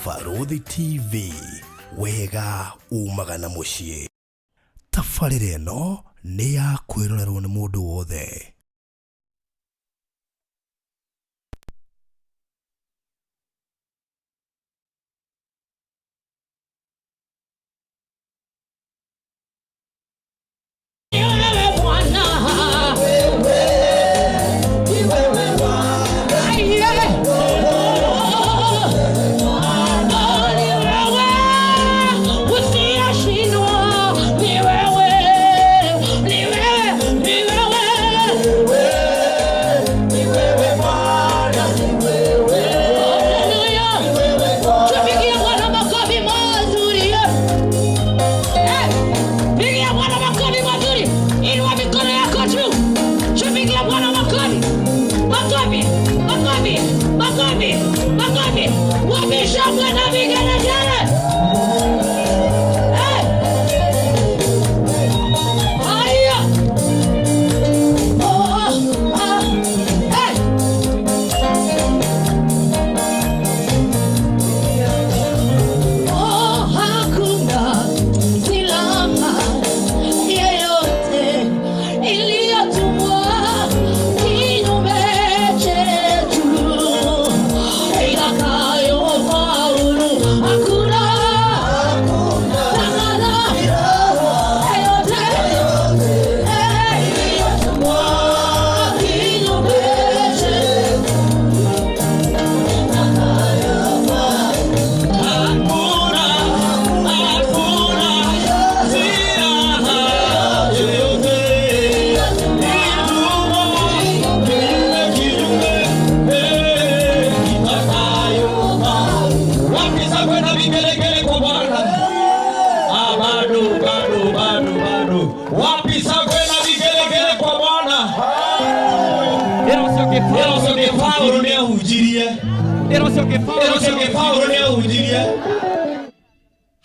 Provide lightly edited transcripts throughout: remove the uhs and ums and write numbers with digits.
Barũthi TV, wega umagana muciĩ. Tabarĩra ĩno nĩ ya kwĩrorerwo nĩ mũndũ wothe.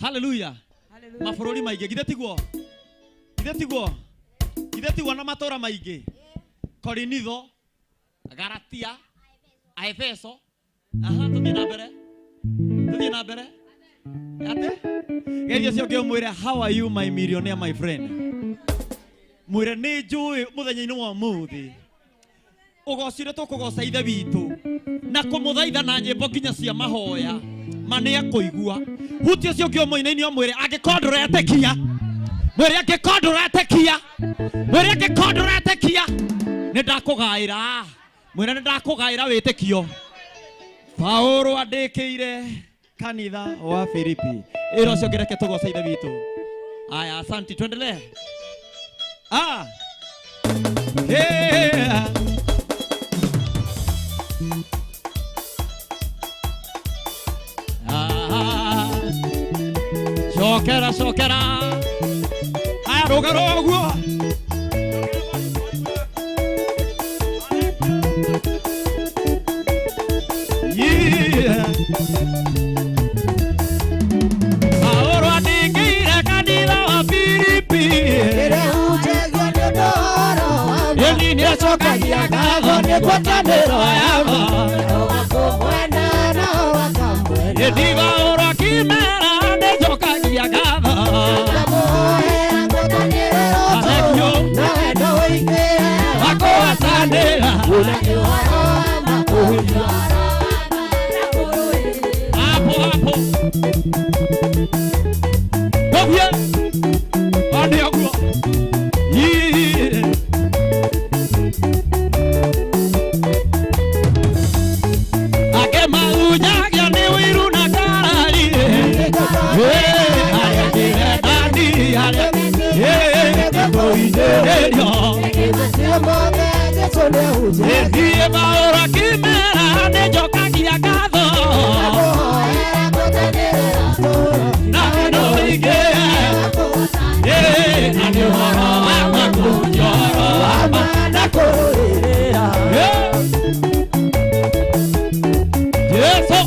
Hallelujah. Mabũrũri maingĩ githĩ tiguo na matũra maingĩ. Korinitho, Galatia, Efeso. Tuthiĩ na mbere. Ate? Geithia cio ngĩmwĩre, how are you my millionaire my friend? Mwĩre nĩ njũĩ mũthenya-inĩ wa ũmũthĩ ũgocire tũkũgoca ithe witũ na kũmũthaitha na nyĩmbo nginya cia mahoya mane akũigua. Huti ũcio ũngĩ ũmũinainio mwĩre angĩkorwo ndũretĩkia, mwĩre angĩkorwo ndũretĩkia nĩ ndakũgaĩra, mwĩre nĩ ndakũgaĩra wĩtĩkio. Paulo andĩkĩire kanitha wa Filipi. Ĩro ũcio ngĩreke tũgoca ithe witũ. Aya, asanti, tuendelee. Yeah. Shokera. Aya, rũga ũguo. Yeah. Paulo andĩkĩire kanitha wa Filipi. Nĩ acokagia ngatho nĩ ngwatanĩro yao. Ĩndĩ Paulo akĩmera nĩ njokagia ngatho. Wakũgwatanĩra. Hapo. Gũthiĩ. Andĩ ũguo. Ndiye Paulo akĩmera nĩ njokagia ngatho. Na andũ aingĩ na nĩ ũhoro wa makũnjoro na kũrũĩrĩra Yesu.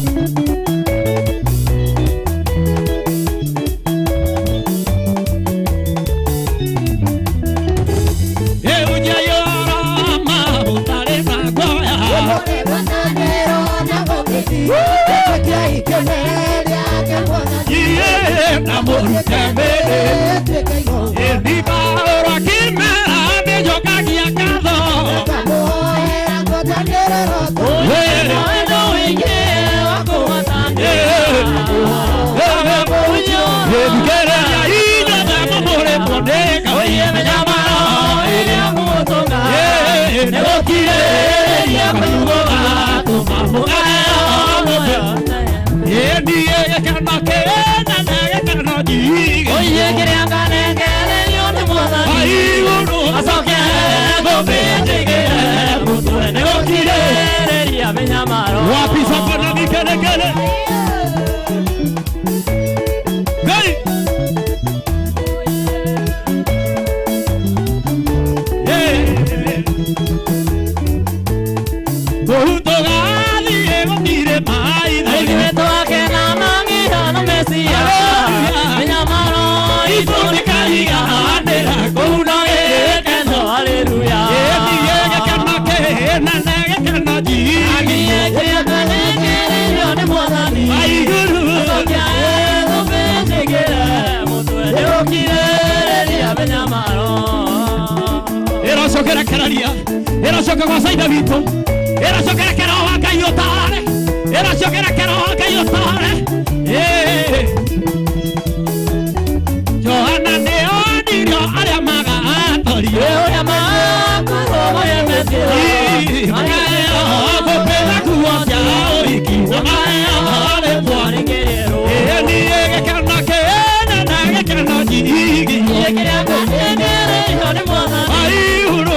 Era só que eu gostei da vida. Era só que era a caiotare. Era só que era a caiotare. Johanna Neoni, olha maga atori. Olha maga, olha messi. Vou pela rua já oiki. Olha pode querer. Ele é que não quer nada, que não diga. Ele queria ganhar, olha moça. Aí uro.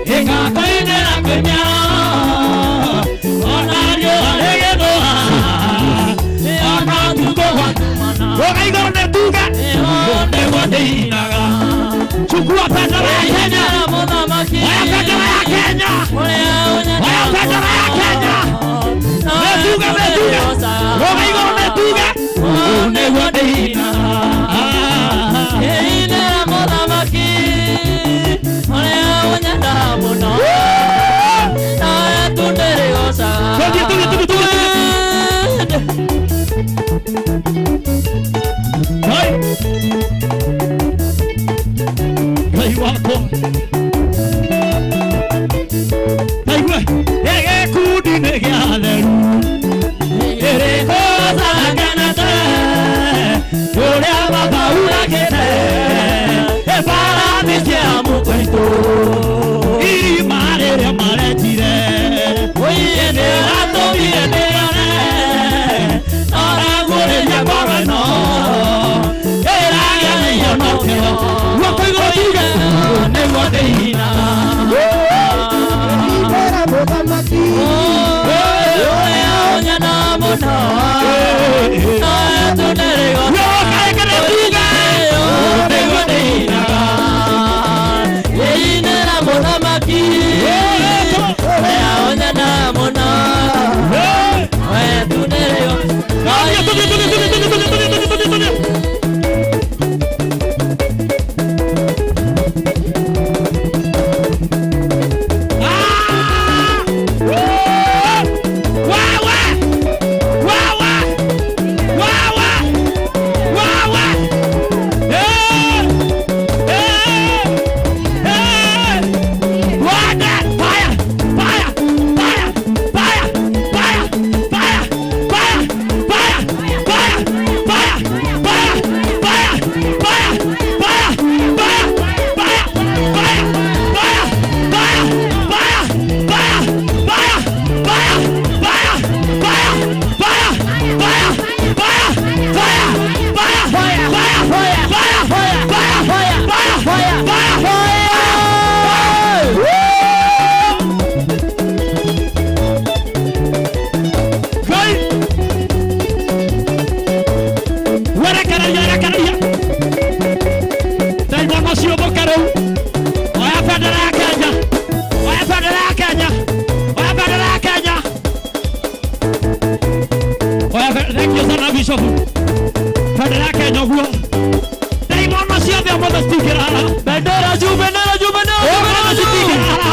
Ega koinera koinya, onario alege doa. Bishop. Bendera ya Kenya guo. Daimon maciothe mothe citingĩrara. Bendera juu, bendera juu, bendera citingĩrara.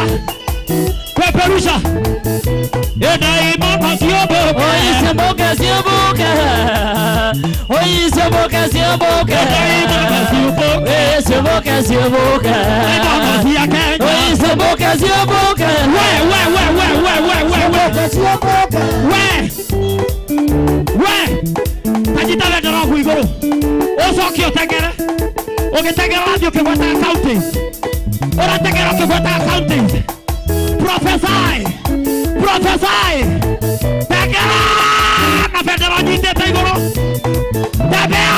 Peperusha. Daimon maciothe. Oisemboke, semboke. Oisemboke, semboke. Daimon maciothe. Semboke, semboke. Daimon macia Kenya. Oisemboke, semboke. We. Tajita bendera ku iguru. Ucoke utengere. Ugitengera wathi ukigweta accounting. Urategera ukigweta accounting. Prophesy. Tegera na bendera nyitete iguru. Tembea.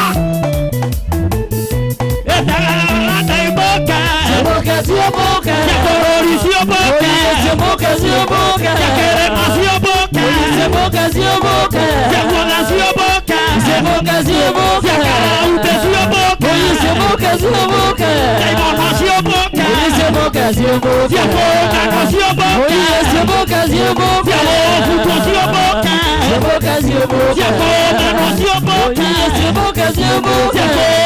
Semboke, semboke. Yakorori sioboke. Semboke, semboke. Yakerema sioboke. Semboke, semboke. Yakuona sioboke. Semboke, semboke. Yakaraute sioboke. Semboke, semboke. Daimon sioboke. Semboke, semboke. Yakona sioboke. Semboke, semboke. Yakuona sioboke. Semboke, semboke. Yakona sioboke. Semboke, semboke.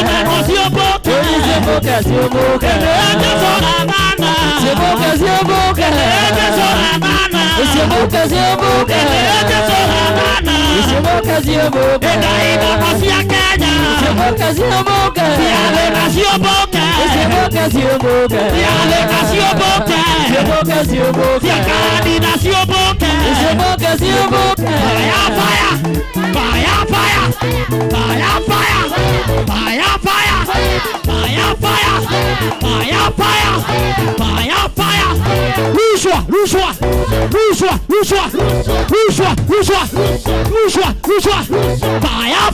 Yakona sioboke. Semboke, semboke. Ejesoramana. Semboke, semboke. Ejesoramana. Semboke, semboke. Ejesoramana. Semboke, semboke. Daimon macia Kenya. Semboke, semboke. Yakona sioboke. Semboke, semboke. Yakona sioboke. Semboke, semboke. Yakana sioboke. Semboke, semboke. Fire, fire. Fire, fire. Fire, fire. Fire, fire. Fire, fire. Fire, fire. Fire, fire. Rushwa. Fire,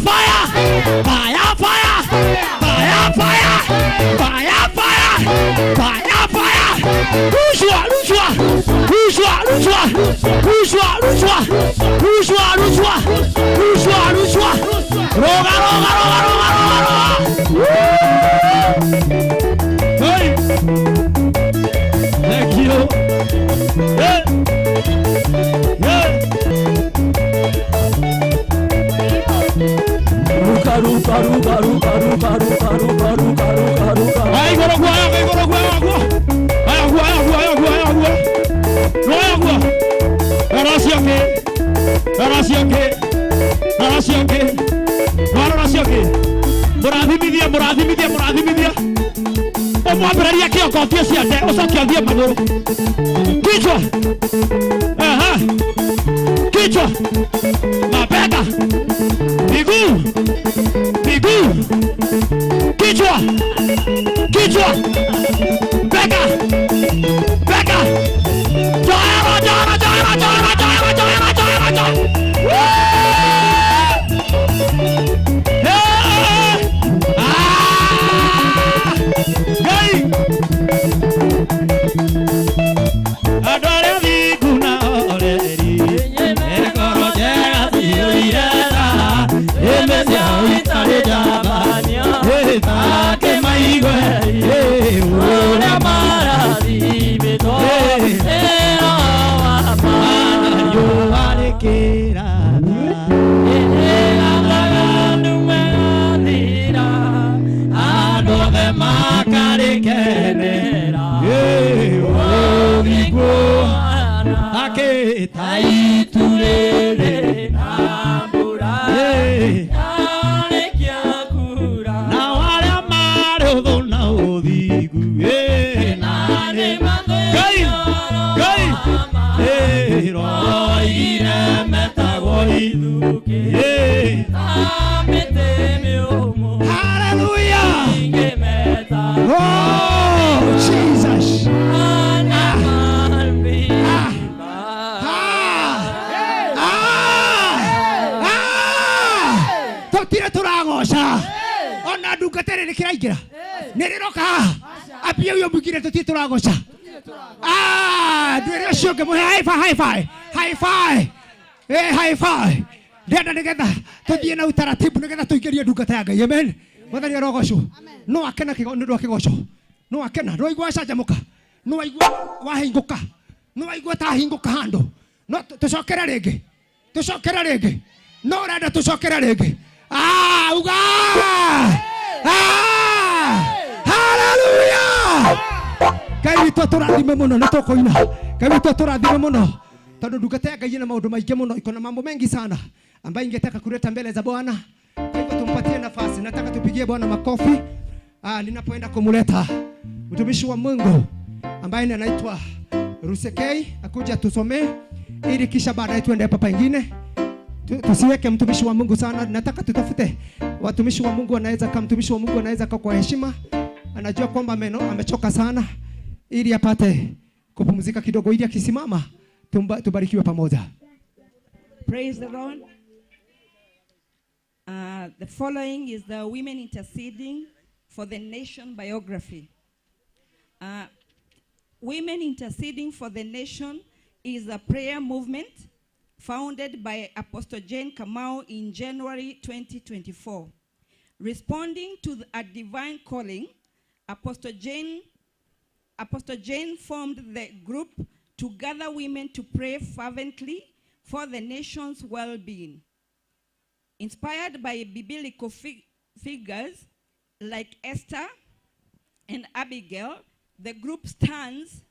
fire. Fire, fire. Fire, fire. Fire, fire. Fire, fire. Rushwa. Roga. Hey. Thank you. Yeah. Ruka. Ay, goro gua. Murathimithia. Omwambĩrĩria kĩongo tie ciande ũcoke ũthiĩ magũrũ. Kichwa. Mabega. Miguu. Kichwa. Bega. Joera. High five. Ndenda nigetha tuthie na utaratibu nigetha tuingirie ndungata ya Ngai. Amen. Mwathani arogocwo. No akena ndu akigoco. No akena no igwa canjamuka. No igwa wahinguka. No igwa ta hinguka handu. No tucokera ringi. No renda tucokera ringi. Uga! Hallelujah! Kai witũ tũrathime mũno nĩ tũkũina. Kai witũ tũrathime mũno. Tondũ ndungata ya Ngai ina maũndũ maingĩ mũno, iko na mambo mengi sana ambayo ingetaka kuleta mbele za Bwana. Kwa hivyo tumpatie nafasi. Nataka tupigie Bwana makofi. Ninapoenda kumuleta mtumishi wa Mungu ambaye anaitwa Rusekei akuja tusomee ili kisha baadaye tuende hapa pengine. Tusiweke mtumishi wa Mungu sana. Nataka tutafute watumishi wa Mungu wanaweza kama mtumishi wa Mungu anaweza kwa heshima. Anajua kwamba amechoka sana ili apate kupumzika kidogo ili akisimama tubarikiwe pamoja. Praise the Lord. The following is the women interceding for the nation biography. Women interceding for the nation is a prayer movement founded by Apostle Jane Kamau in January 2024. Responding to a divine calling, Apostle Jane formed the group to gather women to pray fervently for the nation's well-being. Inspired by biblical figures like Esther and Abigail, the group stands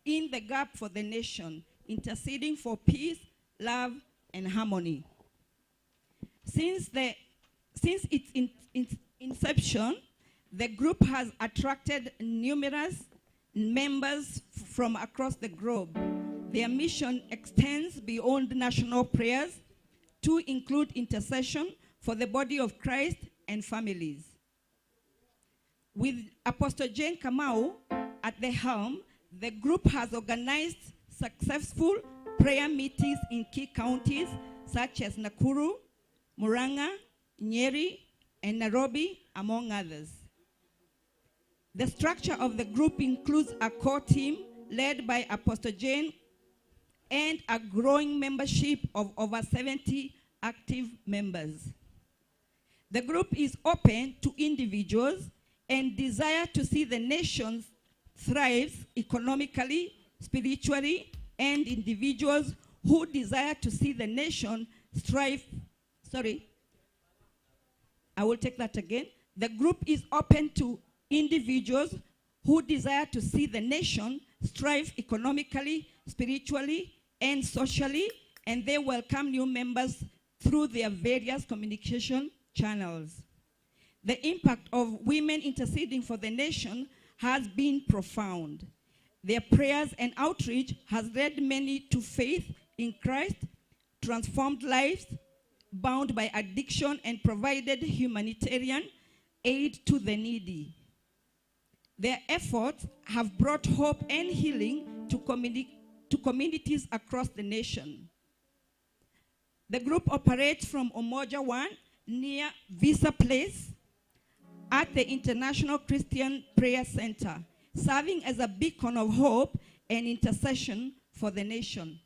in the gap for the nation, interceding for peace, love, and harmony. Since its inception, the group has attracted numerous members from across the globe. Their mission extends beyond national prayers to include intercession for the body of Christ and families. With Apostle Jane Kamau at the helm, the group has organized successful prayer meetings in key counties such as Nakuru, Murang'a, Nyeri, and Nairobi, among others. The structure of the group includes a core team led by Apostle Jane and a growing membership of over 70 active members. The group is open to individuals and desire to see the nation thrive economically, spiritually, and individuals who desire to see the nation thrive. I will take that again. The group is open to individuals who desire to see the nation thrive economically, spiritually, and socially, and they welcome new members through their various communication channels. The impact of women interceding for the nation has been profound. Their prayers and outreach has led many to faith in Christ, transformed lives, bound by addiction, and provided humanitarian aid to the needy. Their efforts have brought hope and healing to communities across the nation. The group operates from Umoja 1 near Visa Place at the International Christian Prayer Center, serving as a beacon of hope and intercession for the nation.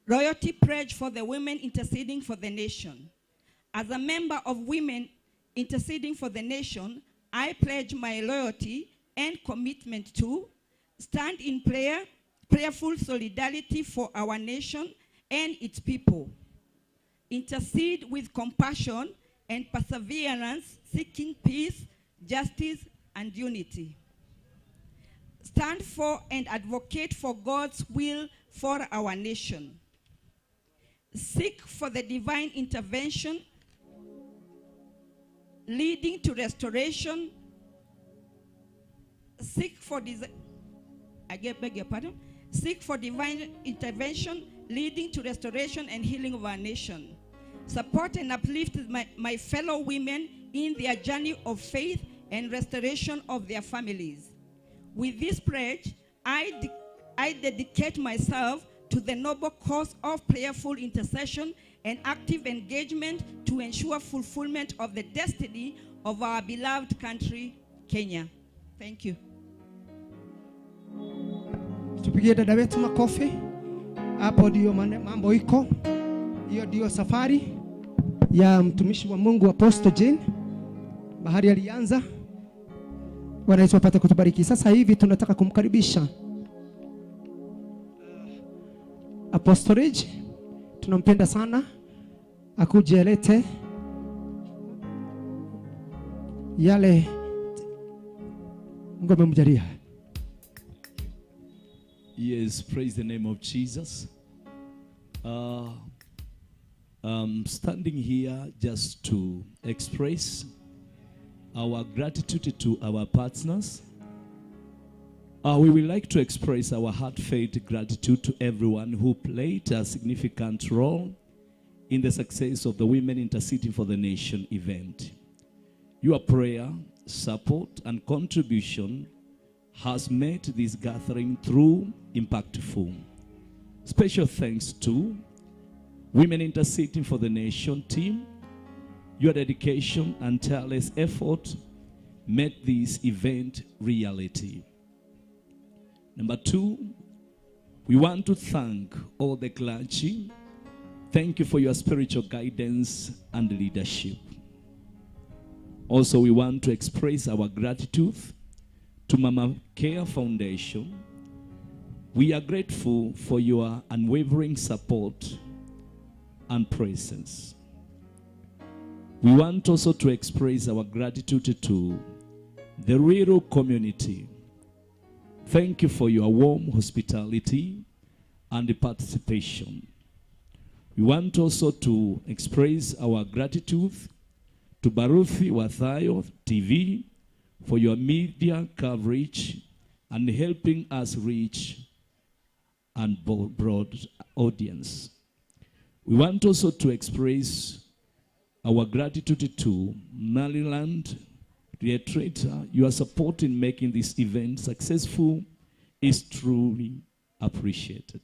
Loyalty pledge for the women interceding for the nation. As a member of Women Interceding for the Nation, I pledge my loyalty and commitment to stand in prayerful solidarity for our nation and its people. Intercede with compassion and perseverance, seeking peace, justice, and unity. Stand for and advocate for God's will for our nation. Seek for the divine intervention leading to restoration. Seek for divine intervention leading to restoration and healing of our nation. Support and uplift my fellow women in their journey of faith and restoration of their families. With this pledge, I dedicate myself to the noble cause of prayerful intercession and active engagement to ensure fulfillment of the destiny of our beloved country, Kenya. Thank you. Tupigie dada wetu makofi. Hapo ndio mambo iko. Hiyo ndio safari ya mtumishi wa Mungu Apostle Jane. Bahari alianza. Bwana Yesu apate kutubariki. Sasa hivi tunataka kumkaribisha Apostle Rich tunampenda sana, akuje alete yale Mungu amemjalia. Yes, praise the name of Jesus. Standing here just to express our gratitude to our partners. We would like to express our heartfelt gratitude to everyone who played a significant role in the success of the Women Interceding for the Nation event. Your prayer, support, and contribution has made this gathering through impactful. Special thanks to Women Interceding for the Nation team. Your dedication and tireless effort made this event reality. Number 2, we want to thank all the clergy. Thank you for your spiritual guidance and leadership. Also, we want to express our gratitude to Mama Care Foundation. We are grateful for your unwavering support and presence. We want also to express our gratitude to the rural community. Thank you for your warm hospitality and participation. We want also to express our gratitude to Baruthi Wathayo TV for your media coverage and helping us reach a broad audience. We want also to express our gratitude to Maryland Theater. Your support in making this event successful is truly appreciated.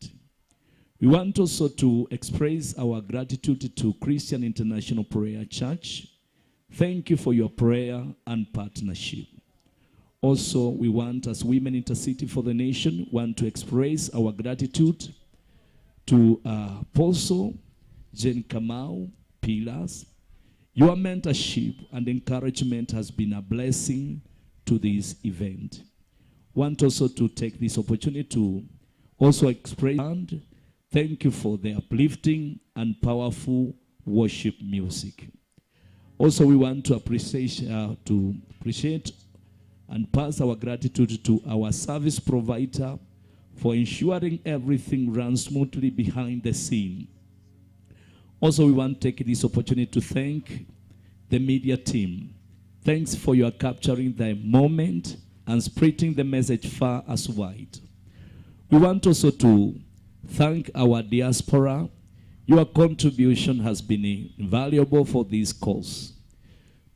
We want also to express our gratitude to Christian International Prayer Church. Thank you for your prayer and partnership. Also, we want, as Women Interceding for the Nation, want to express our gratitude to Apostle Jane Kamau Pillars. Your mentorship and encouragement has been a blessing to this event. Want also to take this opportunity to also express and thank you for the uplifting and powerful worship music. Also, we want to appreciate and pass our gratitude to our service provider for ensuring everything runs smoothly behind the scene. Also, we want to take this opportunity to thank the media team. Thanks for your capturing the moment and spreading the message far as wide. We want also to thank our diaspora. Your contribution has been invaluable for this cause.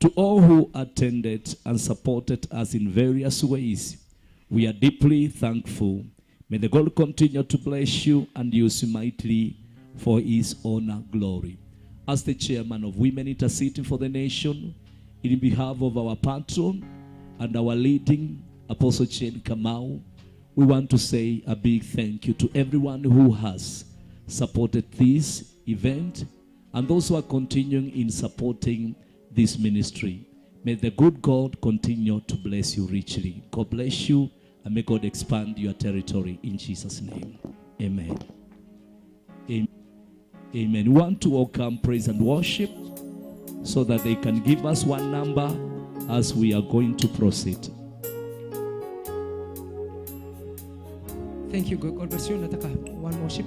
To all who attended and supported us in various ways, we are deeply thankful. May the God continue to bless you and use you mightily for his honor, glory. As the chairman of Women Interceding for the Nation, in behalf of our patron and our leading Apostle Jane Kamau, we want to say a big thank you to everyone who has supported this event and those who are continuing in supporting this ministry. May the good God continue to bless you richly. God bless you and may God expand your territory in Jesus' name. Amen. Amen. Amen. We want to welcome praise and worship so that they can give us one number as we are going to proceed. Thank you. God bless you. Nataka one worship.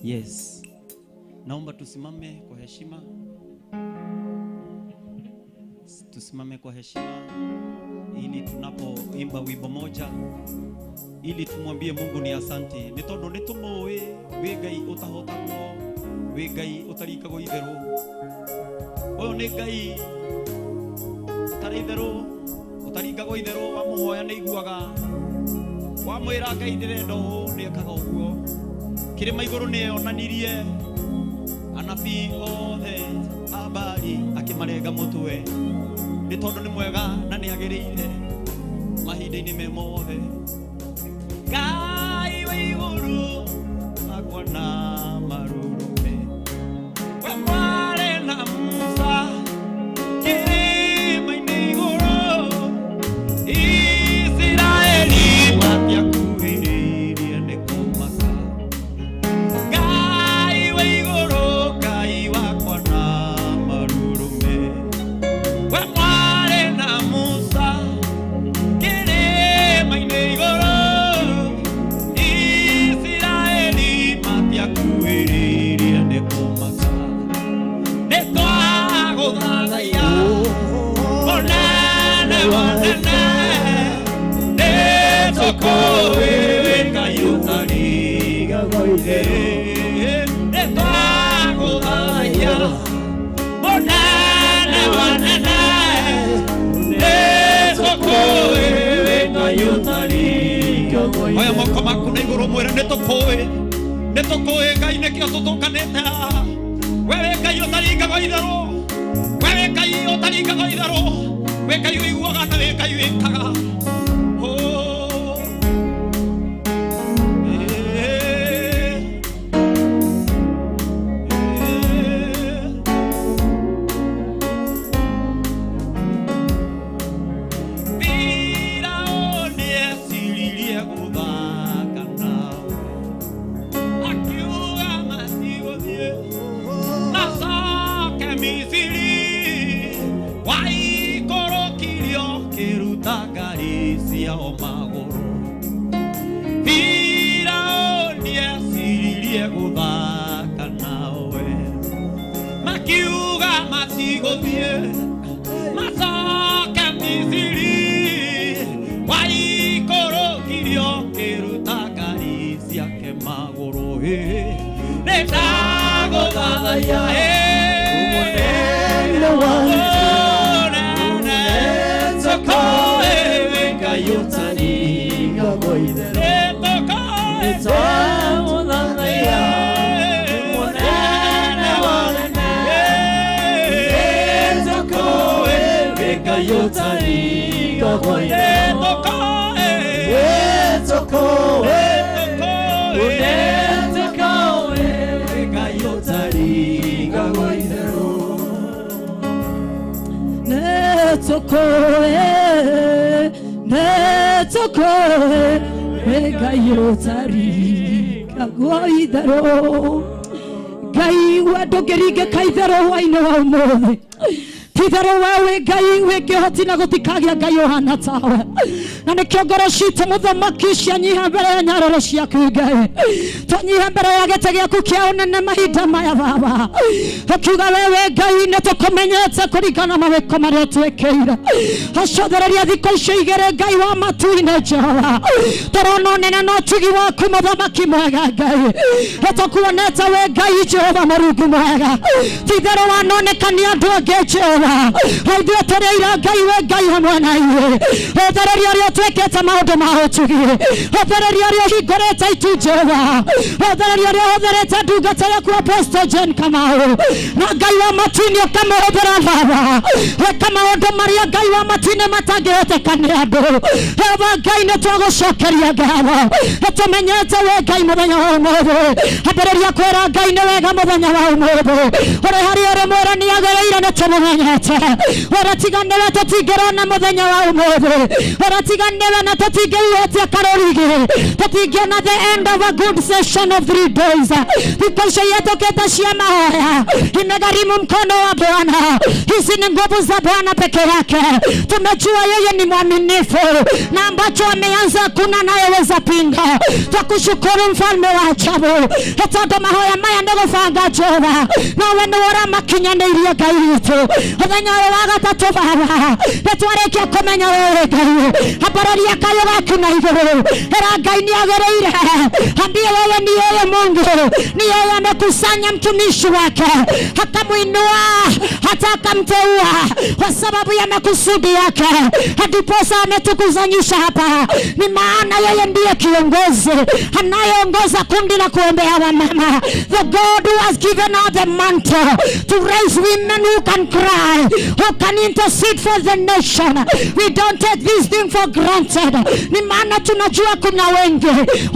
Yes. Naomba tusimame kwa heshima. Tusimame kwa heshima ili tunapoimba wimbo moja ili tumwambie Mungu ni asante. Ni tondu ni tumuwi wi Ngai utahotagwo, wi Ngai utarikagwo itheru. Uyu ni Ngai utari itheru, utarikagwo itheru, wa muhoya ni iguaga. Wa mwira Ngai ndirenda uu ni akaga uguo. Kirima iguru ni onanirie anabii othe abari akimarenga mutwe. Ni tondu ni mwega na ni agirire mahinda-ini me mothe. Ngai wa iguru akona marurume we mware na Musa kirima-ini iguru Israeli Oya moko maku na iguru mwira nitukuwi Ngai nikio tutukanite wewe Ngai utaringaga itharu wewe Ngai utaringaga itharu we Ngai uiguaga na we Ngai wikaga Gai wendo ngĩringe kaithero hwainĩ wa ũmũthĩ tithero wewe Ngai wĩngĩhoti na gũtikagĩa Ngai ũhana tawe na nĩkĩo ngoro citũ mũthamaki cianyiha mbere ya nyararo ciaku Ngai twanyiha mbere ya gĩtĩ gĩaku kĩa ũnene mahinda maya Baba ũkiuga wewe Ngai nĩtũkũmenyete kũringana na mawĩko marĩa twĩkĩire acothereria thikũ icio igĩrĩ Ngai wa matu-inĩ Jehova tũrona ũnene na ũtugi waku mũthamaki mwega Ngai nĩtũkuonete we Ngai Jehova Mũrungu mwega tithero wanonekania andũ angĩ Jehova ithuĩ tũrĩira Ngai we Ngai hamwe na ithuĩ ũthereria ũrĩa twĩkĩte maũndũ ma ũtugi ũthereria ũrĩa ũhingũrĩte itu Jehova ũthereria ũrĩa ũhũthĩrĩte ndungata yaku Apostle Jane Kamau na Ngai wa matu-inĩ ũkamũhũthĩra Baba weka maũndũ marĩa Ngai wa matu-inĩ matangĩhoteka nĩ andũ Jehova Ngai nĩtwagũcokeria ngatho nĩtũmenyete we Ngai mũthenya wa ũmũthĩ ambĩrĩria kwĩra Ngai nĩ wega mũthenya wa ũmũthĩ ũrĩ harĩa ũrĩ mwĩra nĩagĩrĩire nĩtũmũmenyete ũratiganĩwe tũtingĩrona mũthenya wa ũmũthĩ ũratiganĩwe na tũtingĩhutia karũrigi tũtingĩona the end of a good session of 3 days thikũ icio yetũkĩte cia mahoya imegharimu mkono wa Bwana hizi ni nguvu za Bwana peke yake tumejua yeye ni mwaminifu na ambacho ameanza hakuna anayeweza pinga twakushukuru mfalme wa ajabu etondo mahoya maya nĩgũbanga Jehova nawe nĩũramakinyanĩirie Ngai witũ mũthenya ũyũ wa gatatũ Baba nĩtwarĩkia kũmenya wewe Ngai ambararia kayo gaku na igũrũ era Ngai nĩagĩrĩire ambie wewe ni yeye Mungu ni yeye amekusanya mtumishi wake akamuinua hata akamteua kwa sababu ya makusudi yake ndiposa ametukuzanyisha hapa ni maana yeye ndiye kiongozi anayeongoza kundi la kuombea wamama the God who has given out the mantle to raise women who can cry who can intercede for the nation we don't take this thing for granted ni maana tunajua kuna wengi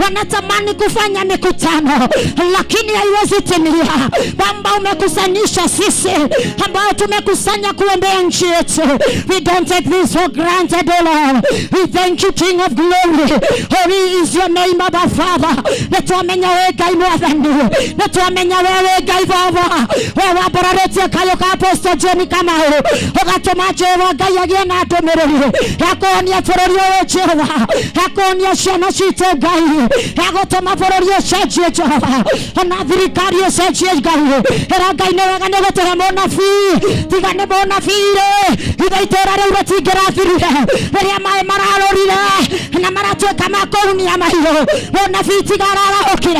wanatamani kufanya mikutano lakini haiwezi timia kwamba umekusanyisha sisi ambao tumekusanya kuombea nchi yetu we don't take this for granted O Lord we thank you King of glory holy is your name Abba Father natuamenya wewe Ngai mwathani natuamenya wewe Ngai Baba wewe wabararĩtie kayo ka Apostle Jane Kamau ũgatũma Jehova Ngai agĩe na ndũmĩrĩri ya kũhonia bũrũri ũyũ Jehova ya kũhonia ciana citũ Ngai ya gũtũma bũrũri ũcenjie Jehova ona thirikari ũcenjie Ngai era Ngai nĩ wega nĩ gũtũhe mũnabii tiga nĩ mũnabii ithe itũũra rĩu rĩtingĩrathirire rĩrĩa maĩ mararũrire na maratweka makoumia mahiũ wona bitigara okire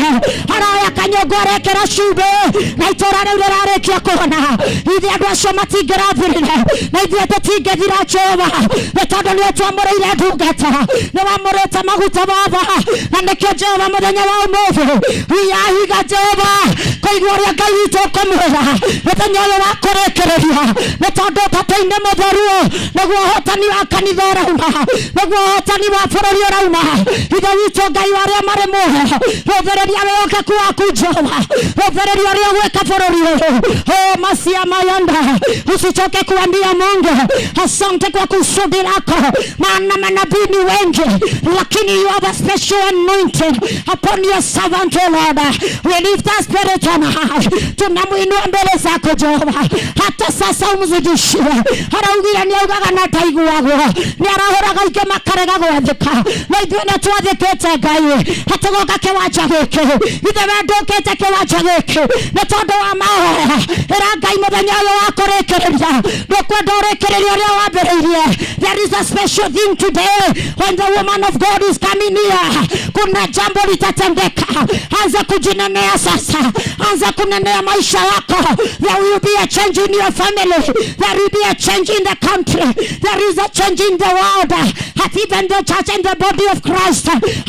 araya kanyongo arekera cumbe na itora rĩu rĩrarĩkia kũhona ithe andũ acio matingĩrathirire na ithuĩ tũtingĩthira Jehova nĩ tondũ nĩ twamũrĩire ndungata nĩ wamũrĩte maguta baba na nĩkĩo Jehova mũthenya wa ũmũthĩ wiyahiga Jehova kũigua ũrĩa Ngai witũ ũkũmwĩra mũthenya ũyũ wa kũrĩkĩrĩria nĩ tondũ ũtata-inĩ mũtheru nĩguo ũhotani wa kanitha ũrauma nĩguo ũhotani wa bũrũri ũrauma ithe witũ Ngai wa arĩa marĩ muoyo rũthĩrĩria wĩhokeku waku Jehova rũthĩrĩria ũrĩa ũgwĩka bũrũri ũyũ masia mayanda usichoke kuambia Mungu asante kwa kusudi lako maana manabii ni wengi lakini you have a special anointing upon your servant O Lord. We lift our spirit on high tunamuinua mbele zako Jehova hata sasa umzidishie araugira ni augaga na taiguagwo ni arahoraga ike makarega gwathika na ithuĩ nĩ twathĩkĩte Ngai hatagoka kĩwanja gĩkĩ ithe we ndũkĩte kĩwanja gĩkĩ nĩ tondũ wa mahoya ĩra Ngai mũthenya ũyũ wa kũrĩkĩrĩria ndũkwenda ũrĩkĩrĩria ũrĩa wambĩrĩirie. There is a special thing today when the woman of God is coming here. Kuna jambo litatendeka. Anza kujinenea sasa, anza kunenea maisha yako. There will be a change in your family, there will be a change in the country, there is a change in the world, at even the church and the body of Christ.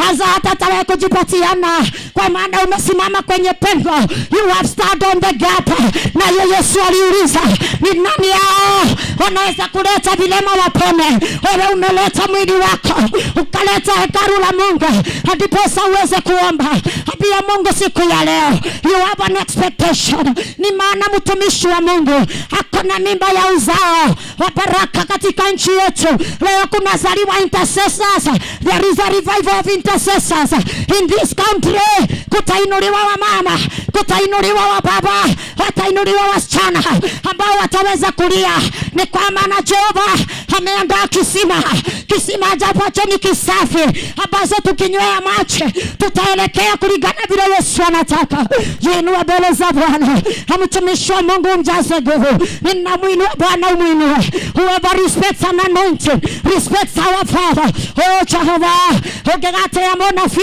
Anza hata tawe kujipatiana kwa maana umesimama kwenye pengo. You have stood on the gap. Na Yesu aliuliza ni nani yao wanaweza kuleta vilema wapone. Wewe umeleta mwili wako ukaleta hekalu la Mungu hadi pesa uweze kuomba pia Mungu siku ya leo. You have an expectation. Ni maana mtumishi wa Mungu hakuna mimba ya uzao wa baraka katika nchi yetu. Leo kuna zaliwa intercessors. There is a revival of intercessors in this country. Kutainuliwa wa mama, kutainuliwa wa baba, watainuliwa wasichana ambao wataweza kulia. Ni kwa maana Jehova ameandaa kisima ambacho ni kisafi ambazo tukinywea maji tutaelekea kulingana vile Yesu anataka. Jiinue mbele za Bwana. Mtumishi wa Mungu mjaze nguvu. Ninamuinua Bwana umuinue. Whoever respects an anointing respects our Father. Oh Jehovah, ungegate ya monafi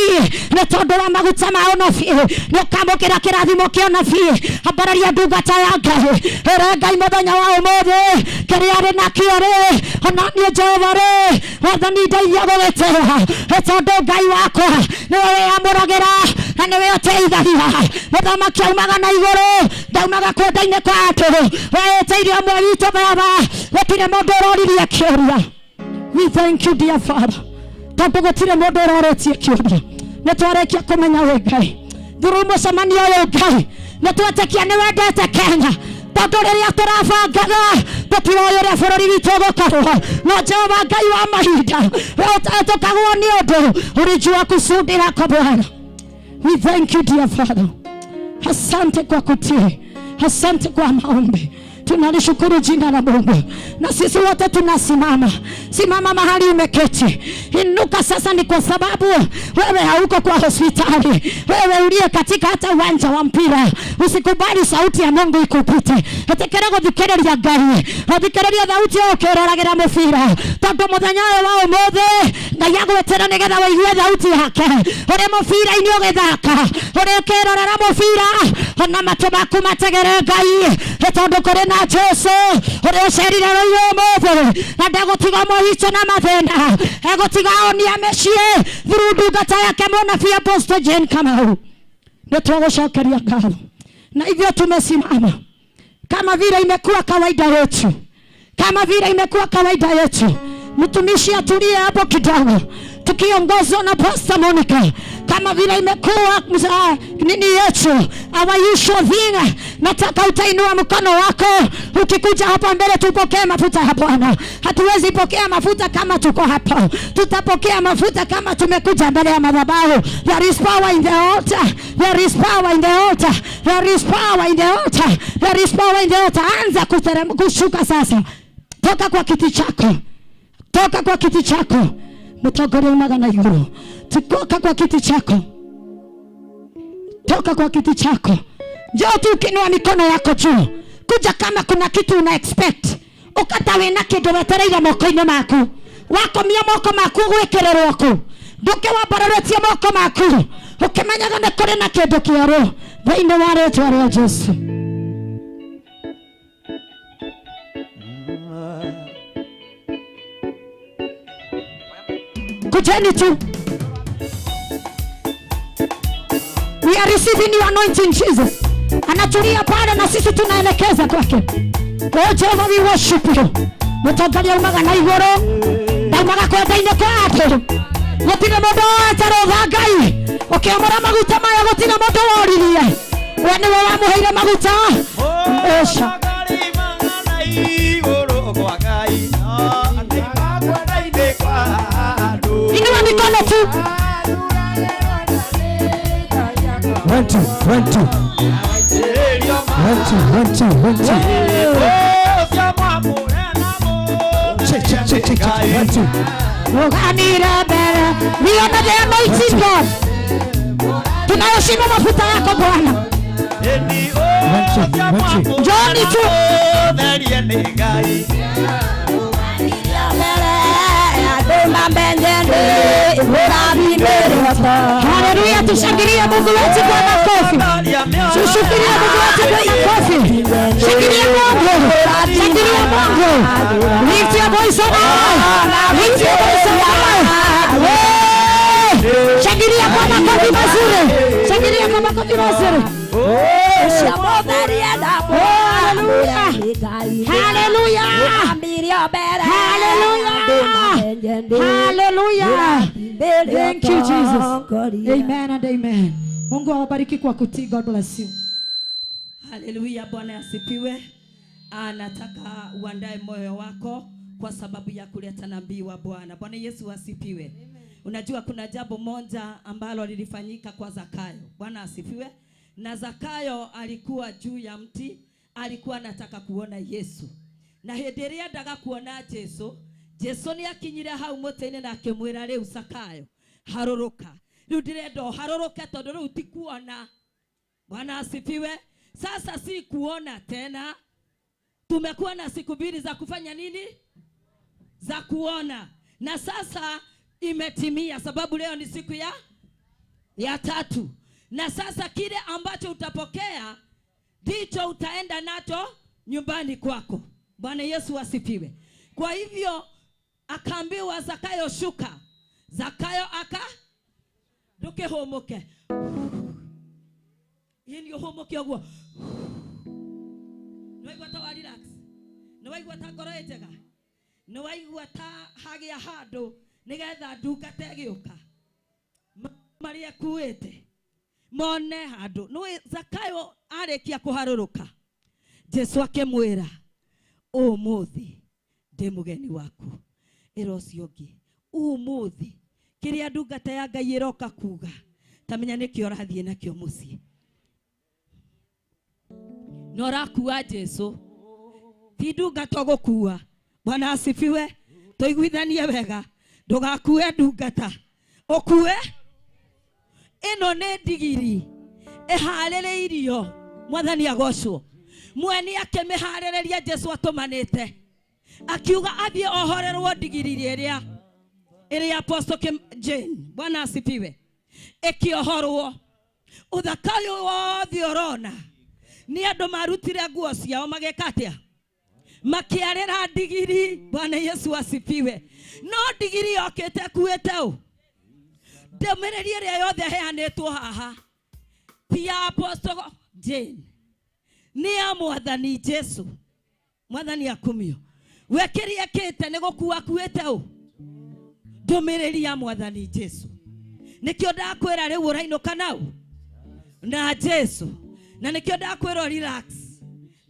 nĩ tondũ wa maguta ma onafi nĩũkamũkĩra kĩrathimo kĩa onafi ambararia ndungata ya Ngai ĩra Ngai mũthenya wa ũmũthĩ kĩrĩa arĩ nakĩo rĩ ona niĩ Jehova rĩ wathani ndeithia gũgĩtĩĩa nĩ tondũ Ngai wakwa nĩwe wĩamũragĩra na nĩwe ũteithagia mũthamaki aumaga na igũrũ ndaumaga kwenda-inĩ kwa andũ weteirie ũmwe witũ baba gũtirĩ mũndũ ũroririe kĩũria. We thank you dear Father tondũ gũtirĩ mũndũ ũrorĩtie kĩũria nĩ twarĩkia kũmenya wĩ Ngai through mũcemanio ũyũ Ngai nĩ twetĩkia nĩ wendete Kenya tondũ rĩrĩa tũrabangaga tũtiroĩ ũrĩa bũrũri witũ ũgũkorwo no Jehova Ngai wa mahinda tũkagwo nĩ ũndũ ulijua kusudi lako Bwana. We thank you dear Father. Asante kwa kutii, asante kwa maombi. Tunalishukuru jina la Mungu. Na sisi wote tunasimama. Simama mahali umeketi. Inuka sasa, ni kwa sababu wewe hauko kwa hospitali. Wewe uliye katika hata uwanja wa mpira. Usikubali sauti ya Mungu ikupite. Hatekera guthikireria Ngai. Guthikireria thauti ya ukiroragera mubira. Tondu muthenya wa umuthi Ngai agwetera nigetha waigue thauti yake. Uri mubira-ini ugithaka. Uri ukirorera mubira. Ona matu maku mategere Ngai. Tondu kuri na Jesu uri cerire royo umuthi na ndagutiga mohito na mathina egutiga onia mecii through ndungata yake mũnabii Apostle Jane Kamau. Nĩ tũgũcokeria ngatho na hivyo tumesimama kama vile imekuwa kawaida yetu, kama vile imekuwa kawaida yetu. Mtumishi atulie hapo kidogo tukiongozwa na Pastor Monica. Kama vile imekuwa nini yetu, our usual thing, nataka utainua mkono wako ukikuja hapa mbele tupokee mafuta ya Bwana. Hatuwezi pokea mafuta kama tuko hapa. Tutapokea mafuta kama tumekuja mbele ya madhabahu. There is power in the altar. There is power in the altar. There is power in the altar. There is power in the altar. Anza kushuka sasa. Toka kwa kiti chako. Toka kwa kiti chako. Mutogore magana yuro. Toka kwa kiti chako. Toka kwa kiti chako. Njoo tu ukinua mikono yako juu. Kuja kama kuna kitu una expect. Ukatawe na kitu wetereire moko-inĩ maku. Wakomia moko maku gwekererwo ku. nduke wambarĩtie moko maku ũkĩmenyaga nĩ kũrĩ na kĩndũ kĩerũ thĩinĩ wa rĩĩtwa rĩa Jesũ. Kujeni tu. We are receiving your anointing, Jesus. Anatulia pale na sisi tunaelekeza kwake. Oh Jehovah, we worship you. Mutangalia umaga na igoro. Na umaga kwenda-inĩ kwa andũ. Gũtirĩ mũndũ atarotha Ngai. Ũkĩamũra maguta maya gũtirĩ mũndũ woririe. We nĩwe wamũheire maguta. Esha. Inua mikono tu. 1 2 1 2 1 2 1 2 Uganira mbele. We honor the anointing God. Tunaheshimu mafuta yako Bwana. Njoni tu. Haleluya, tushangilie Mungu wetu kwa makofi. Tushangilie Mungu wetu kwa makofi. Shangilia Mungu. Shangilia Mungu. Lift your voice up. Lift your voice up. Shangilia kwa makofi mazuri. Shangilia kwa makofi mazuri. Haleluya. Hallelujah. Thank you, Jesus. Amen and amen. Mungu awabariki kwa kutii. God bless you. Haleluya, Bwana asifiwe. Nataka uandae moyo wako kwa sababu ya kuleta nabii wa Bwana. Bwana Yesu asifiwe. Unajua kuna jambo moja ambalo lilifanyika kwa Zakayo. Bwana asifiwe. Na Zakayo alikuwa juu ya mti, alikuwa anataka kuona Yesu. Na hederia ndaga kuona Jesu ni akinyira hau mutene na akimwira riu Zakayo haroroka. Riu ndirenda haroroke tondu riu tikuona. Bwana asifiwe. Sasa si kuona tena. Tumekuwa na siku mbili za kufanya nini? Za kuona. Na sasa imetimia sababu leo ni siku ya 3. Na sasa kile ambacho utapokea ndicho utaenda nacho nyumbani kwako. Bwana Yesu asifiwe. Kwa hivyo akaambiwa Zakayo shuka. Zakayo nduke homoke. Yeni homoke ogwo. Noigwa ta relax. Noigwa ta ngoro ejega. Noigwa ta hagia handu nigetha ndungate gioka. Maria kuete. Mone handu. No Zakayo arekia kuharũrũka. Jesu akemwira umuthi ndi mugeni waku. Erocio ngi umuthi kiria ndungata ya Ngai iroka kuga tamenya nikio rathie nakio mucii. Norakuwa Jesu ti ndungata gukua. Bwana asifiwe. Toiguithanie wega. Ndugakue ndungata ukue. Ino ne digiri eharĩrĩirio Mwathani agocwo. Mweni akĩmĩharĩrĩria Jesu atumanĩte akiuga athiĩ ohorerwo digiri ĩrĩa Apostle Jane. Bwana asifiwe. Ĩkĩohorwo. Uthakayo wothe ũrona ni andũ marutire nguo ciao mageka atĩa? Makĩarĩra digiri. Bwana Yesu asifiwe. No digiri yokĩte kuĩte ũ? Ndũmĩrĩri ĩrĩa yothe heanĩtwo haha ti ya Apostle Jane, ni ya Mwathani Jesu. Mwathani akumio wekiria kite ni gukua kuite ũ? Ndũmĩrĩri ya Mwathani Jesu. Nikio ndakwĩra rĩu ũrainũka nau na Jesu. Na nikio ndakwĩra relax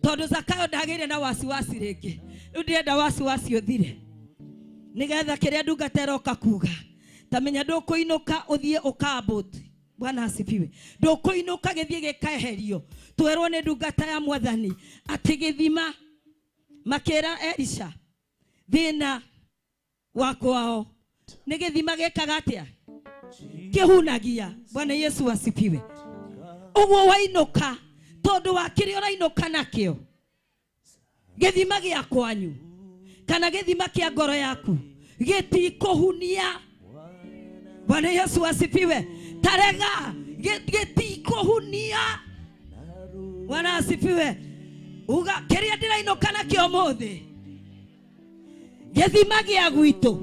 tondu Zakayo ndagĩire na wasiwasi rĩngĩ. Rĩu ndĩrenda wasiwasi ũthire nigetha kĩrĩa ndungata ĩroka kuga tamenya ndũkũinũka ũthiĩ ũkambũti. Bwana asifiwe. Ndũkũinũka gĩthiĩ gĩkaeherio. Twerwo nĩ ndungata ya Mwathani atĩ gĩthima makĩra Elisha thĩna wakwao nĩ gĩthima gĩkaga atĩa? Kĩhunagia. Bwana Yesu asifiwe. Ũguo wainũka tondu wa kĩrĩa ũrainũka nakĩo gĩthima gĩa kwanyu kana gĩthima kĩa ngoro yaku gĩtikũhunia. Bwana Yesu asifiwe. Tarega getiko hunia. Bwana asifiwe. Uga keria ndiraino kana kiomothi. Gethima gia gwitũ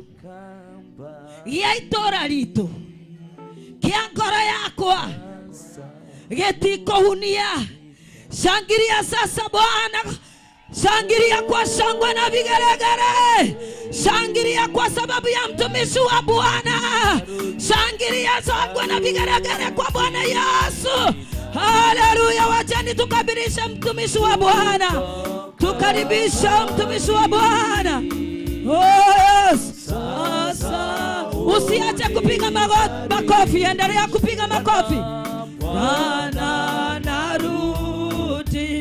gia itora ritũ kia ngoro yakwa getikohunia. Shangilia sasa Bwana, shangilia kwa shangwe na vigelegele, shangilia kwa sababu ya mtumishi wa Bwana, shangilia shangwe na vigelegele kwa Bwana Yesu. Haleluya. Wachani tukabirishe mtumishi wa Bwana, tukaribisha mtumishi wa Bwana. Oh yes. Sasa usiache kupiga makofi, endelea kupiga makofi. Bwana narudi,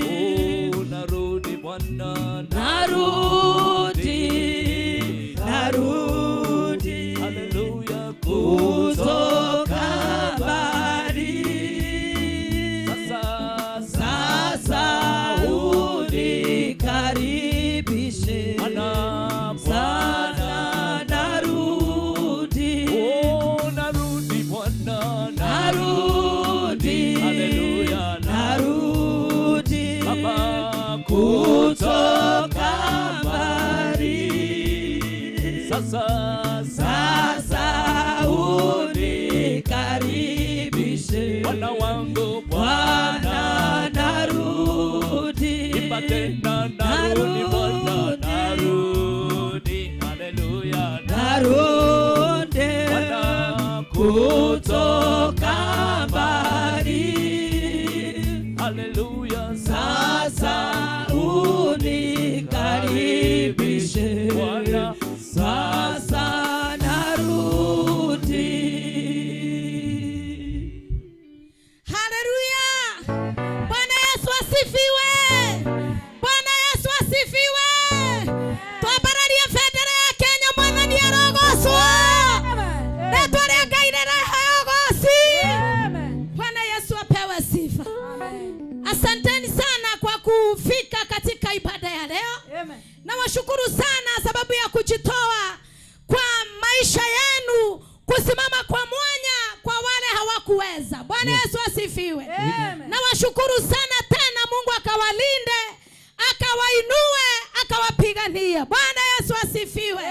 narudi Bwana, narudi, haleluya, kutoka mbali. Sasa unikaribishe sana, narudi, narudi Bwana, narudi, haleluya, narudi Baba, kutoka mbali. Sasa unikaribishe Bwana wangu, Bwana, narudi, tena narudi Bwana, narudi, haleluya, narudi Bwana, kutoka mbali. haleluya, Sasa unikaribishe Bwana, sasa narudi. Haleluya. Bwana Yesu asifiwe. Bwana Yesu asifiwe. Twambararia bendera ya Kenya, mwana ni arogocwo. Na tware Ngai ni rahogoci. Bwana Yesu apewe sifa. Asanteni sana kwa kufika katika ibada ya leo. Na washukuru sana sababu ya kujitoa kwa maisha yenu, kusimama kwa mwanya kwa wale hawakuweza. Bwana Yesu asifiwe. Na washukuru sana tena, Mungu akawalinde, akawainue, akawapigania. Bwana Yesu asifiwe.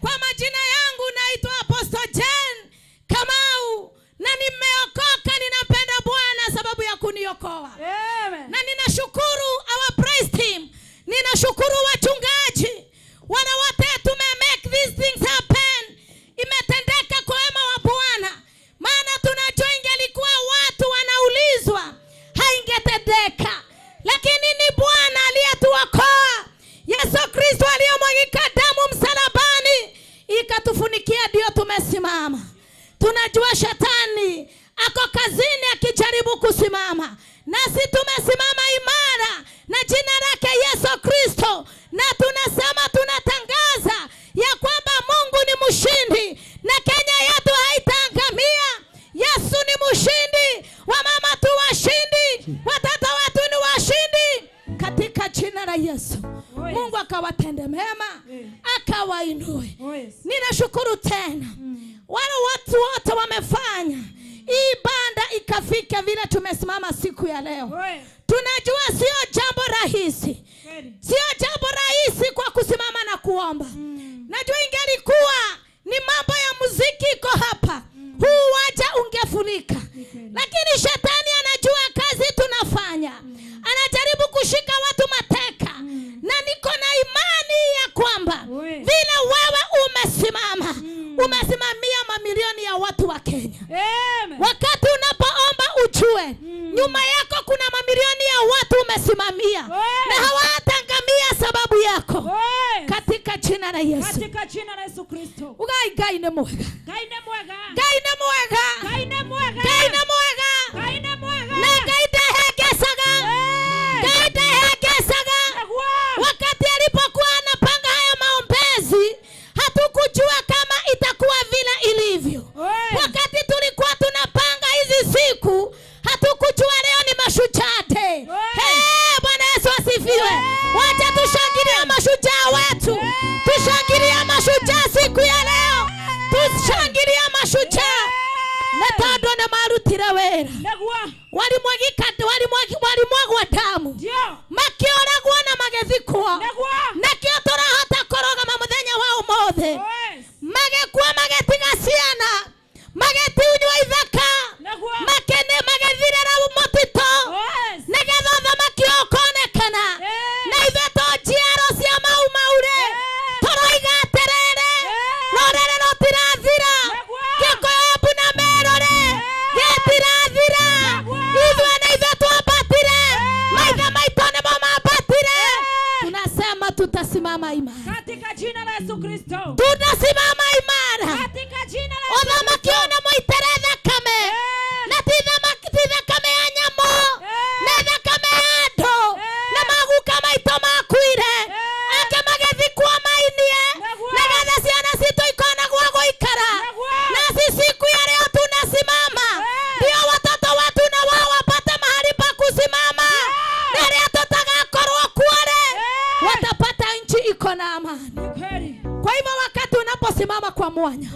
Kwa majina yangu naitwa Apostle Jen Kamau, na nimeokoka. Ninapenda Bwana sababu ya kuniokoa. Na ninashukuru our praise team, ninashukuru wachungaji, wana wote make these things happen. Imetendeka kwa wema wa Bwana, maana tunajua ingelikuwa watu wanaulizwa haingetendeka, lakini ni Bwana aliyetuokoa. Yesu Kristo aliyemwagika damu msalabani ikatufunikia, ndio tumesimama. Tunajua shetani ako kazini akijaribu kusimama, nasi tumesimama imara na jina lake Yesu Kristo, na tunasema, tunatangaza ya kwamba Mungu ni mshindi na Kenya yetu haitaangamia. Yesu ni mshindi, wamama tu washindi, watoto wetu ni washindi katika jina la Yesu. Mungu akawatende mema, akawainue. Ninashukuru tena wale watu wote wamefanya hii banda ikafika vile tumesimama siku ya leo. Tunajua sio jambo rahisi, sio jambo rahisi kwa kusimama na kuomba. Najua ingelikuwa ni mambo ya muziki iko hapa, huu waja ungefurika, lakini shetani anajua kazi tunafanya, anajaribu kushika watu mateka, na niko na imani ya kwamba vile wewe umesimama, umesimamia mamilioni ya watu wa Kenya. Wakati unapoomba ujue nyuma yako kuna mamilioni ya watu umesimamia, na hawataangamia sababu yako, katika jina la Yesu. Katika jina la Yesu Kristo. Ngai ni mwega. Ngai ni mwega. Ngai ni mwega. Ngai ni mwega. Ngai ni mwega. Ngai ni mwega. Na Ngai ndahegecaga. Ngai ndahegecaga. Wakati alipokuwa anapanga haya maombezi, hatukujua kama itakuwa vile ilivyo. Wakati tulikuwa tunapanga hizi siku, hatukujua leo ni mashujaa day. Bwana Yesu asifiwe. Wacha tushangilie mashujaa wetu. Tushangilie mashujaa siku ya leo. Tushangilie mashujaa. Netondo na marutire wera. Walimwagwa damu. Makioragwo na magethikwo. Nakio turahota kurogama muthenya wa umothe. Magekua magetiga ciana. Magetiunywa ithaka. Makene magethirira mutito. Negetha thamaki okonekana. Na ithuĩ njiaro cia maure. Tũroiga atĩrĩrĩ. Rũrĩrĩ rũtirathira. Gĩkũyũ mbuna merore. Gĩtirathira. Ithuĩ na ithuĩ twambatire. Maithe maitũ nĩmo mambatire. Tunasema tutasimama imara. Katika jina la Yesu Kristo. Tutasimama imara. Katika jina la Yesu Kristo. Makiona moitere thakame. Na ti thakame ya nyamũ. Na thakame ya andũ. Na maguka maitũ makuire. Angĩ magethikwo mainie. Nagetha ciana citũ ikona gwa gũikara. Na sisi siku ya leo tunasimama. Ndio watoto wetu na wao wapate mahali pa kusimama. Na leo tutakakorwo kuore. Watapata nchi iko na amani. Kwa hivyo wakati unaposimama kwa mwanya,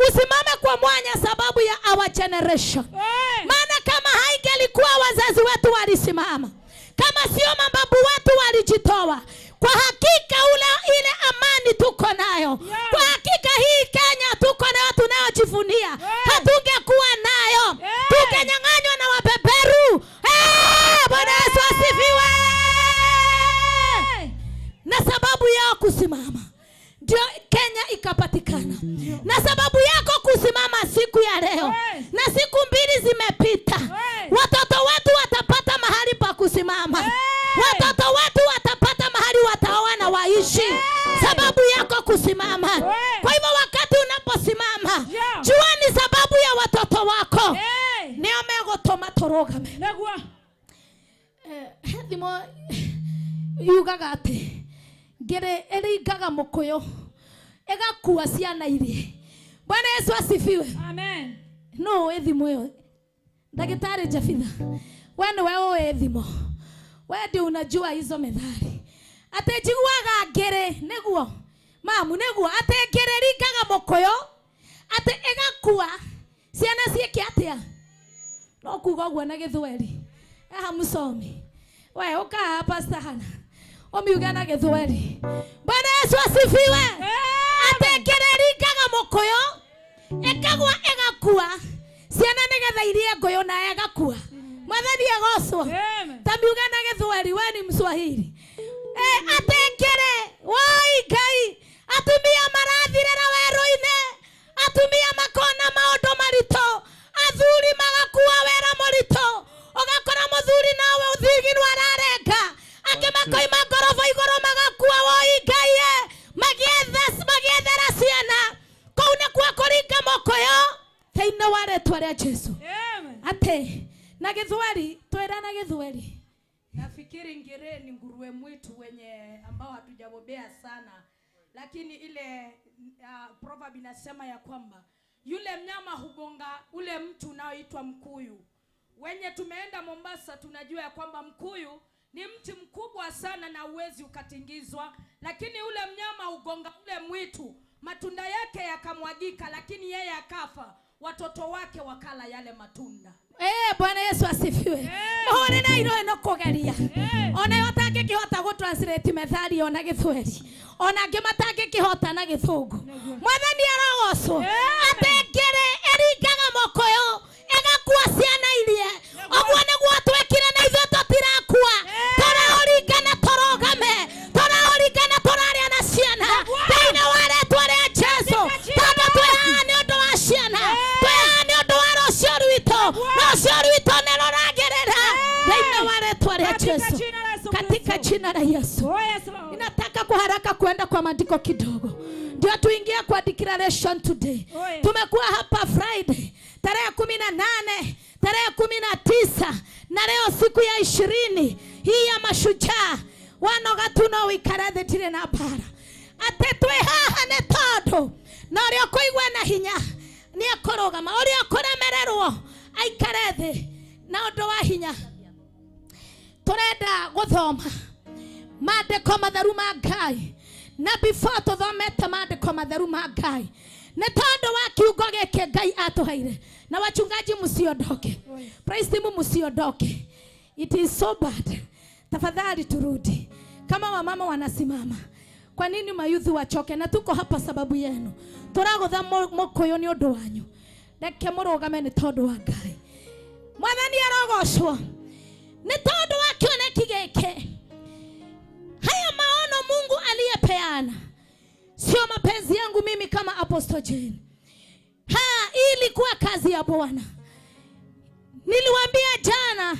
usimame kwa mwanya sababu ya our generation. Maana kama haingelikuwa wazazi wetu walisimama, kama sio mababu wetu walijitoa, kwa hakika ile amani tuko nayo, kwa hakika hii Kenya tuko nayo tunayojivunia, hatungekuwa nayo. Tungenyang'anywa na wabeberu. Bwana Yesu asifiwe. Na sababu yao kusimama ndio Kenya ikapatikana. Na sababu yako kusimama siku ya leo, na siku mbili zimepita, watoto wetu watapata mahali pa kusimama. Watoto wetu watapata mahali wataoa na waishi. Sababu yako kusimama. Kwa hivyo wakati unaposimama, jua ni sababu ya watoto wako. Nio megotoma torogame. Thimo yugaga ati ngere eringaga mukuyo egakua ciana iri. Bwana Yesu asifiwe. Amen. No ethimo yo. Daktari Jafitha. Wewe ethimo. Wewe ndio unajua hizo methali. Ate jiguaga ngere neguo. Mamu neguo ate ngere eringaga mukuyo. Ate egakua ciana cieke atia. No kuga guo na githweri. Musomi. Wewe uka hapa sana. Omiuga na githweri. Bwana Yesu asifiwe. Atekereringaga mukuyo ekagwa egakua ciana nigetha irie ngoyo na egakua. Mwathani agocwo. Tamiuga na githweri we ni Mswahili. Atekere woi Ngai atumia marathirira weru-ine. Atumia makona maundu marito. Athuri magakua wera murito. Ogakora muthuri nawe uthigirwa ararenga. Akemakoima ngorobo iguru magakua woi Ngai. Magiethera ciana. Koune kwa kuringa mokoyo. Thĩinĩ wa rĩĩtwa rĩa Jesu. Ate na githweri twera na githweri. Nafikiri ngere ni nguruwe mwitu wenye ambao hatujabobea sana. Lakini ile proverb inasema ya kwamba yule mnyama hugonga ule mtu unaoitwa mkuyu. Wenye tumeenda Mombasa tunajua ya kwamba mkuyu ni mti mkubwa sana na uwezi ukatingizwa, lakini ule mnyama ugonga ule mwitu, matunda yake yakamwagika, lakini yeye akafa, watoto wake wakala yale matunda. Bwana Yesu asifiwe. Mahone na iro eno kugeria. Ona yotange kihota go translate methali ona githweri. Ona ngimatange kihota na githungu. Mwathani arogocwo. Atekere eringaga mokoyo egakua ciana irie. Ogwo niguo twekire na ithuĩ tũtirakua. Tũraũringana tũrũgame. Tũraũringana tũraria na ciana. Thĩinĩ wa rĩĩtwa rĩa Jesu. Tondũ twĩhaha nĩ ũndũ wa ciana. Twĩhaha nĩ ũndũ wa rũciũ rwitũ. Rũciũ rwitũ nĩ rũragerera. Thĩinĩ wa rĩĩtwa rĩa Jesu. Katika jina la Yesu. Ninataka kwa haraka kuenda kwa maandiko kidogo. Ndio tuingie kwa declaration today. Tumekuwa hapa Friday tarehe 18, tarehe 19 na leo siku ya 20 hii ya mashujaa wanoga tuno wikarathe tire na bara. Ate twe haha ne todo na uri okuigwa na hinya ni akorogama uri akuremererwo aikarethe na undu wa hinya. Turenda guthoma maandiko matheru ma Ngai, na before tuthomete maandiko matheru ma Ngai, nĩ tondũ wa kiugo gĩkĩ Ngai atuheire Na wachungaji msiondoke. Praise team msiondoke. It is so bad. Tafadhali turudi. Kama wamama wanasimama. Kwa nini mayuthi wachoke? Na tuko hapa sababu yenu. Turagotha mokoyo ni undu wanyu. Reke murugame ni tondu wa Ngai. Mwathani arogocwo. Ni tondu wa kioneki giki. Haya maono Mungu aliyepeana. Sio mapenzi yangu mimi kama Apostle Jane. Ilikuwa kazi ya Bwana. Niliwaambia jana,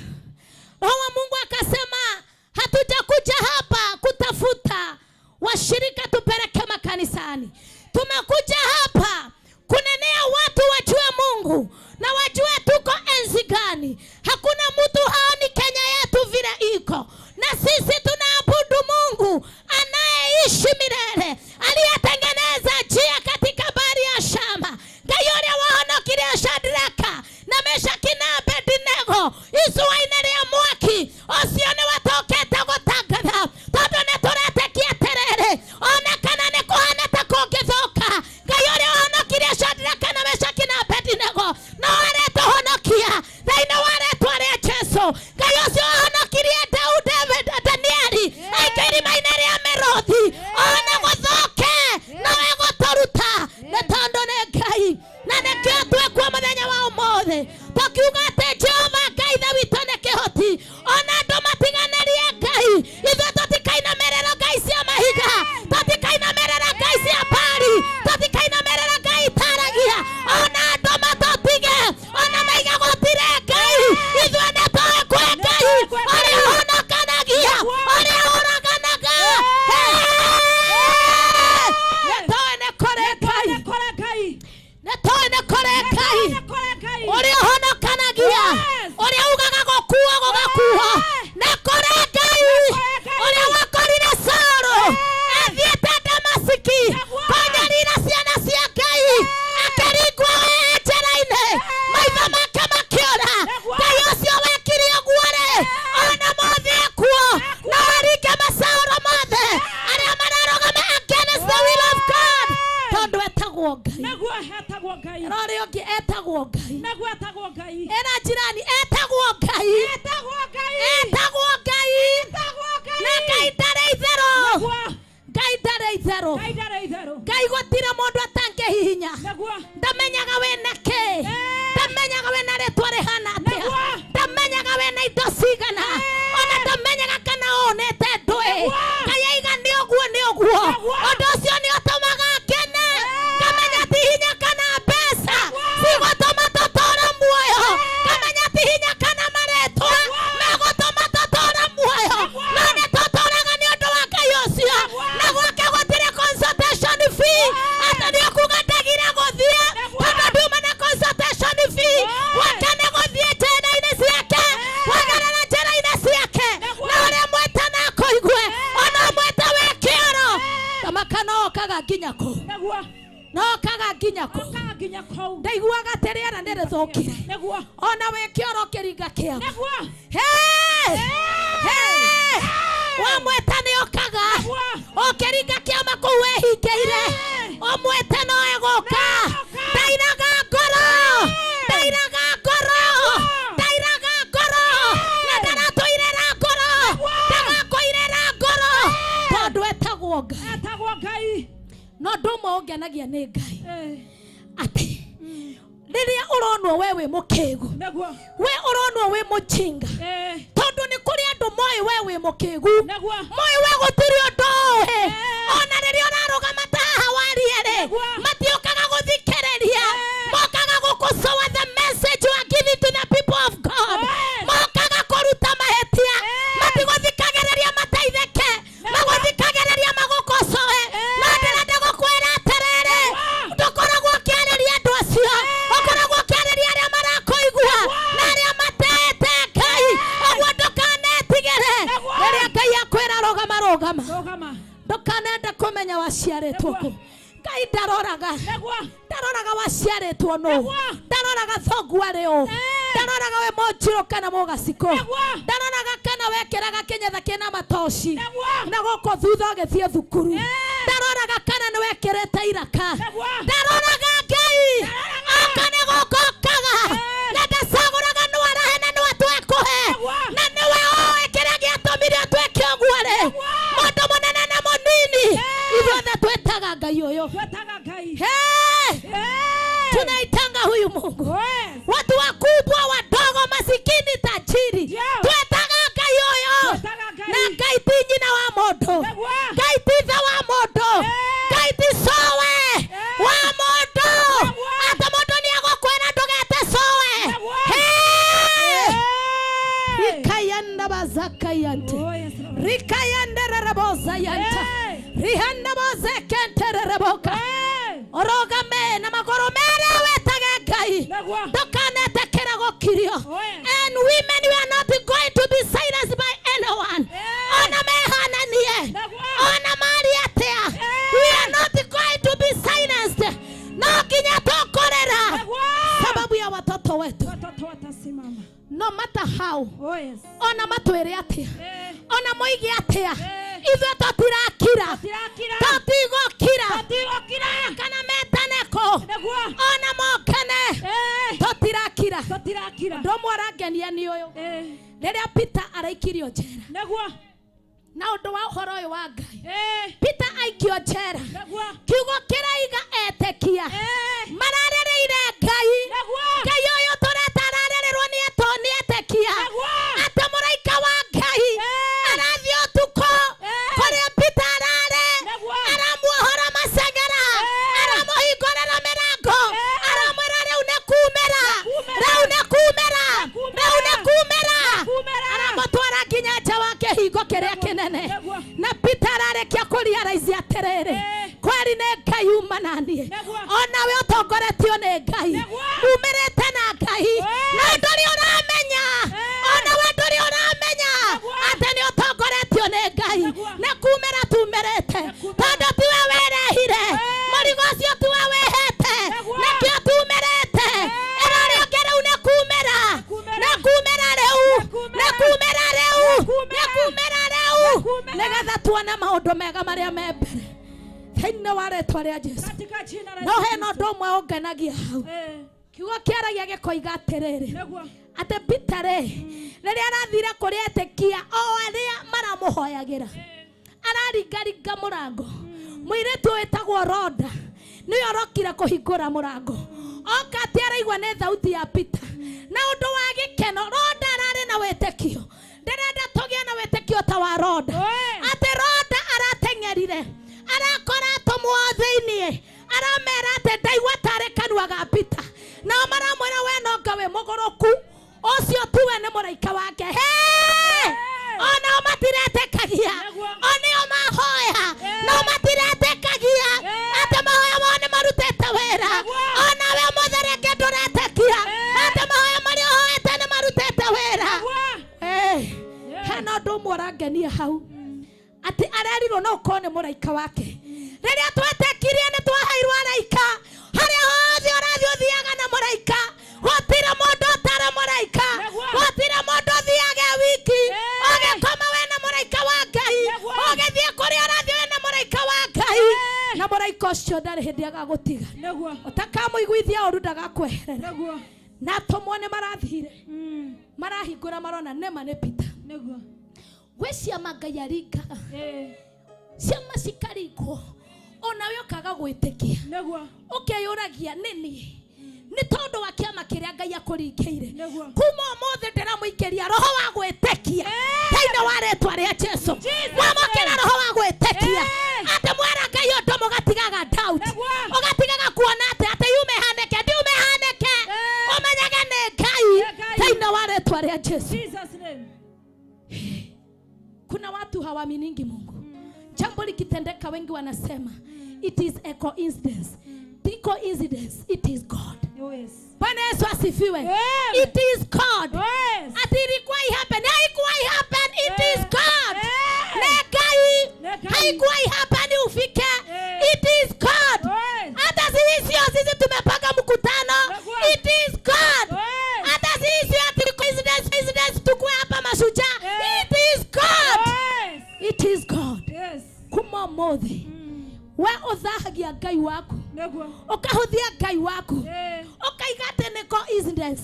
Roho wa Mungu akasema hatujakuja hapa kutafuta washirika tupeleke makanisani. Tumekuja hapa kunenea watu wajue Mungu na wajue tuko enzi gani. Hakuna mtu haoni Kenya yetu vile iko. Na sisi tunaabudu Mungu anayeishi milele, aliyetengeneza njia katika bahari ya Shama. Ngayore wahonokire Shadraka na Meshaki na Abednego isuwainere ya mwaki osione watokete gutangatha tondu nituretekia terere ona kana ni kuhana ta kungithuka. Ngayore wahonokire Shadraka na Meshaki na Abednego no aretohonokia thaini wa rĩĩtwa rĩa Jesu. Ngai ũcio wahonokirie Daudi Danieli aikari mainere ya Merothi ona gũthoke nawe gũtũruta nĩ tondu nĩ Ngai. Na nĩkĩo twĩkuo mũthenya wa ũmũthĩ tũkiuga atĩ Jehova Ngai tha witũ nĩ kĩhoti. Ona andũ matiganĩrie Ngai, ithuĩ tũtikainamĩrĩra ngai cia mahiga, tũtikainamĩrĩra ngai cia Baali, tũtikainamĩrĩra ngai itaragia. Ona andũ matũtige, ona maiga gũtirĩ Ngai, ithuĩ nĩ tũĩ kwĩ Ngai ũrĩa ũhonokanagia, ũrĩa ũraganaga. Nĩ tũĩ nĩ kũrĩ Ngai, nĩ tũĩ nĩ kũrĩ Ngai ũrĩa ũhonokanagia, ũrĩa ugaga gũkuo gũgakuo. Nĩ kũrĩ Ngai ũrĩa wakorire Saũlũ athiĩte Damasiki kũnyarira ciana cia Ngai, akĩringwo njĩra-inĩ, maitho make makĩũra. Ngai ũcio wekire ũguo-rĩ, ona mothe ekuo na aringe Masaũlũ mothe arĩa mararũgama against the will of God, tondu etagwo Ngai. Rori ũngĩ etagwo Ngai. Ena jirani etagwo Ngai. Etagwo Ngai. Na Ngai ndarĩ itherũ. Ngai ndarĩ itherũ. Ngai gũtirĩ mũndũ atangĩhihinya. Ndamenyaga wĩna kĩ. Ndamenyaga wĩna rĩtwa rĩhana atĩa. Ndamenyaga wĩna indo cigana. Ona ndamenyaga kana ũnĩte ndũĩ. Ngai aiga nĩ ũguo nĩ ũguo. Ũndũ ũcio nĩ ũtũmaga ngene. Ngamenya ti hinya kana mbeca cigũtũma tũtũũre muoyo. Ngamenya ti hinya kana marĩtwa megũtũma tũtũũre muoyo. No nĩ tũtũũraga nĩ ũndũ wa Ngai ũcio. Na gwake gũtirĩ consultation fee. Atĩ nĩ ũkuga ndagire gũthiĩ tondũ ndiuma na consultation fee. Gwake nĩ gũthiĩ njĩra-inĩ ciake, kũgerera njĩra-inĩ ciake. Na ũrĩa mwĩta na akũigue, ona mwĩta wĩ kĩoro. Tamaka no okaga nginya kũu. No okaga nginya kũu. Ndaiguaga atĩ rĩera nĩ rĩthũkire. Ona wĩ kĩoro kĩringa kĩaga. Wamwĩta nĩ okaga. Ũkĩringa kĩama kũu wĩhingĩire. Ũmwĩte no egũka. Ndairaga ngoro. Ndairaga ngoro. Ndairaga ngoro. Na ndaratũirĩra ngoro. Ndagakũirĩra ngoro. Tondũ etagwo Ngai. No ndũmwe ũngenagia nĩ Ngai. Atĩ rĩrĩa ũronwo we wĩ mũkĩgu, we ũronwo wĩ mũjinga, tondu nĩ kũrĩ andũ moĩ we wĩ mũkĩgu, moĩ we gũtirĩ ũndũ ũĩ. Ona rĩrĩa ũrarũgama ta haha warie-rĩ, matiũkaga gũthikĩrĩria, mokaga gũkũcoa the message you are giving to the people of God. Mokaga kũruta mahĩtia, matigũthikagĩrĩria mateithĩke, magũthikagĩrĩria magũkũcoe. No ndĩrenda gũkwĩra atĩrĩrĩ, ndũkoragwo ũkĩarĩria andũ acio, ũkoragwo ũkĩarĩria arĩa marakũigua na arĩa mateete Ngai. Ũguo ndũkanetigĩre rĩrĩa Ngai akwĩra rũgama. Ndũkanenda kũmenya waciarĩtwo kũ. Ngai ndaroraga waciarĩtwo nũ. Ndaroraga thongu arĩ ũ. Ndaroraga we mũnjirũ kana mũgacikũ. Ndaroraga kana wekĩraga kĩnyatha kĩna matoci na gũkũ thutha ũgĩthiĩ thukuru. Ndaroraga kana nĩ wekĩrĩte iraka. Ndaroraga Ngai oka nĩ gũkũ okaga. Mungu. Yes. Watu wakubwa, wadogo, masikini, tajiri. Yeah. Twetaga Ngai oyo. Twetaga Ngai. Na Ngai ti nyina wa mundu. Nagwa. Ngai ti ithe wa mundu. Ngai ti sowe wa mundu. Nagwa. Ata mundu ni agokwera ndugete sowe. Nagwa. Rikayanda bazaka yante. Oh, yes, Lord. Rikayanda raraboza yanta. Hey. Rihanda boze kente raraboka. Hey. Oroga me na magoro mere wetage Ngai. Nagwa. Dokanete kera gokirio. Oh, yes. And women, we are not going to be silenced by anyone. Hey. Ona mehana niye. Nagwa. Ona mariatea. Hey. We are not going to be silenced. No kinya tokorera. Nagwa. Sababu ya watoto wetu. Watoto watasimama. No matter how. Oh, yes. Ona matwere atia. Eh. Ona moigi atia. Eh. Ithuĩ tũtirakira. Tirakira. Tũtigũkira. Tirakira. Kana metaneko. Nagwa. Ona mokene. Eh. Tũtirakira. Tirakira. Ũndũ ũmwe ũrangenia nĩ ũyũ. Eh. Rĩrĩa Peter araikirio njera. Nagwa. Na ũndũ wa ũhoro ũyũ wa Ngai. Eh. Peter aikio njera. Nagwa. Kiugo kĩraiga etĩkia. Eh. Mararĩrĩire Ngai. Nagwa. Ngai ũyũ tũreta ararĩrĩrwo nĩ etĩkia. Nagwa. Atĩ mũraika wa Ngai arathiĩ ũtukũ kũrĩa Peter ararĩ. Nagwa. Aramuohora macengera. Aramũhingũrĩra mĩrango. Aramwĩra rĩu nĩ kumĩra. Rĩu nĩ kumĩra. Rĩu nĩ kumĩra. Aramũtwara nginya nja wa kĩhingo kĩrĩa kĩnene. Na Peter ararĩkia kũriaraicia atĩrĩrĩ, kweri nĩ Ngai uma na niĩ. Onawe ũtongoretio nĩ Ngai. Umĩrĩte na Ngai. Na ndũrĩ ũramenya. Onawe ndũrĩ ũramenya. Atĩ nĩ ũtongoretio nĩ Ngai. Nĩ kumĩra tumĩrĩte. Tondũ tiwe werehire. Mũrigo ũcio tiwe wĩhete. Nĩkĩo tumĩrĩte. Ĩrore ũngĩ rĩu nĩ kumĩra. Nĩ kumĩra rĩu. Nĩ kumĩra rĩu. Nĩ kumĩra rĩu. Nĩgetha tuone maũndũ mega marĩa me mbere. Thĩinĩ wa rĩĩtwa rĩa Jesũ. Katika jina la No hena ũndũ ũmwe ũngenagia hau. Kiugo kĩaragia gĩkoiga atĩrĩrĩ. Nagwa. Atĩ Peter rĩrĩa arathire kũrĩ etĩkia o arĩa maramũhoyagĩra. Araringaringa mũrango. Mũirĩtu wĩtagwo Roda nĩwe ũrokire kũhingũra mũrango. Oka atĩ araigua nĩ thauti ya Peter. Na ũndũ wa gĩkeno, Roda ararĩ na wĩtĩkio. Ndĩrenda tũgĩe na wĩtĩkio ta wa Roda. Atĩ Roda arateng'erire. Arakora atũmwo thĩinĩ. Aramera atĩ ndaigua tarĩ kanua ga Peter. Nao maramwĩra we no ngawe mũgũrũku. Ũcio tiwe nĩ mũraika wake. Onao matiretĩkagia. Onio mahoya. No matiretĩkagia. Atĩ mahoya mao nĩ marutĩte wĩra. Onawe mũtherenge ndũretĩkia. Atĩ mahoya marĩa ũhoete nĩ marutĩte wĩra. Hena ũndũ ũmwe ũrangenia hau. Atĩ arerirwo no ũkorwo nĩ mũraika wake. Rĩrĩa twetĩkirie nĩ twaheirwo araika. Harĩa hothe ũrathiĩ ũthiaga na mũraika. Gũtirĩ mũndũ ũtarĩ mũraika. Gũtirĩ mũndũ ũthiaga wiki. Ũgĩkoma we na mũraika wa Ngai. Ũgĩthiĩ kũrĩa ũrathiĩ we na mũraika wa Ngai. Na mũraika ũcio ndarĩ hĩndĩ agagũtiga. Ũtakamũiguithia ũru ndagakweherera. Na atũmwo nĩ marathire. Marahingũra marona nema nĩ Peter. Gwe ciama Ngai aringaga. Ciama cikaringwo. Onawe ũkaga gwĩtĩkia. Ũkeyũragia nĩniĩ. Nĩ tondũ wa kĩama kĩrĩa Ngai akũringĩire. Kuma ũmũthĩ ndĩramũingĩria roho wa gwĩtĩkia. Thĩinĩ wa rĩĩtwa rĩa Jesũ. Mwamũkĩra roho wa gwĩtĩkia. Atĩ mwera Ngai ũndũ mũgatigaga doubt. Ũgatigaga kuona atĩ yume haneke ndiume haneke. Ũmenyage nĩ Ngai. Thĩinĩ wa rĩĩtwa rĩa Jesũ. Kuna watu hawaaminigi Mungu. Jambo likitendeka wengi wanasema it is a coincidence. The coincidence, it is God. Bwana Yesu asifiwe. It is God. Ati ilikuwa happen. Haikuwa happen. It is God. Negai. Haikuwa happen ufike. It is God. Hata sisi tumepanga mkutano. It is God. Hata sisi ati coincidence tukue hapa mashujaa. It is God. It is God. Kuma mothi. We uthahagia Ngai waku. Ukahuthia Ngai waku. Ukaiga atĩ nĩ coincidence.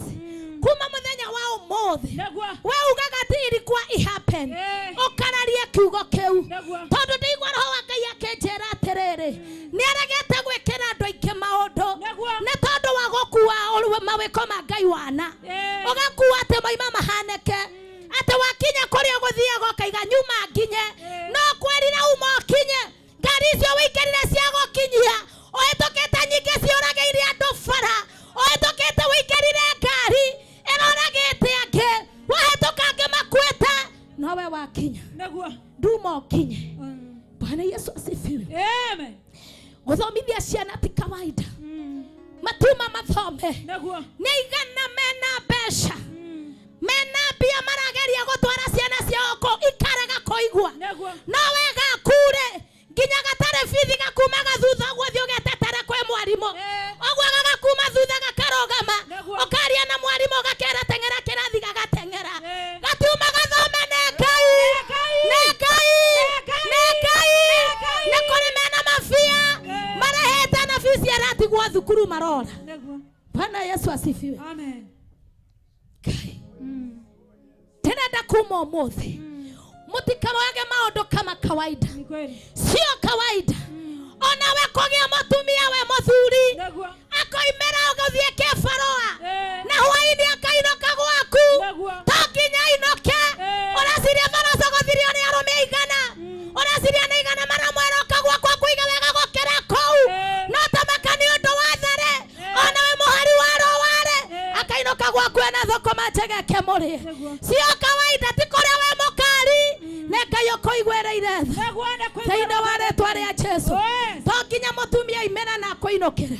Kuma mũthenya wa ũmũthĩ. We ugaga atĩ ilikuwa happen. Ukararia kiugo kĩu. Tondũ ndĩigua roho wa Ngai akĩnjĩra atĩrĩrĩ. Nĩaregete gwĩkĩra andũ aingĩ maũndũ. Nĩ tondũ wa gũkua ũrwe mawiko magai wana ugakuate maima mahaneke ate wakinya kuri oguthiaga kaiga nyuma nginye no kweri na umo kinye ngari cio wikerire cia gukinyia oetokete nyinge ciurageire andu bara oetokete wikerire ngari eroragite ange wahetoka ange makwete nowe wakinya Naguo. ndumo kinye Bwana Yesu asifiwe. Amen. Guthomithia ciana ti kawaida. Matuma mathome. Naguo. Neigana mena besha. Mena bia marageria gutwara ciana ciao ko ikarega koigwa. Naguo. No wega kure. Nginya gatare fithi gakuma gathutha gwo thio getetera kwe mwarimu. Ogwo gakuma thutha gakarogama. Okaria na mwarimu gakera tengera kirathi gagatengera. Gatuma gathome nekai. Nekai. Maraheta na fisi arati gwa thukuru marora. Bwana Yesu asifiwe. Amen. Tena ndakumo mothi. Mutikaroge maondo kama kawaida. Sio kawaida. Ona we kogia mutumia we muthuri. Akoimera ugathie kefaroa. Na hwaini akainoka gwaku. Tokinya inoke. Orasiria baraso gothirio ni arume igana. Orasiria ni igana mara mweroka gwaku kuiga wega gokera kou. No tamakani undu wa thare. Ona we muhari wa roware. Akainoka gwaku na thoko machege kemuri. Sio kawaida tikoria we mukari. Neka yoko igwereire. Thaina ware tware a Jesu. Tokinya mutumia imera na koinokere.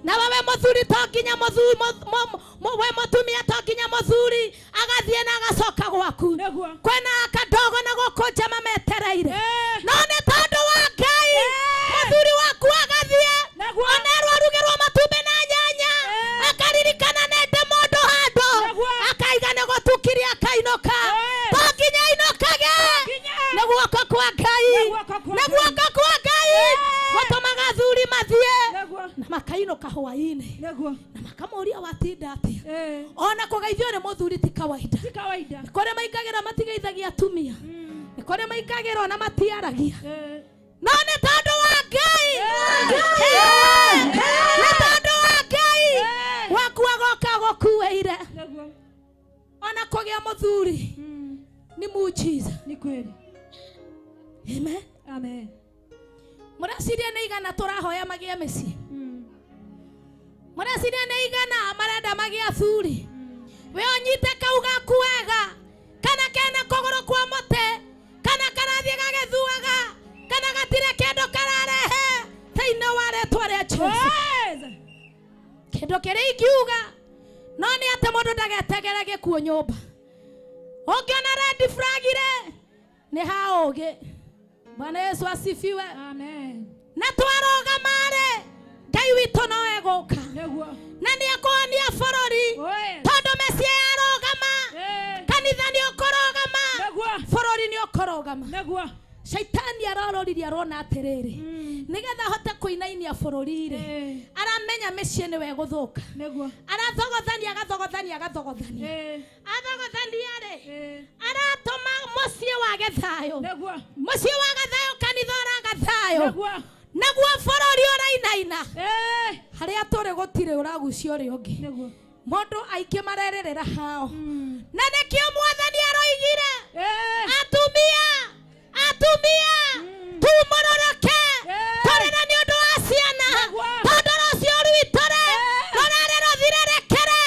Na wewe muthuri tokinya muthuri we mutumia tokinya muthuri agathie na agacoka gwaku. Kwena akadogo na gukunja mametereire. No ne tondu wa Ngai. Muthuri waku agathie. Ona rwarugirwo matumbe na nyanya. Akaririkana nende mundu hando. Akaigana gutukiria akainoka. Tokinya inokage. Na guoko kwa Ngai. Na guoko kwa Ngai. Gotomaga thuri mathie. Na makainoka hwaini. Na makamuria watinda atia. Ona kugeithio ni muthuri ti kawaida. Ti kawaida. Kore maikagira matigeithagia atumia. Kore maikagira ona matiaragia. No ne tondu wa Ngai. Ne tondu wa Ngai. Waku agoka gokueire. Ona kugia muthuri. Ni muujiza. Ni kweli. Amen. Amen. Murasiria ne igana turahoya magia meci. Murasiria ne igana marenda magia thuri. We onyite kauga kuega. Kana kena kogoro kwa mote. Kana karathie gagethuaga. Kana gatire kendo kararehe. Thaina ware tware Jesu. Kendo kere ikiuga. No ni ate mundu ndagetegere gikuo nyumba. Ongiona red fragire. Ni haoge. Bwana Yesu asifiwe. Amen. Na twaroga mare. Ngai witu no eguka. Na ni akonia forori. Tondu mesie arogama. Kanitha ni okorogama. Forori ni okorogama. Shaitani arororirie arona atiriri. Nigetha hote kuinainia forori-ri. Aramenya mesie ni we guthuka. Arathogothania agathogothania. Athogothania-ri. Aratuma musie wa gethayo. Musie wa gethayo kanitha oragathayo. Naguo forori orainaina. Haria turi gutire uragucio ri ungi. Mundu aiki marererera hao. Na nikio mwathani aroigire. Atumia. Tumororoke. Korera ni undu wa ciana. Tondu rucio rwitore. Rorarero thirerekere.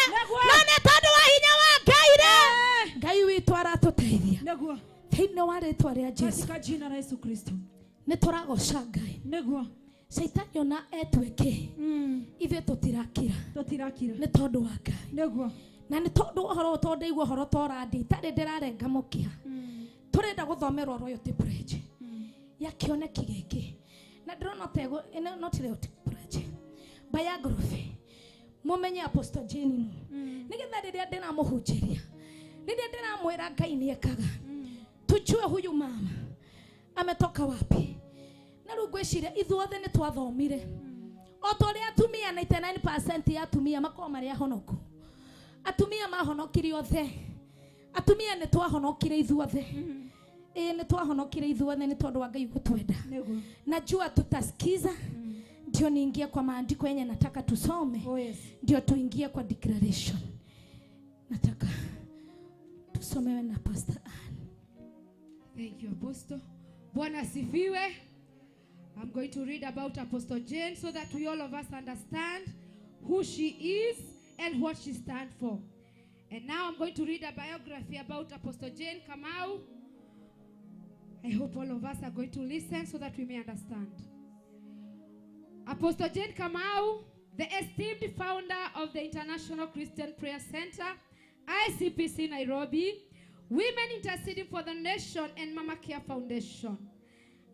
None tondu wa hinya wa Ngai ri. Ngai witu aratuteithia. Thiini wa ritwa ria Jesu. Katika jina la Yesu Kristo. Nituragoca Ngai. Shaitani ona etweke. Ithe tutirakira. Ni tondu wa Ngai. Na ni tondu horo tondu igwo horo torandi tari ndirarenga mukia. Turenda guthomerwo royalty pledge. Ya kioneki giki. Na ndrona tego ino not royalty pledge. Biography. Mumenye Apostle Jane no. Nigetha riria ndina muhunjiria. Riria ndina mwira Ngai ni ekaga. Tujue huyu mama ametoka wapi. Na rĩu ngwĩciria ithuothe nĩ twathomire. O ta ũrĩa atumia 99% ya atumia makorwo marĩ ahonoku. Atumia mahonokire othe. Atumia nĩ twahonokire ithuothe. Nĩ twahonokire ithuothe nĩ tondũ wa Ngai gũtwenda. Najua tutasikiza. ndio niingie kwa maandiko yenye nataka tusome. Oh yes. Ndio tuingie kwa declaration. Nataka tusomewe na Pastor Ann. Thank you, Apostle. Bwana asifiwe. I'm going to read about Apostle Jane so that we all of us understand who she is and what she stands for. And now I'm going to read a biography about Apostle Jane Kamau. I hope all of us are going to listen so that we may understand. Apostle Jane Kamau, the esteemed founder of the International Christian Prayer Center, ICPC Nairobi, Women Interceding for the Nation, and Mama Care Foundation.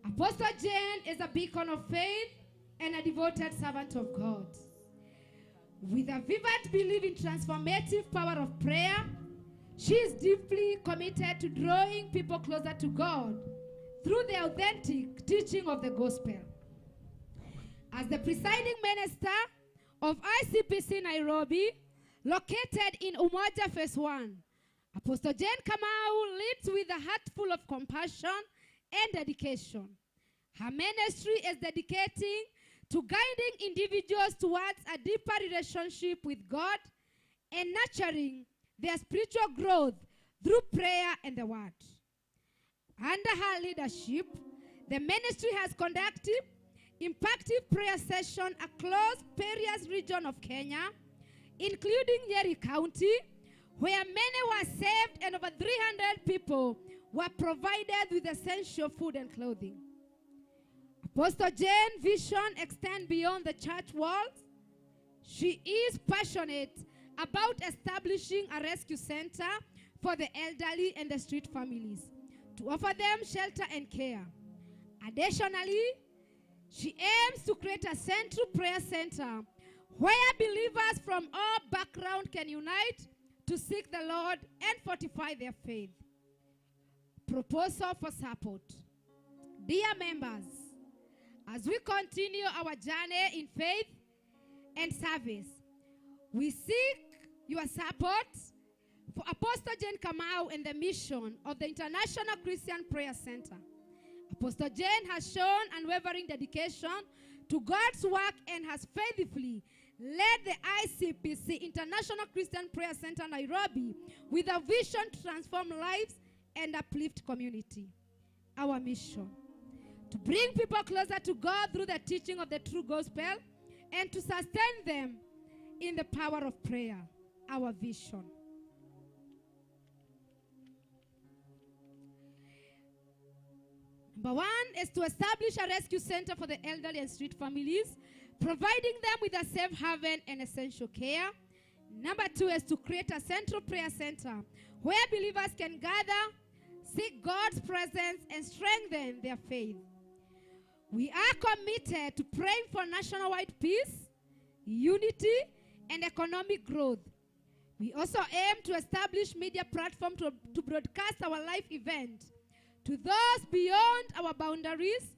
Apostle Jane is a beacon of faith and a devoted servant of God. With a vivid belief in transformative power of prayer, she is deeply committed to drawing people closer to God through the authentic teaching of the gospel. As the presiding minister of ICPC Nairobi, located in Umoja Phase 1, Apostle Jane Kamau leads with a heart full of compassion and dedication. Her ministry is dedicating to guiding individuals towards a deeper relationship with God and nurturing their spiritual growth through prayer and the word. Under her leadership, the ministry has conducted impactful prayer sessions across various regions of Kenya, including Nyeri County, where many were saved and over 300 people were provided with essential food and clothing. Apostle Jane's vision extends beyond the church walls. She is passionate about establishing a rescue center for the elderly and the street families to offer them shelter and care. Additionally, she aims to create a central prayer center where believers from all backgrounds can unite to seek the Lord and fortify their faith. Proposal for support. Dear members, as we continue our journey in faith and service, we seek your support for Apostle Jane Kamau and the mission of the International Christian Prayer Center. Apostle Jane has shown unwavering dedication to God's work and has faithfully led the ICPC International Christian Prayer Center Nairobi with a vision to transform lives and uplift community. Our mission: to bring people closer to God through the teaching of the true gospel and to sustain them in the power of prayer. Our vision. Number one is to establish a rescue center for the elderly and street families, providing them with a safe haven and essential care. Number two is to create a central prayer center where believers can gather, seek God's presence, and strengthen their faith. We are committed to praying for nationwide peace, unity, and economic growth. We also aim to establish media platform to broadcast our live event to those beyond our boundaries.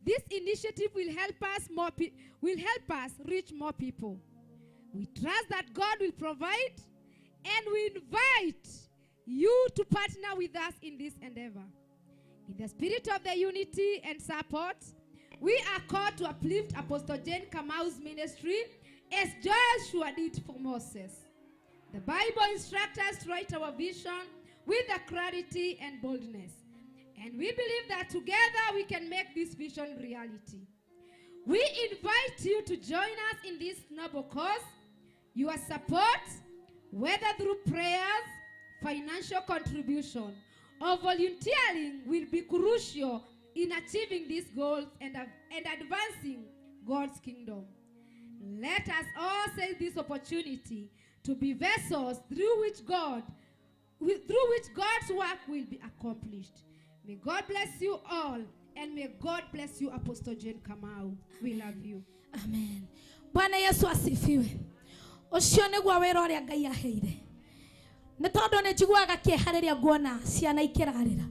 This initiative will help us reach more people. We trust that God will provide, and we invite you to partner with us in this endeavor. In the spirit of the unity and support, we are called to uplift Apostle Jane Kamau's ministry as Joshua did for Moses. The Bible instructs us to write our vision with a clarity and boldness. And we believe that together we can make this vision reality. We invite you to join us in this noble cause. Your support, whether through prayers, financial contribution, or volunteering, will be crucial in achieving these goals and advancing God's kingdom. Let us all seize this opportunity to be vessels through which God's work will be accomplished. May God bless you all, and may God bless you, Apostle Jane Kamau. We love you. Amen. Bwana Yesu asifiwe. Ucio niguo wira uria Ngai aheire. Ni tondu ni njiguaga kiehareria nguona ciana ikirarira.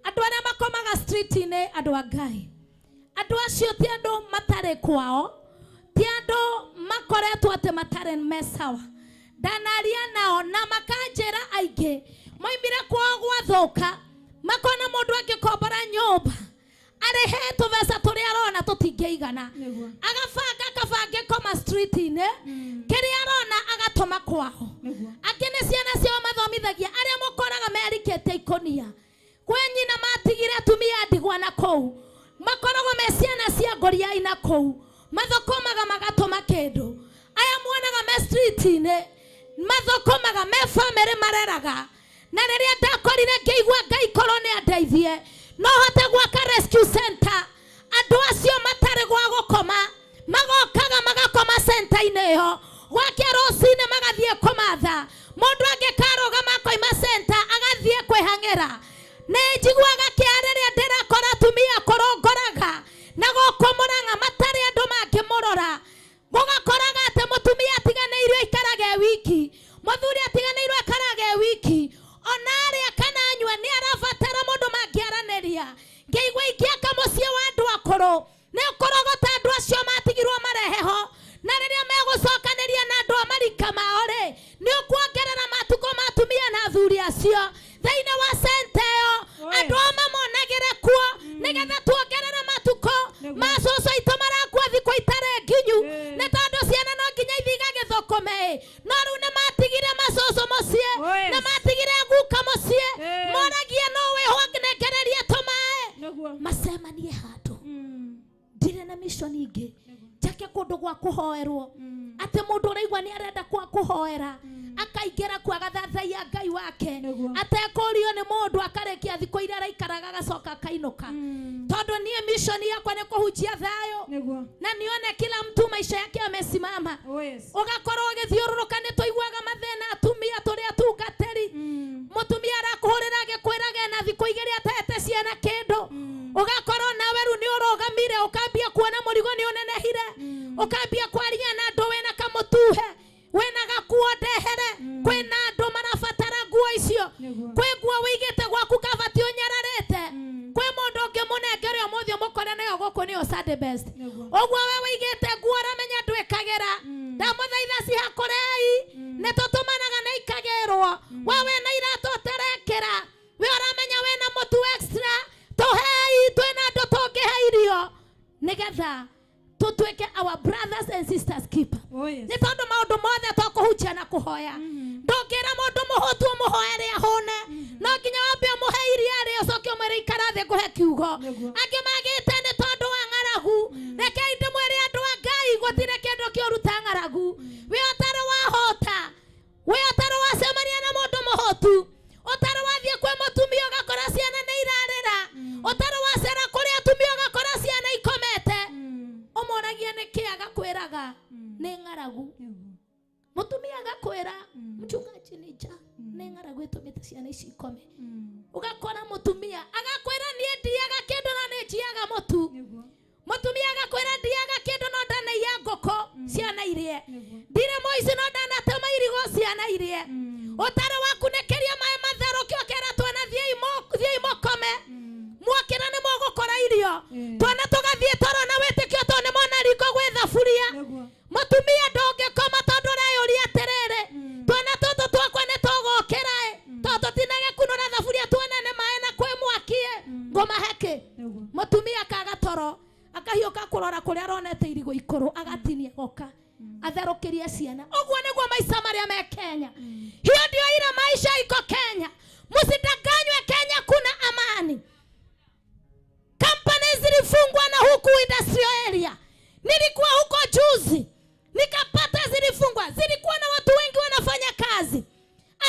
Andu aria makomaga street-ini andu a Ngai. Andu acio ti andu matare kwao. Ti andu makoretwo ati matare mesawa. Ndanaria nao na makanjira aingi moimire kwao gwathuka. Makona mundu angikombora nyumba arehe tuvesa turia arona tutingĩigana agabanga koma street ine kiria arona agatoma kwao akene ciana ciao mathomithagia aria mukoraga merikete ikonia kwenyina matigire atumia ndigwa na kou makoragwo me ciana cia ngoria ina kou mathokomaga magatoma kindu aya muonaga me street ine mathokomaga me family mareraga na riria ndakorire ngeigua Ngai korwo ni andeithie no hote gwaka rescue center andu acio matare gwa gukoma magokaga magakoma center ine yo gwake rocine magathie komatha mundu angikaroga makoima center agathie kwihangera ne njiguaga kiareria ndirakora tumia korongoraga na gukomoranga matare andu makimurora mugakoraga ate mutumia atiganeirio ikarage wiki muthuri atiganeirio ikarage wiki onaria kana anywa ni arabatara mundu mangiaraneria ngeigwa ikiaka mucie wa andu akoro ne korogota andu acio matigirwo mareheho na riria megucokaneria na andu amarika maore ni ukuongerera matuko matumia na athuri acio thaine wa senteo andu mamonagire kuo nigetha tuongerere matuko macoco itu marakua thikũ itare nginyu ni tondu ciana no nginya ithiga githokome no riu ni matigire macoco mucie na matigire guka mucie moragia no wihongererie tumae macemanie handu ndire na mission ingi jake kundu gwa kuhoerwo ate mundu uraigwa ni arenda kwa kuhoera akaingera kwa gathathaia Ngai wake atekorio ni mundu akarekia thiko ira araikaraga agacoka akainuka tondu nie mission yakwa ni kuhujia thayo na nione kila mtu maisha yake amesimama ugakorwo ugithiururuka ni tuiguaga mathena atumia turia tungateri mutumia arakuhurira agikwiraga na thiko igiri atete ciana kindu ugakorwo nawe ru ni urogamire ukambia kuona murigo ni unenehire ukambia kwaria na andu wena kamutuhe wena gakuo ndehere kwina andu marabatara nguo icio kwi nguo wigite gwaku kabatio nyararete kwi mundu ungi munengere umuthio mukore nayo guku ni Sunday best ogwo we wigite nguo ramenya ndwikagira ndamuthaitha ci hakurei ne tutumanaga na ikagerwo wewe na irato terekera we uramenya wena mutu extra tuhei twina andu tungiheirio nigetha tutweke our brothers and sisters keep ni tondu maundu mothe twakuhutia na kuhoya ndongira mundu muhutu muhoere ahone no nginya wambe muheiri ari ucoke umwire ikara thi nguhe kiugo angi magite ni tondu wa ng'aragu reke inde mwire andu a Ngai gutire kindu kiuruta ng'aragu we otare wahota we otare wacemania na mundu muhutu otare wathie kwe mutumia ugakora ciana ni irarira otare wacera kuri atumia ugakora ciana ikomete umoragia ni kiaga kwiraga ni ng'aragu mutumia agakwira mchungaji ni ja ni ng'aragu itumite ciana ici ikome ugakora mutumia agakwira ni ndiaga kindu na ni jiaga mutu mutumia agakwira ndiaga kindu no ndana ya ngoko ciana irie ndire moici no ndana tama irigo ciana irie otare wakunekeria mae mathero kiokera twana thie imokome mwakira ni mogokora irio twana tugathie toro na wetekio tone mona riko gwe thaburia mutumia ndonge koma tondu rayuria terere twana toto twakwa ni tugokera toto tinage kunura thaburia tuonane mae na kwe mwakie ngoma heke mutumia kaga toro akahiuka kurora kuria aronete irigo ikuru agatinia goka atherukirie ciana ogwo niguo maisha maria me Kenya hiyo ndio ile maisha iko Kenya msidanganywe Kenya kuna amani companies zilifungwa na huku industrial area nilikuwa huko juzi nikapata zilifungwa zilikuwa na watu wengi wanafanya kazi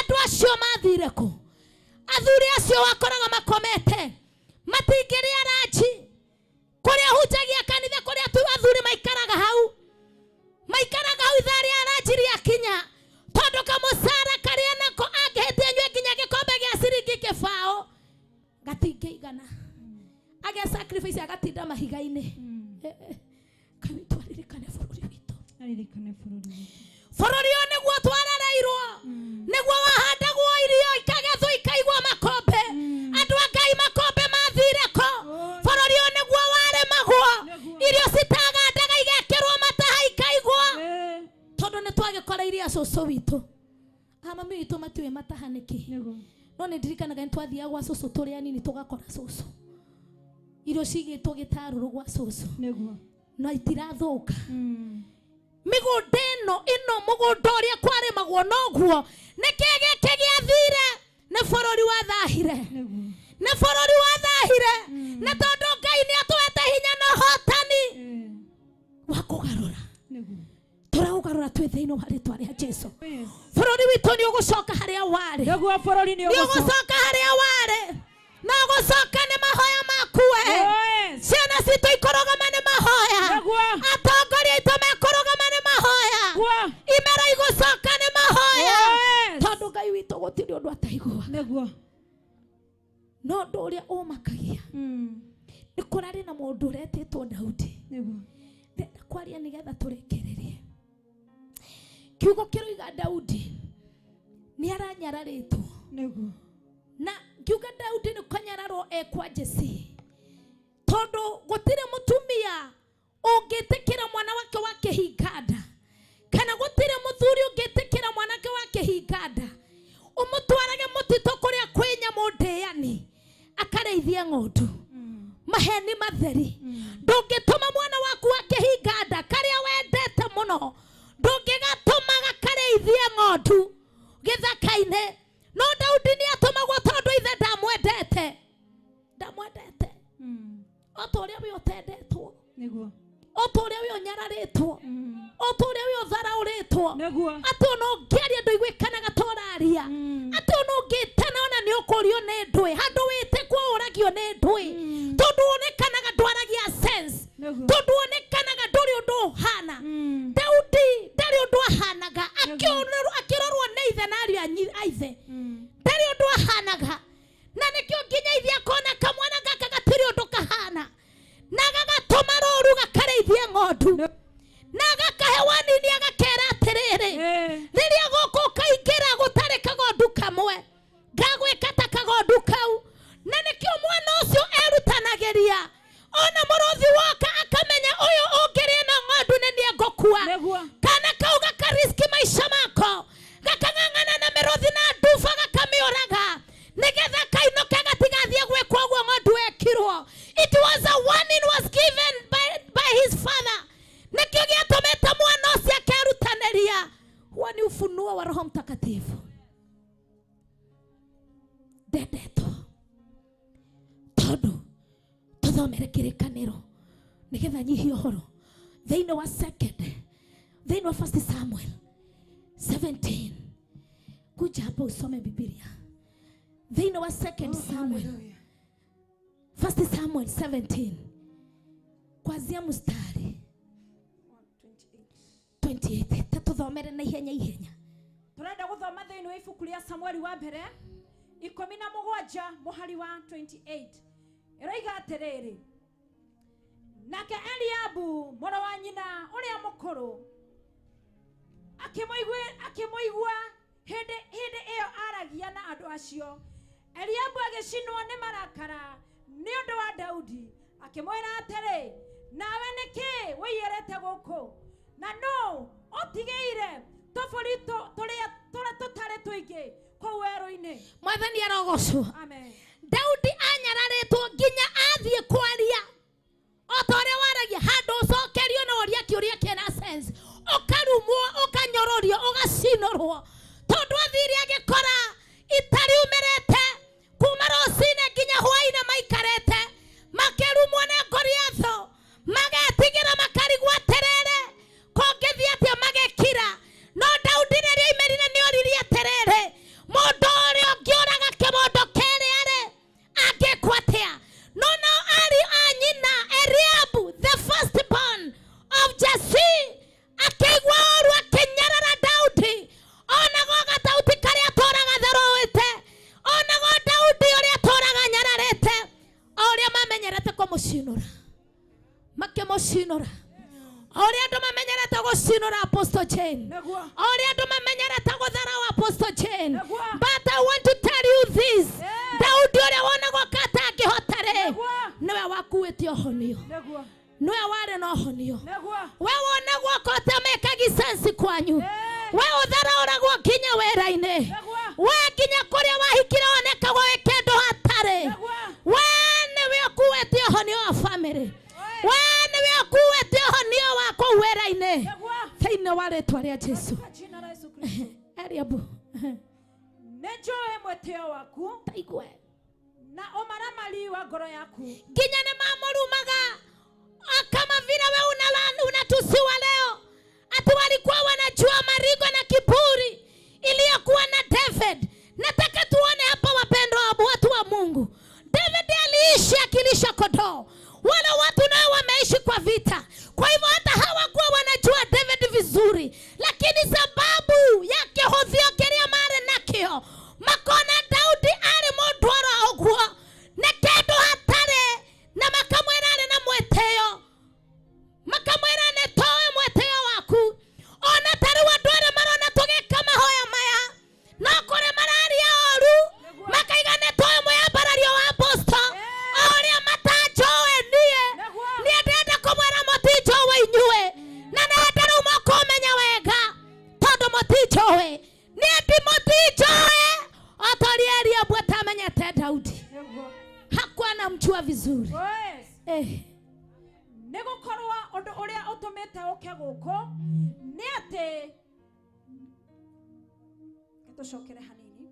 andu acio mathireko athuri acio wakoraga makomete matingiria raji kuria hujagia kanitha kuria tu athuri maikaraga hau ithari arajiri akinya tondu kamusara karia nako angehete nywe kinya gikombe gia ciringi kibao gatingeigana age sacrifice agatinda mahiga-ini kabitwaririkane bururi witu bururi one gwo twarareirwo niguo wahandagwo irio ikagethwo ikaigwo makombe andu a Ngai makombe mathireko bururi one gwo waremagwo irio citagandaga igekirwo mataha ikaigwo tondu ni twagikora iria cucu witu mami witu matiwe mataha niki no ni ndirikanaga ni twathiaga gwa cucu turi anini tugakora cucu irio cigitwo gitaruru gwa cucu Niguo. no itirathuka migunda ino mugunda uria kwarimagwo noguo nikege giathire ne bururi wa thahire Niguo. ne bururi wa thahire na tondu Ngai ni atwete hinya na hotani wa kugarura Niguo. turaugarura twi thiini wa ritwa ria Jesu Yes. bururi witu ni ugucoka haria wari Niguo bururi ni ni ugucoka haria wari na ugucoka ni mahoya makuwe Yes. ciana citu ikorogama ni mahoya Niguo. atongoria itu mekorogama ni mahoya Niguo. imera igucoka ni mahoya Yes. tondu Ngai witu gutiri undu ataigua Niguo. no ndu uria umakagia ni kurari na mundu uretitwo Daudi Niguo. ndenda kwaria nigetha turekererie kiugo kiroiga Daudi ni aranyararitwo Niguo. na kiuga Daudi ni kanyararwo ekwa Jesse tondu gutire mutumia ungitikira mwana wake wa kihinganda kana gutire muthuri ungitikira mwanake wa kihinganda umutwarage mutito kuria kwinya mundiani akareithie ng'ondu maheni matheri ndungituma mwana waku wa kihinganda karia wendete muno ndungigatuma gakareithie ng'ondu githaka-ini no Daudi ni atumagwo tondu ithe ndamwendete otoria we utendetwo Niguo. otoria we unyararitwo otoria we utharaũrĩtwo Niguo. ati ono ngiaria ndu igwikanaga toraria ati ono ngitana ona ni ukurio ni ndui handu witikwo uragio ni ndui tondu onekanaga ndwaragia sense Niguo. tondu onekanaga nduri undu uhana Daudi ndari undu ahanaga akirorwo ni ithe na ariũ a ithe ndari undu ahanaga na nikio nginya ithe akona kamwana gaka gatiri undu kahana na gagatuma rũru gakareithie ng'ondu na gakahewani ni agakera atiriri riria gũkũ kaingĩra gũtarĩ kagondu kamwe gagwĩka ta kagondu kau na nikio mwana ũcio erutanagĩria ona mũrũthi woka akamenya ũyũ ũngĩrĩa na ng'ondu nĩ niegũkua Niguo. kana kau gakariski maisha mako gakang'ang'ana na mĩrũthi na nduba gakamĩũraga nigetha kainũke gatigathiĩ gwĩkwo ũguo ng'ondu ekirwo. It was a warning was given by his father. Nikio gĩatũmĩte mwana ũcio akerutanĩria. Huo ni ufunuo wa Roho Mtakatifu. Ndendetwo tondu tuthomere kĩrĩkanĩro nigetha nyihie ũhoro thĩinĩ wa thĩinĩ wa 1 Samuel 17. Kuja hapa usome Biblia thĩinĩ wa 2 Samuel 1 Samuel 17 kwanzia mstari 28. Tatuthomere na ihenya turenda guthoma thiini wa ibuku ria Samueli wa mbere 17 muhari wa 28 iroiga atiriri nake Eliabu mwana wa nyina uria mukuru akimoigua hindi iyo aragia na andu acio. Eliabu agicinwo ni marakara ni undu wa Daudi akimwira atiri nawe niki wiyerete guku na no otigeire tofori turia tutari tuingi kuu werũ-inĩ. Mwathani arogocwo. Amen. Daudi anyararitwo nginya athie kwaria otoria waragia handu ucokerio na oria kiuria kina sense ukarumwo ukanyororio ugacinorwo tondu athiri agikora itari umerete kuma rũcinĩ nginya hwaĩ-inĩ maikarete makĩrumwo nĩ Goliath magetigira makarigwo atiriri kũngĩthiĩ atĩa magekira no Daudi rĩrĩa aimerire nĩ oririe atiriri mũndũ ũrĩa ũngĩũraga kĩmondo kerĩ angĩkwo atĩa no nao ariũ a nyina Eliabu the firstborn of Jesse akĩigua ũru akĩnyarara Daudi onago gatauti karĩa atũraga tharũĩte onago Daudi ũrĩa atũraga nyararĩte ũrĩa mamenyerete kũmũcinũra makĩmũcinũra ũrĩa andũ mamenyerete gũcinũra Apostle Jane ũrĩa andũ mamenyerete gũtharaũ Apostle Jane. But I want to tell you this, Daudi ũrĩa wonagwo kata angĩhota-rĩ niwe wakuĩte ũhonio niwe warĩ na ũhonio we wonagwo kota mekagi sensi kwanyu we ũtharaũragwo nginya wĩra-inĩ we nginya kũrĩa wahikire wonekagwo wĩ kĩndũ hatarĩ we niwe ũkuĩte ũhonio Nejoe mweteo waku taigwe na omaramari wa ngoro yaku. Nginya nĩ mamũrumaga kama vile wewe unatusiwa leo ati walikuwa wanajua maringo na kiburi iliyokuwa na David. Nataka tuone hapa wapendwa watu wa Mungu. David aliishi akilisha kondoo. Wale watu nao wameishi kwa vita. Kwa hivyo hata hawakuwa wanajua David vizuri. Lakini sababu yake hodhio keria mare nakio. Makona Daudi ali mundu araogwo. Na kendo hatare na makamwera na mweteo. Makamwera ne toe mweteo waku. Ona tare wadware marona toge kama hoya maya. Na kore marari ya oru. Makaiga ne toe moya barario wa aposto. Oria matajoe niye. Niye denda kumwera motijoe inyue. Na nenda rumo kumenya wega. Todo motijoe. Niye di motijoe. Otorieri abweta menyete Daudi. Hakuwa na mchua vizuri. Negukorwa undu uria utumite uke guko ni ati tucokere hanini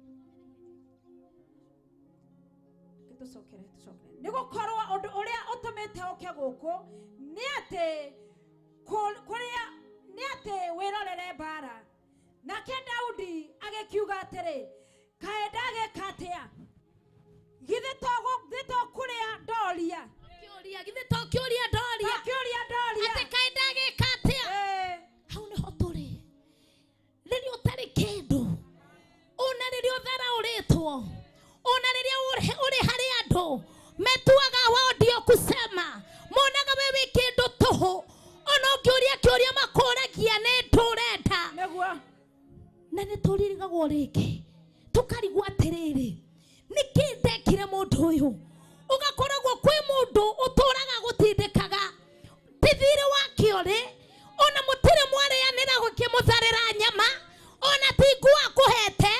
tucokere negukorwa undu uria utumite uke guko ni ati kuria ni ati wirorere bara nake Daudi agekiuga atiri kae ndageka atia githe to kuria ndoria Githitokiuria ndoria ati kae ndagika atia hau niho turi riria utari kindu ona riria utharaũrĩtwo ona riria uri hari andu metuaga wao ndio kusema monaga wewe kindu tuhu ona ũngĩũria makũragia nĩ ndũrenda na nĩ tũririgagwo rĩngĩ tukarigwo atĩrĩrĩ nĩkĩ ndekire mũndũ ũyũ ugakoragwo kwĩ mũndũ ũtũraga gũtindĩkaga tithire wakĩo rĩ ona mũtirĩ mwarĩanĩra gũkĩmũtharĩra nyama ona ti ngua kũhete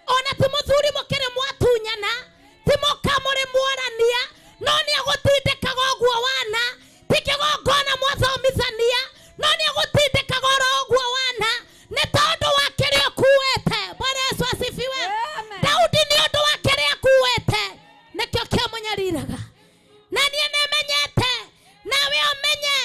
ona ti mũthuri mũkĩrĩ mwatunyana ti mũkamũrĩ mwarania no nĩagũtindĩkaga ũguo wana ti kĩgongona mwathomithania no nĩagũtindĩkaga oro ũguo wana nĩ tondũ wa kĩrĩa ũkuĩte. Bwana Yesu asifiwe. Daudi nĩ ũndũ wa kĩrĩa akuĩte nĩkĩo kĩamũnyariraga. Na niĩ nĩmenyete nawe ũmenye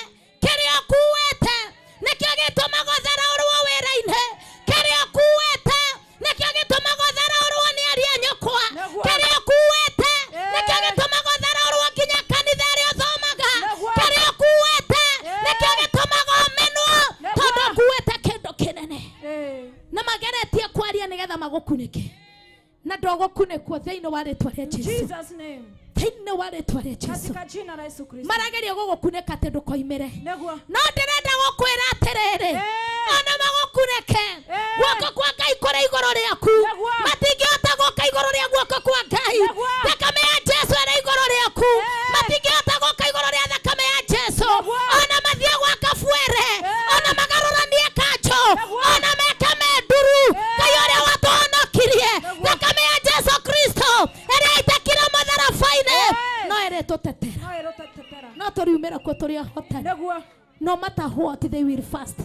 kĩrĩa ũkuĩte nĩkĩo gĩtũmaga ũtharaũrwo wĩra-inĩ. Kĩrĩa ũkuĩte nĩkĩo gĩtũmaga ũtharaũrwo nĩ ariũ a nyũkwa. Kĩrĩa ũkuĩte nĩkĩo gĩtũmaga ũtharaũrwo nginya kanitha ĩrĩa ũthomaga. Kĩrĩa ũkuĩte nĩkĩo gĩtũmaga ũmenwo tondũ ũkuĩte kĩndũ kĩnene. Na mageretie kwaria nĩgetha magũkunĩke na ndũgũkunĩkwo thĩinĩ wa rĩtwa rĩa Jesũ. Thĩinĩ wa rĩtwa rĩa Jesũ marageria gũgũkunĩka atĩ ndũkoimĩre no ndĩrenda gũkwĩra atĩrĩrĩ ona magũkunĩke guoko kwa Ngai kũrĩ igũrũ rĩaku matingĩhota gũka igũrũ rĩa guoko kwa Ngai. Thakame ya Jesũ ĩrĩ igũrũ rĩaku matingĩhota gũka igũrũ rĩa thakame ya Jesũ. Ona mathiĩ gwa kabuere ona magarũranie kanjo ona meke menduru Ngai ũrĩa watũhonokirie thakame ya Jesũ Kristo ĩrĩa aitakire mũtharaba-inĩ no ĩrĩtũtetera no tũriumĩra kuo tũrĩ ahotani. No matter what they will fast.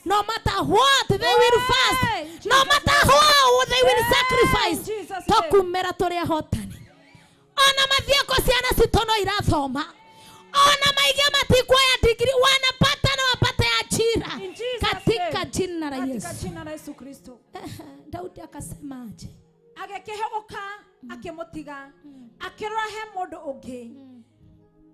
No matter what they will fast. No matter how they will sacrifice. Tũkumĩra tũrĩ ahotani. Ona mathieko ciana citũ no irathoma. Ona maige matikuoya degree wanapata na wapate ajira katika jina la Yesu Kristo. Daudi akasema aje? Agĩkĩhũgũka akĩmũtiga akĩrora he mũndũ ũngĩ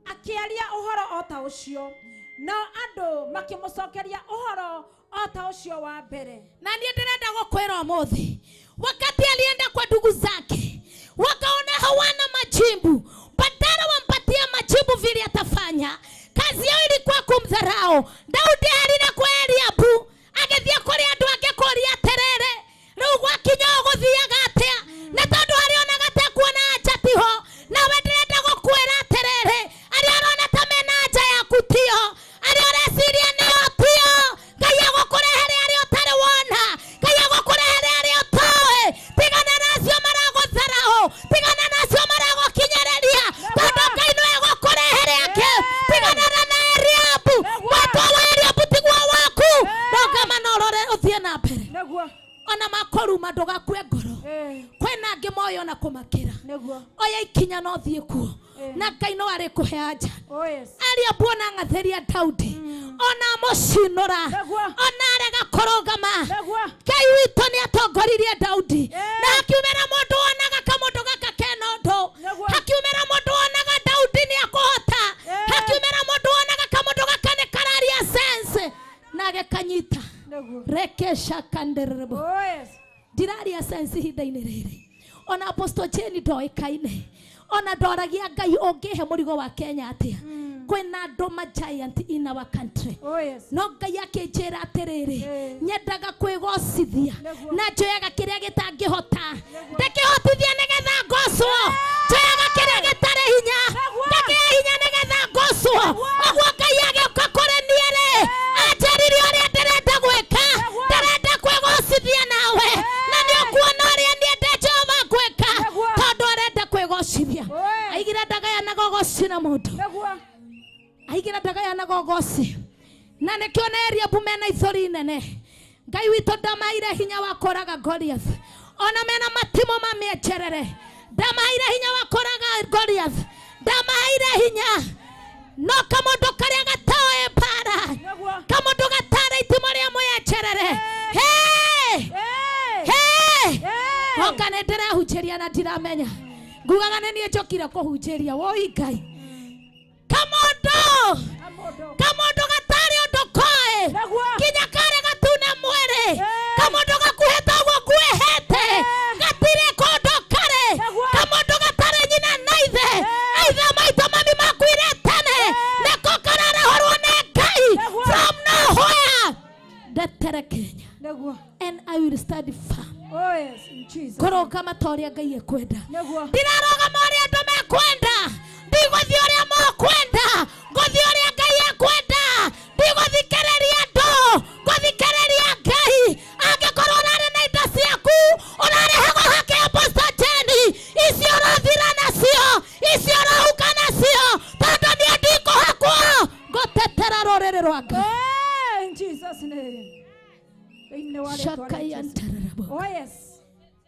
akĩaria ũhoro o ta ũcio no andũ makĩmũcokeria ũhoro o ta ũcio wa mbere. Na niĩ ndĩrenda gũkwĩra ũmũthĩ wakati alienda kwa ndugu zake wakaona hawana majibu, badala wampatie majibu vile atafanya. Kazi yao ilikuwa kumdharau. Daudi alina kwa Eliabu agĩthiĩ kũrĩ andũ angĩ kũria atĩrĩrĩ rĩu gwakinya ũgũthiaga atĩa nĩ tondũ arĩonaga ta kuona anja tiho. Nawe ndĩrenda gũkwĩra atĩrĩrĩ arĩa arona ta mena anja yaku tiho arĩa ũreciria nĩo tiho. Ngai agũkũrehere arĩa ũtarĩ wona. Ngai agũkũrehere arĩa ũtoĩ. Tigana nacio maragũtharau. Tigana nacio maragũkinyĩrĩria tondũ Ngai nĩwe agũkũrehere angĩ. Tigana na Eliabu mũtwe ndugakue ngoro kwena ngi moyo na kumakira oya ikinya no thie kuo na Ngai no ari kuheanja aria buona ngatheria Daudi ona mucinura ona arega kurugama Ngai witu ni atongoririe Daudi na akiumera mundu onaga kamundu gaka kenondo akiumera mundu onaga Daudi ni akuhota akiumera mundu onaga kamundu gaka ni kararia sense nage kanyita rekesha kanderebo diraria sense hinda-ini riri ona Apostle Jane ndoikaine ona ndoragia Ngai ungihe murigo wa Kenya atia kwena ndoma giant in our country no Ngai akinjira atiriri nyendaga kwigocithia na njoyaga kiria gitangihota ndikihotithia nigetha ngocwo njoyaga kiria gitari hinya ndekia hinya nigetha ngocwo ogwo Ngai agioka kuri niere anjaririe uria ndirenda gwika ndirenda kwigocithia nawe na nikuona uria niende Jehova gwika tondu arenda kwigocithia aigira ndagaya na gogoci na mundu aigira ndagaya na gogoci na nikiona Eliabu mena ithori nene Ngai witu ndamaire hinya wa kuraga Goliath ona mena matimo mamiecherere ndamaire hinya wa kuraga Goliath ndamaire hinya no kamundu karia gatoe para kamundu gatara itimo ria mwecherere okane ndirahunjiria na ndiramenya ngugaga nenie njokire kuhunjiria woi Ngai kamundu gatari undu koe kinya kare gatune mwere kamundu gakuheta uguo kuehete gatire kundu kare kamundu gatari nyina naithe aithe maito mami makuire tene niko kararahorwo ni Ngai from nowhere ndetere Kenya and I will stand firm in Jesus korogama toria Ngai ekwenda ndirarogama uria andu mekwenda ndiguthi uria mokwenda nguthi uria Ngai ekwenda ndiguthikiriria andu nguthikiriria Ngai angikorwo urari na indo ciaku urarehagwo hake Apostle Jane icio urathira nacio icio urauka nacio tondu nie ndikuhakwo ngutetera ruriri rwa Ngai in Jesus name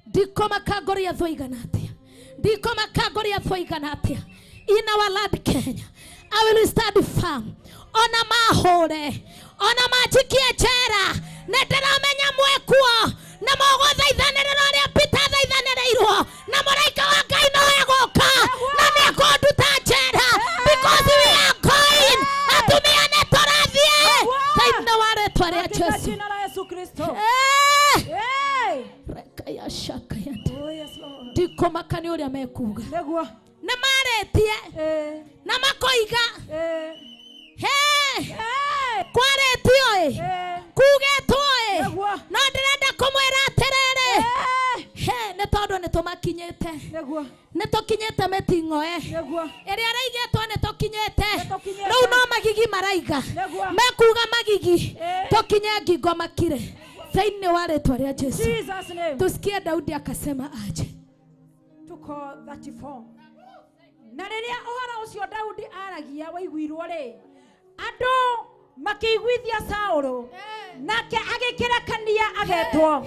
ndikoma kagoria thoiganatia ndikoma kagoria thoiganatia in our land Kenya I will stand firm ona mahore ona majikie jera nediramenya mwekuo na mogothaithanirira ria Peter thaithaniriirwo na muraika wa Ngai no eguka na niekunduta jera because we are going atumiane torathie thaina waretwa ria Jesu Kristo rekaya shaka yante ndikoma kani uria mekuga na maretie na makoiga kwaretio kugetwo no ndirenda kumwira atiriri ne tondu nitumakinyite nitukinyite metingo iria araigetwo nitukinyite riu no magigi maraiga mekuga magigi tukinye ngingo makire thaini wa ritwa ria Jesu tusikie Daudi akasema aje tuko 34 na riria uhoro ucio Daudi aragia waiguirwo ri andu makiguithia Saulu nake agikira kania agetwo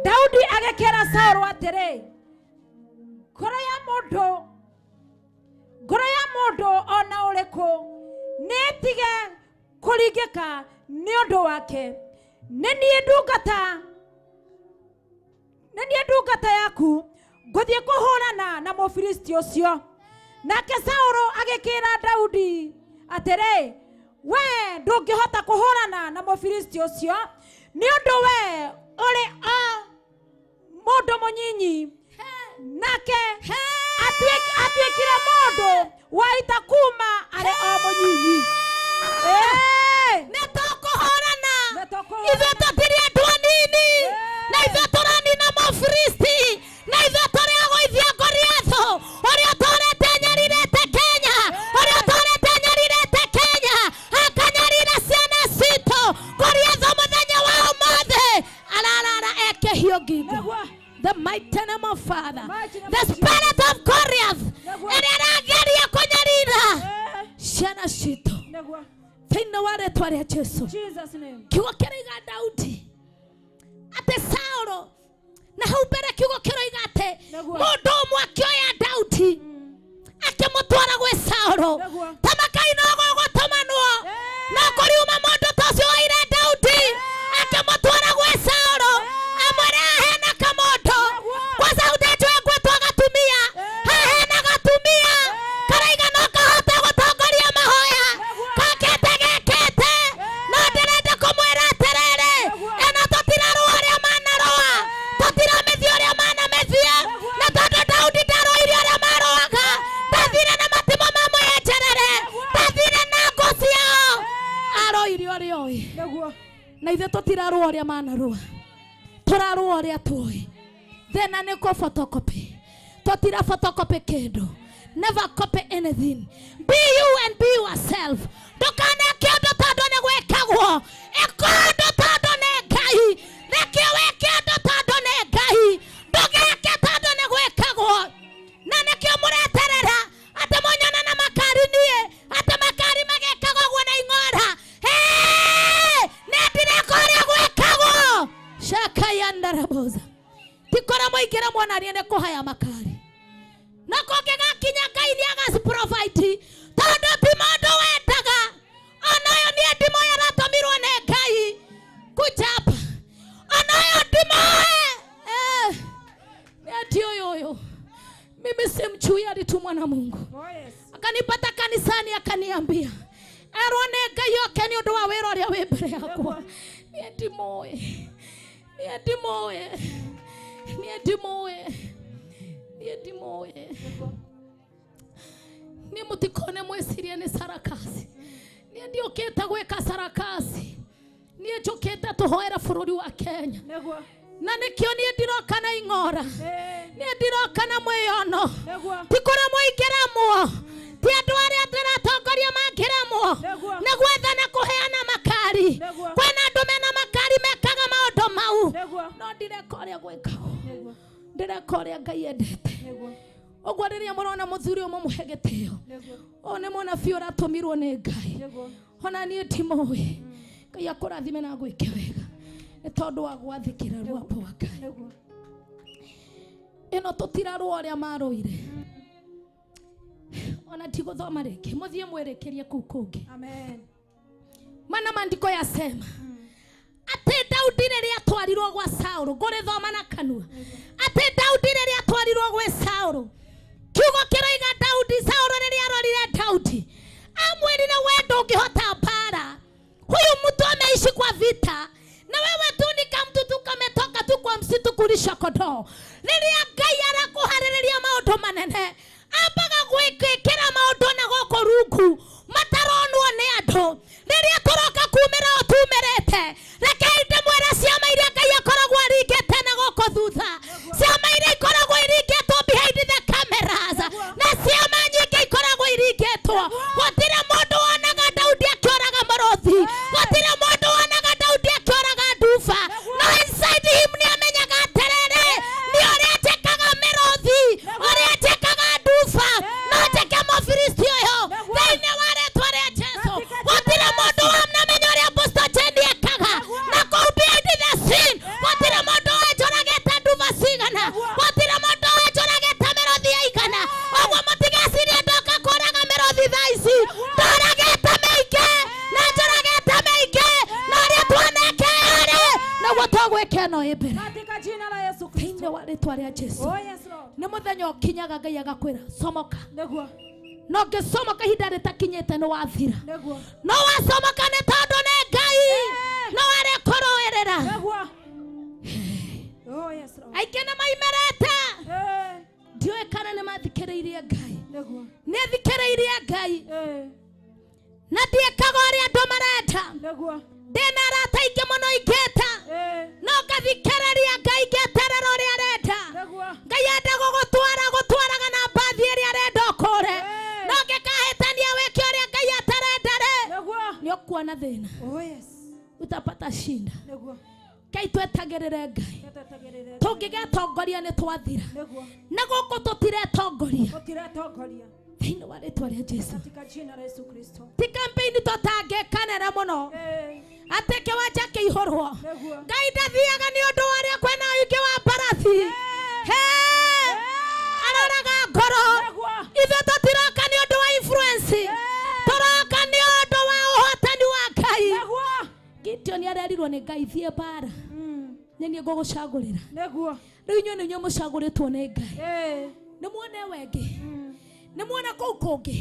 Daudi agikira Saulu atiri ngoro ya mundu ona uriku nitige kuringika ni undu wake nenie ndungata yaku nguthie kuhurana na Mufilisti ucio nake Saulu agikira Daudi atiri we ndungihota kuhurana na Mufilisti ucio ni undu we uri mundu munyinyi nake atwikire mundu wa itakuma ari munyinyi netokuhurana ithuĩ tũtirĩ andũ anini na ithuĩ tũranina Mũfilisti na ithuĩ tũrĩagũithia Goliath ũrĩa ũtũrĩte nyarirĩte Kenya ũrĩa ũtũrĩte nyarirĩte Kenya akanyarira ciana citũ Goliath mũthenya wa ũmũthĩ ararara ekĩhio ngingo the mighty name of Father the spirit of Goliath ĩrĩa ĩrageria kũnyarira ciana citũ thĩinĩ wa rĩtwa rĩa Jesu kiugo kĩraiga Daudi atĩ Saũlũ na hau mbere kiugo kiroiga ati mundu umwe akioya Daudi akimutwara gwe Saũlũ tamakai no gũgũtũmanwo no kũriuma mũndũ ta ũcio waire Daudi akimutwara gwe Saũlũ amwĩre hena kamũndũ kwa Saũlũ njwengwĩtwo gatumia hena gatumia karaiga no kahota gũtongoria mahoya kakete gekete no ndĩrenda kũmwĩra atĩrĩrĩ ĩno tũtirarũa ũrĩa manarũa tũtiramĩthia ũrĩa manamĩthia na tondũ Daudi ndarũire ũrĩa marũaga ndathire na matimũ mamwĩenjerere ndathire na ngũ ciao arũire ũrĩa ũĩ na ithe tũtirarũa ũrĩa manarũa tũrarũa ũrĩa tũĩ thĩna nĩ kũ photocopy tũtira photocopy kĩndũ never copy anything be you and be yourself ndũkaneke ũndũ tondũ nĩ gwĩkagwo ĩka ũndũ tondũ nĩ Ngai reke wĩke ũndũ tondũ nĩ Ngai ndũgeke tondũ nĩ gwĩkagwo na nĩkĩo mũreterera atĩ mũnyona na makari niĩ atĩ makari magĩkagwo ũguo na ing'ora nĩ ndireka ũrĩa gwĩkagwo shaka ya ndaraboza tikora mũingĩra mwonarie nĩ kũhaya makari na kũngĩgakinya Ngai nĩ agaciprovide tondũ ti mũndũ wendaga ona ũyũ nĩ ndimoya aratũmirwo nĩ Ngai kuchapa ona ũyũ ndimoe ati ũyũ mimi simchui alitumwa na Mungu akanipata kanisani akaniambia erwo nĩ Ngai oke nĩ ũndũ wa wĩra ũrĩa wĩ mbere yakwa niĩ ndimoe niĩ mũtikone mwĩcirie nĩ sarakasi niĩ ndiũkĩte gwĩka sarakasi niĩ njũkĩte tũhoera bũrũri wa Kenya na nĩkĩo niĩ ndiroka na ing'ora niĩ ndiroka na mwĩono ti kũrĩa mũingĩramwo ti andũ arĩa ndĩratongoria mangĩramwo nĩ gwetha na kũheana makari kwĩna andũ mena makari mekaga maũndũ mau no ndireka ũrĩa gwĩkagwo ndireka ũrĩa Ngai endete ũguo rĩrĩa mũrona mũthuri ũmwe mũhe gĩtĩo ũyũ nĩ mũnabii ũratũmirwo nĩ Ngai ona niĩ ndimũĩ Ngai akũrathime na gwĩke wega nĩ tondũ wa gwathĩkĩra rwambo wa Ngai ĩno tũtirarũa ũrĩa marũire ona tigũthoma rĩngĩ mũthiĩ mwĩrĩkĩrie kũu kũngĩ maana maandiko yasema ati Daudi rĩrĩa atwarirwo gwa Saũlũ ngũrĩthoma na kanua ati Daudi rĩrĩa atwarirwo gwa Saũlũ kiugo kĩroiga Daudi Saũlũ rĩrĩa arorire Daudi amwĩrire we ndũngĩhota mbara huyu mtu ameishi kwa vita na wewe tu ni kama mtu kametoka tu kwa msitu kulisha kondoo rĩrĩa Ngai arakuharĩrĩria maũndũ manene ambaga gwĩkĩra maũndũ na gũkũ rungu mataronwo nĩ andũ rĩrĩa tũroka kumĩra o tumĩrĩte rekei ndĩmwĩre ciama iria Ngai akoragwo aringĩte na gũkũ thutha ciama iria ikoragwo iringĩtwo behind the cameras na ciama nyingĩ ikoragwo iringĩtwo gũtirĩ mũndũ wonaga Daudi akĩũraga mũrũthi gũtirĩ mũndũ wonaga Daudi akĩũraga nduba no inside him nĩ amenyaga atĩrĩrĩ nĩ ũrĩa njĩkaga mĩrũthi ũrĩa njĩkaga nduba no njĩke mũfilisti ũyũ thĩinĩ wa rĩĩtwa rĩa Jesũ gũtirĩ mũndũ wamenya ũrĩa Apostle Jane ekaga na kũu behind the scene gũtirĩ mũndũ wenjũragĩte nduba cigana gũtirĩ mũndũ wenjũragĩte mĩrũthi yaigana ũguo mũtigecirie ndoka kũraga mĩrũthi thaa ici ndũragĩte mĩingĩ na njũragĩte mĩingĩ na ũrĩa twanekere naguo tũgwĩka ĩno ĩ mbere thĩinĩ wa rĩĩtwa rĩa Jesũ nĩ mũthenya ũkinyaga Ngai agakwĩra somoka no ngĩcomoka ihinda rĩtakinyĩte nĩ wathira no wacomoka nĩ tondũ nĩ Ngai no arĩkũrũĩrĩra aingĩ nĩ maimerete ndiũĩ kana nĩ mathikĩrĩirie Ngai nĩ thikĩrĩirie Ngai na ndiĩkaga ũrĩa andũ marenda ndĩna arata aingĩ mũno ingĩta no ngathikĩrĩria Ngai ngĩeterera ũrĩa arenda Ngai enda gũgũtwaraga na mbathi ĩrĩa arenda ũkũre no ngĩkahĩtania wĩke ũrĩa Ngai atarenda nĩ ũkuona thĩna utapata shinda Ngai twetagĩrĩre Ngai tũngĩgetongoria nĩ twathira na gũkũ tũtiretongoria thĩinĩ wa rĩĩtwa rĩa Jesũ ti campaign tũtangĩkanĩra mũno atĩ kĩwanja kĩihũrwo Ngai ndathiaga nĩ ũndũ wa arĩa kwĩna ũingĩ wa mbarathi twirwo nĩ Ngai thie bara nyeni ngũgũcagũrĩra Neguo. rĩu inyuĩ nĩ inyuĩ mũcagũrĩtwo nĩ Ngai nĩ muone wengĩ nĩ muone kũu kũngĩ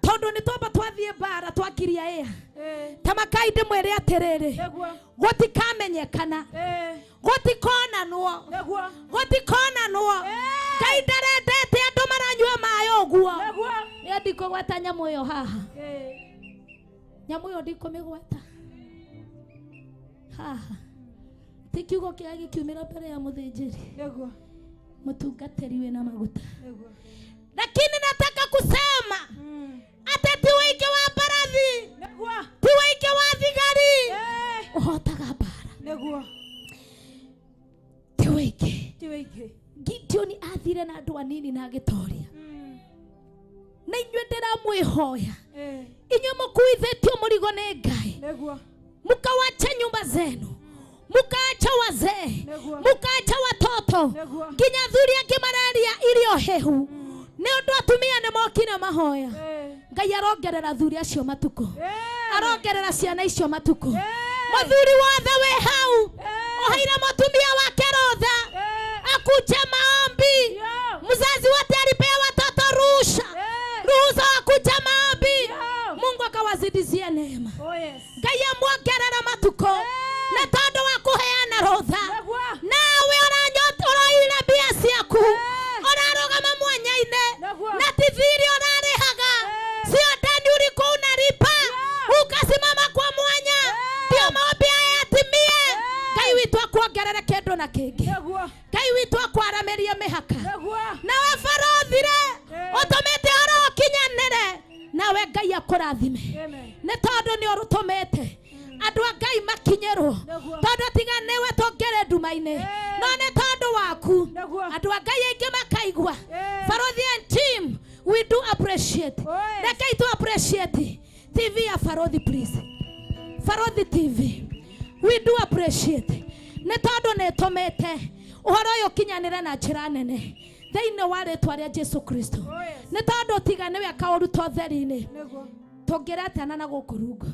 tondũ nĩ twamba twathiĩ bara twakiria ĩa tamakai ndĩmwĩre atĩrĩrĩ gũtikamenyekana gũtikonanwo gũtikonanwo Ngai ndarendete andũ maranyua maĩ ũguo nĩ ndikũgweta nyamũ ĩyo haha nyamũ ĩyo ndikũmĩgweta haha ti kiugo kĩrĩa gĩkiumĩra mbere ya mũthĩnjĩri mũtungatĩri wĩna maguta lakini nataka kusema ati ti wĩingĩ wa mbarathi ti wĩingĩ wa thigari ũhotaga mbara ti wĩingĩ Gideon athire na andũ anini na agĩtoria na inyuĩ ndĩramwĩhoya inyuĩ mũkuithĩtio mũrigo nĩ Ngai mukawacha nyumba zenu mukaacha wazee mukaacha watoto nginya thuri angĩmararia irio hehu nĩ ũndũ atumia nĩ mokire mahoya Ngai arongerera thuri acio matuko arongerera ciana icio matuko mũthuri wothe wĩ hau oheire mũtumia wake rũtha akuje maombi mzazi wote alipea watoto ruhusa wakuje maombi Mungu akawazidizie neema Ngai amwongerera matuko na tondũ wa kũheana rũtha nawe ũroire mbia ciaku ũrarũgama mwanya-inĩ na tiviri ũrarĩhaga sio ndani uliko unalipa ukasimama kwa mwanya ndio maombi haya yatimie Ngai witũ akuongerere kĩndũ na kĩngĩ Ngai witũ akwaramĩrie mĩhaka nawe barothire ũtũmĩte ũhoro ũkinyanĩre nawe Ngai akũrathime nĩ tondũ nĩ ũrũtũmĩte andũ a Ngai makinyerwo tondũ tiga nĩwe tũngere nduma-inĩ no nĩ tondũ waku andũ a Ngai aingĩ makaigua Barothi and team we do appreciate rekei tu appreciate TV ya Barothi please Barothi TV we do appreciate nĩ tondũ nĩ tũmĩte ũhoro ũyũ kinyanĩre na njĩra nene thĩinĩ wa rĩtwa rĩa Jesu Kristo nĩ tondũ tiga nĩwe akaũruta ũtheri-inĩ tũngĩretana na gũkũ rungu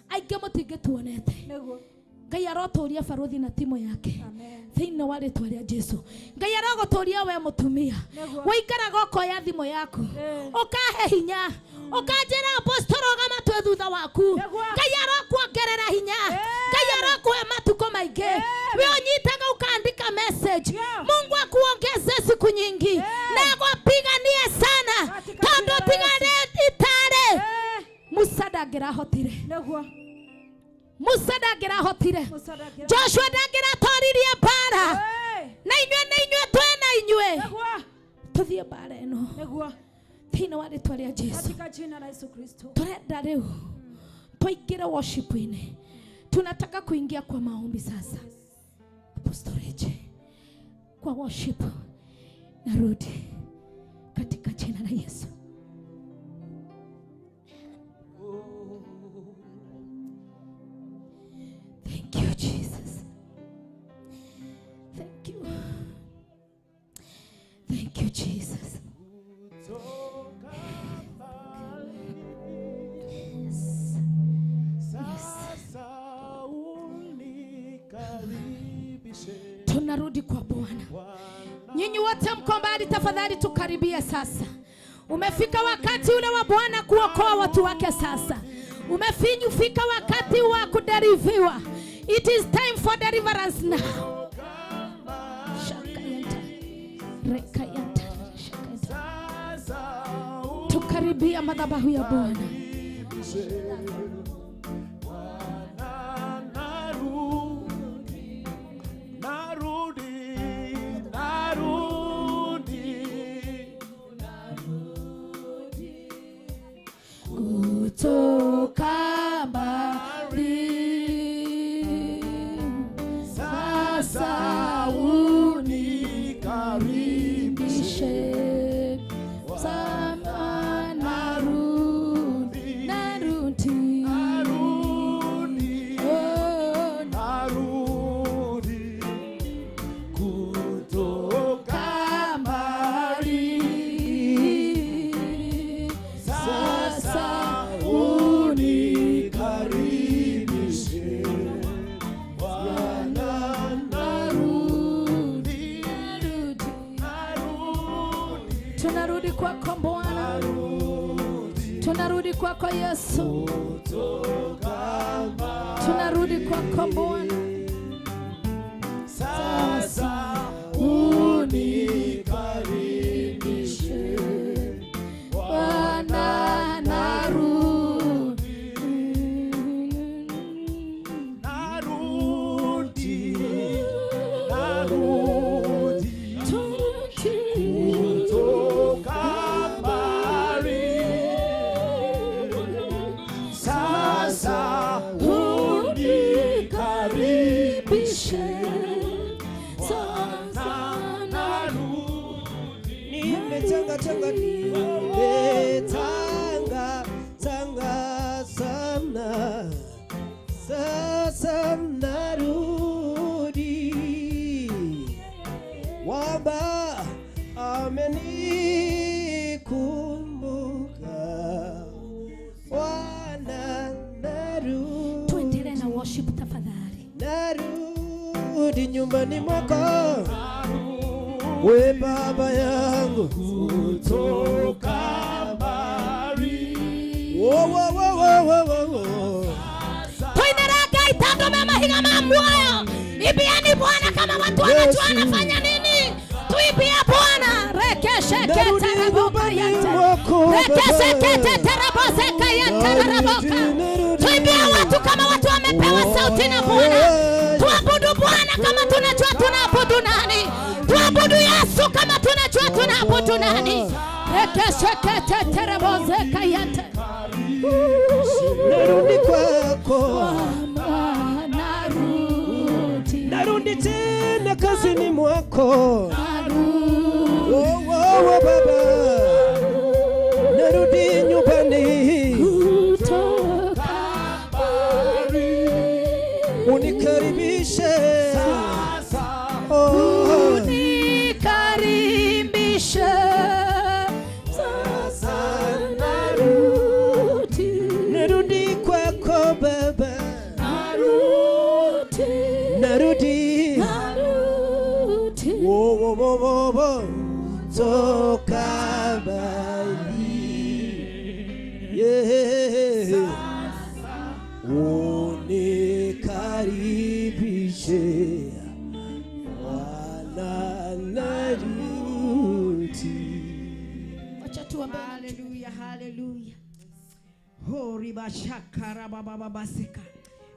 aingĩ mũtingĩtuonete Ngai arotũria Barothi na timu yake thĩinĩ wa rĩtwa rĩa Jesu Ngai arogũtũria we mũtumia waikaraga ũkoya thimũ yaku ũkahe hinya ũkanjĩra apostol rũgama twĩ thutha waku Ngai arokuongerera hinya Ngai arokũhe matukũ maingĩ we ũnyitaga ukaandika message Mungu akuongeze siku nyingi na agupiganie sana tondũ tigane itare Musa ndangĩrahotire Musa ndangĩrahotire Joshua ndangĩratoririe mbara na inyuĩ twena inyuĩ tũthiĩ mbara ĩno thĩinĩ wa rĩtwa rĩa Jesu tũrenda rĩu tũingĩre worship-inĩ tunataka kuingia kwa maombi sasa apostolage kwa worship narudi katika jina la Yesu. Thank you, Jesus. Thank you. Thank you, Jesus. Tunarudi kwa Bwana. Nyinyi wote mko mbali, tafadhali tukaribie sasa. Umefika wakati ule wa Bwana kuokoa watu wake sasa. Umefika wakati wa kuderiviwa. It is time for deliverance now. Tukaribia madhabahu ya Bwana. Kutoka mbali sasa unikaribishe sana narudi Tunarudi kwako Bwana. Tunarudi kwako Yesu. Tunarudi kwako Bwana. Sasa unikaribishe Bwana, narudi. Sasa unikaribishe. Tanga sana. Sasa narudi. Wamba amenikumbuka. Bwana narudi. Tuendelee na worship tafadhali. Narudi nyumbani mwako. We baba yangu kutoka mbali. Tuineraga itando mema higa mamboyo. Ibiani Bwana kama watu wanajua wanafanya nini. Tuibia Bwana. Rekeshe kete raboka yante. Rekeshe kete teraboseka yante raboka. Tuibia watu kama watu wamepewa sauti na Bwana. Tuabudu Bwana kama tunajua tunaabudu nani. Tuabudu Yesu kama tunajua tunaabudu nani. Rekeshe kete teraboseka yante. Narudi kwako. Narudi tena kazini mwako. Baba. Narudi nyumbani. Unikaribishe. Unikaribishe. Narudi kwako baba. Narudi. Toka mbali. Yeah. Unikaribishe. Bwana narudi. Acha tuombe. Hallelujah, hallelujah. Hori bashakara baba babasika.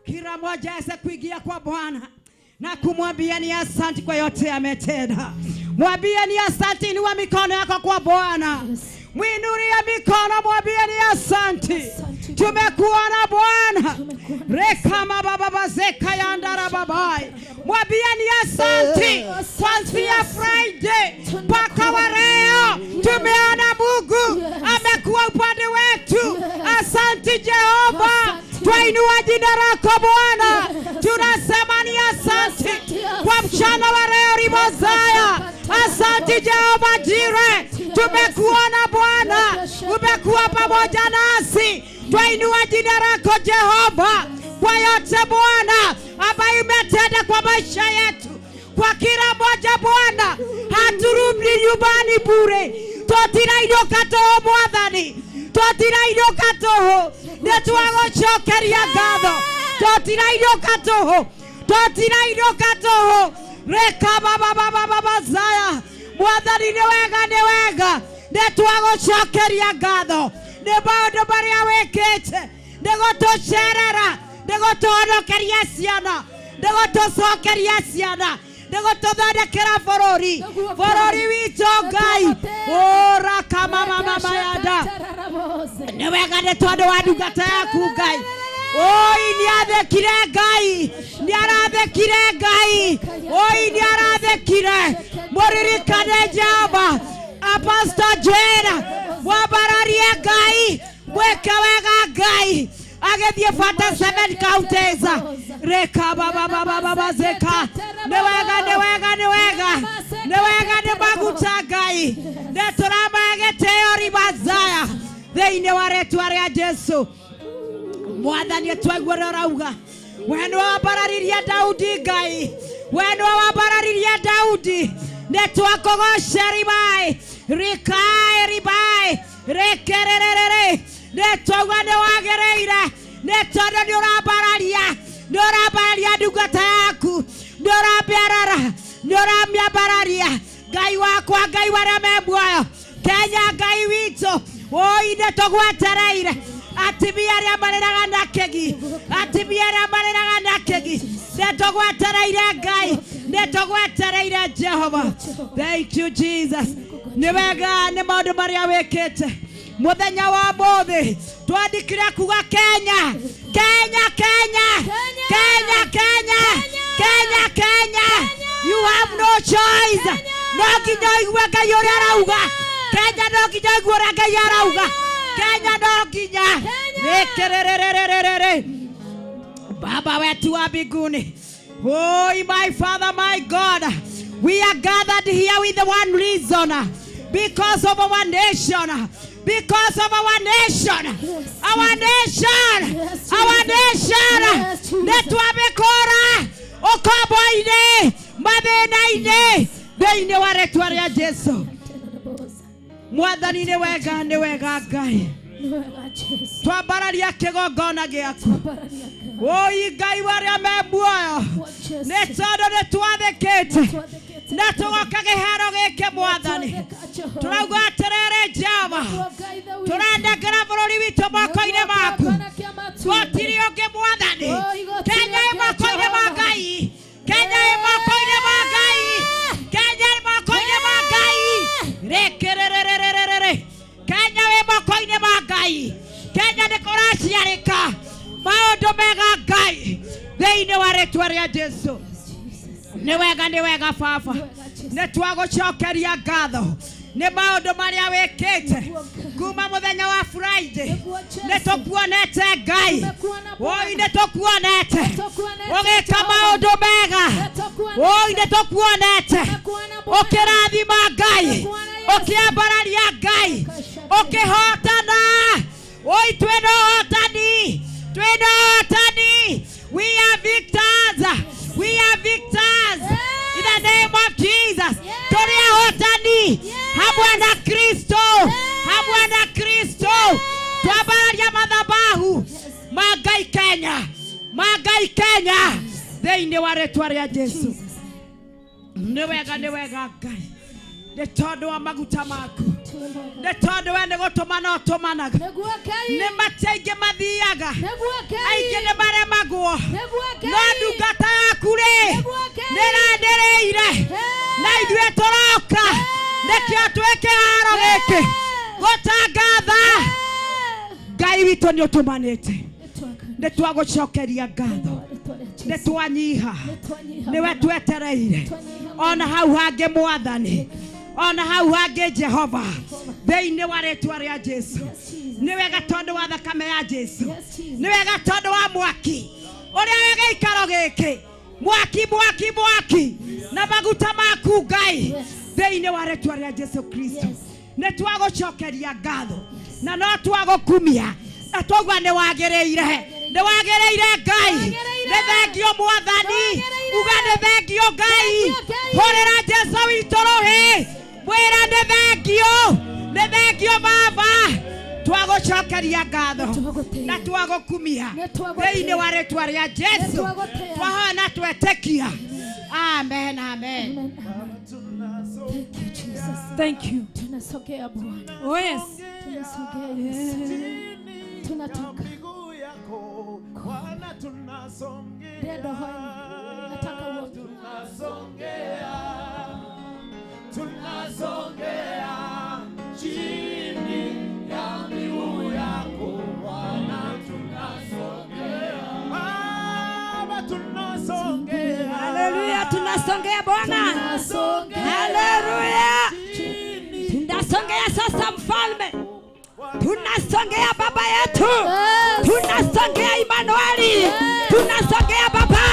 Kila mmoja aweze kuingia kwa Bwana na kumwambia ni asante kwa yote ametenda. Mwambie ni asante, inua mikono yako kwa Bwana. Mwinulie mikono, mwambie ni asante. Tumekuwa na Bwana. Rekama baba bazeka yandara babai. Mwambie ni asante. Kuanzia Friday mpaka wa leo tumeona Mungu amekuwa upande wetu. Asante Jehova. Twainua jina lako Bwana. Tunasema ni asante kwa mchana wa leo Ribozaya. Asante Jehova Jire. Tumekuwa na Bwana. Umekuwa pamoja nasi. Twainua jina lako Jehova kwa yote Bwana ambayo umetenda kwa maisha yetu. Kwa kila mmoja Bwana, haturudi nyumbani bure. Totiraindoka toho Mwathani. Totiraindoka toho. Netwagocokeria ngatho. Totiraindoka toho. Totiraindoka toho. Reka baba zaya. Mwathani ni wega. Netwagocokeria ngatho. Nĩ maũndũ marĩa wĩkĩte, nĩ gũtũcerera, nĩ gũtũhonokeria ciana, nĩ gũtũcokeria ciana, nĩ gũtũthondekera bũrũri witũ Ngai. Raka mama yanda. Nĩ wega nĩ tondũ wa ndungata yaku Ngai. Oi nĩathekire Ngai, nĩarathekire Ngai. Oi nĩarathekire. Mũririkane Jehova Apostle Joel wabararie Ngai, mweke wega Ngai. Agethie fata 7 counties. Reka baba zeka. Nĩ wega nĩ maguta Ngai. Nĩ tũramagĩtĩo Ribazaya thĩinĩ wa rĩĩtwa rĩa Jesu. Mwathani twaigua rauga. We nĩ wabararirie Daudi Ngai. We nĩ wabararirie Daudi. Nĩ twakũgoca Ribai. Rikai ribai. Rekererere. Netogwa ne wagereira. Netodo nyorabararia. Nyorabararia dugata yaku. Nyorabiarara. Nyoramiabararia. Gai wakwa gai waramebwayo. Kenya gai wito. Oi netogwa tereira. Atibiara mareraga nakegi. Atibiara mareraga nakegi. Netogwa tereira gai. Netogwa tereira Jehovah. Thank you Jesus. Niwega ni maundu maria wekete. Muthenya wa mothe twandikira kuga Kenya. Kenya Kenya. Kenya Kenya. Kenya Kenya. You have no choice. No nginya igwe Ngai uria arauga. Kenya no nginya igwe uria Ngai arauga. Kenya no nginya. Rekererererere. Baba wetu wa mbinguni. Oh my Father, my God. We are gathered here with the one reason. Because of our nation. Because of our nation. Our nation. Our nation. Netwabekora. Okoboine. Mabenaine. Beine waretwaria Jesu. Mwathani ni wega Ngai. Twabararia kigongona giaku. Oi Ngai waria mebuoyo. Netodo netwathekete. Natogoka giharo gike Mwathani. Turauga aterere Jehova. Turandagara bururi witu moko-ine maku. Twatiri onge Mwathani. Kenya moko-ine ma Ngai. Kenya moko-ine ma Ngai. Kenya moko-ine ma Ngai. Rekererererere. Kenya moko-ine ma Ngai. Kenya nikuraciarika. Maundu mega Ngai. Thĩinĩ wa rĩĩtwa rĩa Jesu. Nĩ wega Baba. Nĩtwagũcokeria ngatho. Nĩ maũndũ marĩa wĩkĩte. Kuma mũthenya wa Friday. Nĩtũkuonete Ngai. Oi nĩtũkuonete. Ũgĩka maũndũ mega. Oi nĩtũkuonete. Ũkĩrathima Ngai. Ũkĩambararia Ngai. Ũkĩhotana. Oi twĩna ũhotani. Twĩna ũhotani. We are victors. We are victors. In the name of Jesus. Toria hotani. Hamwe na Kristo. Hamwe na Kristo. Twabararia madhabahu. Magai Kenya. Magai Kenya. Thĩinĩ wa rĩĩtwa rĩa Jesu. Nĩ wega Ngai. Nĩ tondũ wa maguta maku. Nĩ tondũ we nĩ gũtũmana ũtũmanaga. Nĩ matingi mathiaga. Aingĩ nĩ maremagwo. No ndungata yaku rĩ nĩ ĩranĩrĩire. Na ithuĩ tũroka. Nĩkĩo twĩ kĩharo gĩkĩ gũtangatha Ngai witũ nĩ ũtũmanĩte. Nĩ twagũcokeria ngatho. Nĩ twanyiha. Nĩwe twetereire. Ona hau hangĩ Mwathani. Ona hau hangĩ Jehova. Thĩinĩ wa rĩĩtwa rĩa Jesu. Nĩ wega tondũ wa thakame ya Jesu. Nĩ wega tondũ wa mwaki ũrĩa wĩ gĩikaro gĩkĩ. Mwaki na maguta maku Ngai. Thĩinĩ wa rĩĩtwa rĩa Jesu Kristo. Nĩ twagũcokeria ngatho. Na no twagũkumia. Na twaigua nĩ wagĩrĩire. Nĩ wagĩrĩire Ngai. Nĩ thengio Mwathani. Uga nĩ thengio Ngai. Hũrĩra Jesu witũ rũhĩ. Mwĩra nĩ thengio. Nĩ thengio Baba. Twagũcokeria ngatho. Na twagũkumia. Thĩinĩ wa rĩĩtwa rĩa Jesu. Twahoya na twetĩkia. Amen. Amen. Thank you. Tunasogea Bwana. Oh yes. Tunasogea Yesu. Tunatoka. Bwana tunasongea. Ndio hoi. Nataka uone. Tunasongea chini ya miguu yako Bwana tunasongea. Baba tunasongea. Haleluya, tunasongea Bwana. Haleluya. Tunasongea sasa Mfalme. Tunasongea Baba yetu. Tunasongea Immanueli. Tunasongea Baba.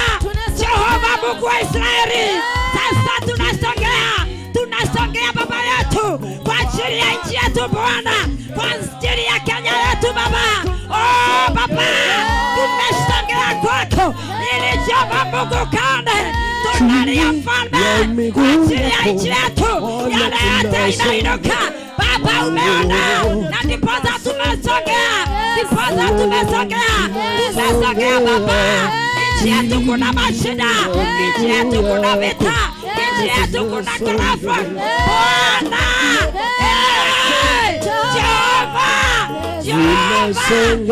Jehova Mungu wa Israeli. Sasa tunasongea Baba yetu kwa ajili ya nchi yetu Bwana. Kwa ajili ya Kenya yetu Baba. Oh Baba. Tunasongea kwako ili Jehova Mungu kaone. Tunalia Mfalme kwa ajili ya nchi yetu. Yale yote Baba inainuka. Baba umeona. Na ndiposa tumesogea. Ndiposa tumesogea. Tumesogea Baba. Nchi yetu kuna mashida. Nchi yetu kuna vita. Nchi yetu kuna tarafa. Bwana. Jehova.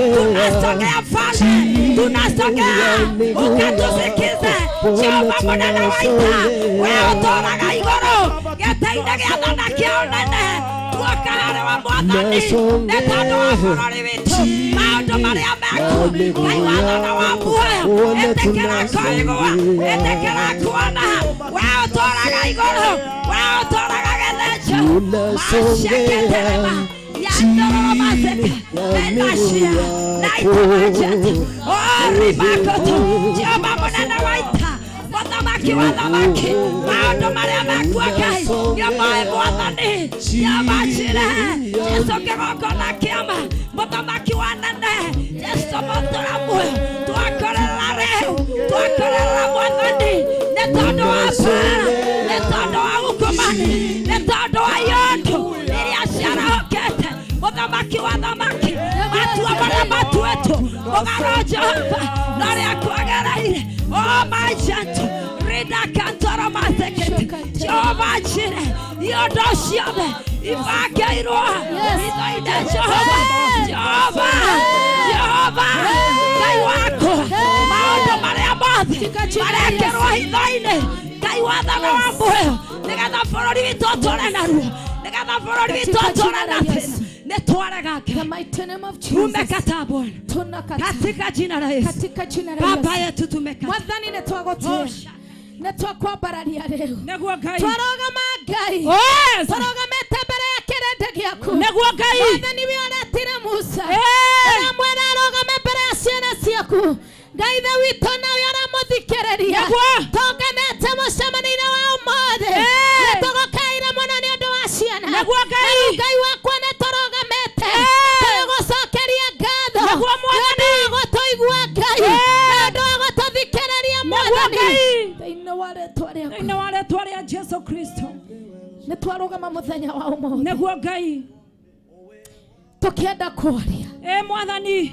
Tunasogea Mfalme. Tunasogea. Ukatusikize. Jehova mwanana waita. Wewe utoraga igoro. Getaine gĩa thana kĩa ũnene. Tuoka harĩ wa Mwathani. Nĩ tondũ wa bũrũri witũ. Maũndũ marĩa meku. Ngai wa thana wa muoyo. Ĩtĩkĩra kũigua. Ĩtĩkĩra kuona. Wewe ũtoraga igoro. Wewe ũtoraga gĩthĩnjo. Maciaketerema. Yandororo maseka. Enashia. Naitawajeta. Oribakoto. Jehova mwanana waita. Mothamaki wa thamaki. Maũndũ marĩa mekuo Ngai. Nĩomoĩ Mwathani. Nĩamacire. Jesu kĩgongona kĩama. Mothamaki wa nene. Jesu mũtũra muoyo. Twakorera rĩu. Twakorera Mwathani. Nĩ tondũ wa mbara. Nĩ tondũ wa ukomani. Nĩ tondũ wa yondu. Iria ciarahokete. Mothamaki wa thamaki. Matua marĩa matuĩtwo. Mũgarũ Jehova. Norĩa kwagĩrĩire. Oh my gentle. Rida kantoro masekete. Jehova chire. Yodo ciothe. Ibakeirwo. Ithoinde Jehova. Jehova. Jehova. Ngai wako. Maũndũ marĩa mothe. Marekerwo hitho-inĩ. Ngai wa thana wa muoyo. Nĩgetha bũrũri witũ ũtũũre naruo. Nĩgetha bũrũri witũ ũtũũre na thĩna. Nĩtwarega The mighty name of Jesus. tumekataa Bwana. Tunakataa. Katika jina la Yesu. Katika jina la Baba Yesu. yetu tumekataa. Mwathani nĩtwagotia. Nĩtwakwambararia rĩu. Nĩguo Ngai. Twarogama Ngai. Yes. Twarogamĩte mbere ya kĩrĩndĩ gĩaku. Nĩguo Ngai. Mwathani we ũretire Musa. Rĩrĩa mwena arogame mbere ya ciana ciaku. Ngai ithe witũ nawe ũramũthikĩrĩria. Tũnganĩte mũcemanio-inĩ wa ũmũthĩ. Nĩtũgũkaĩra mũno nĩ ũndũ wa ciana. Ngai wakwa nĩtũrogamĩte. Tũgũcokeria ngatho. Nĩ ũndũ wa gũtũigua Ngai. Nĩ ũndũ wa gũtũthikĩrĩria Mwathani. Thĩinĩ wa rĩĩtwa rĩa Jesu Kristo. Nĩtwarũgama mũthenya wa ũmũthĩ. Nĩguo Ngai. Tũkĩenda kwaria. Mwathani.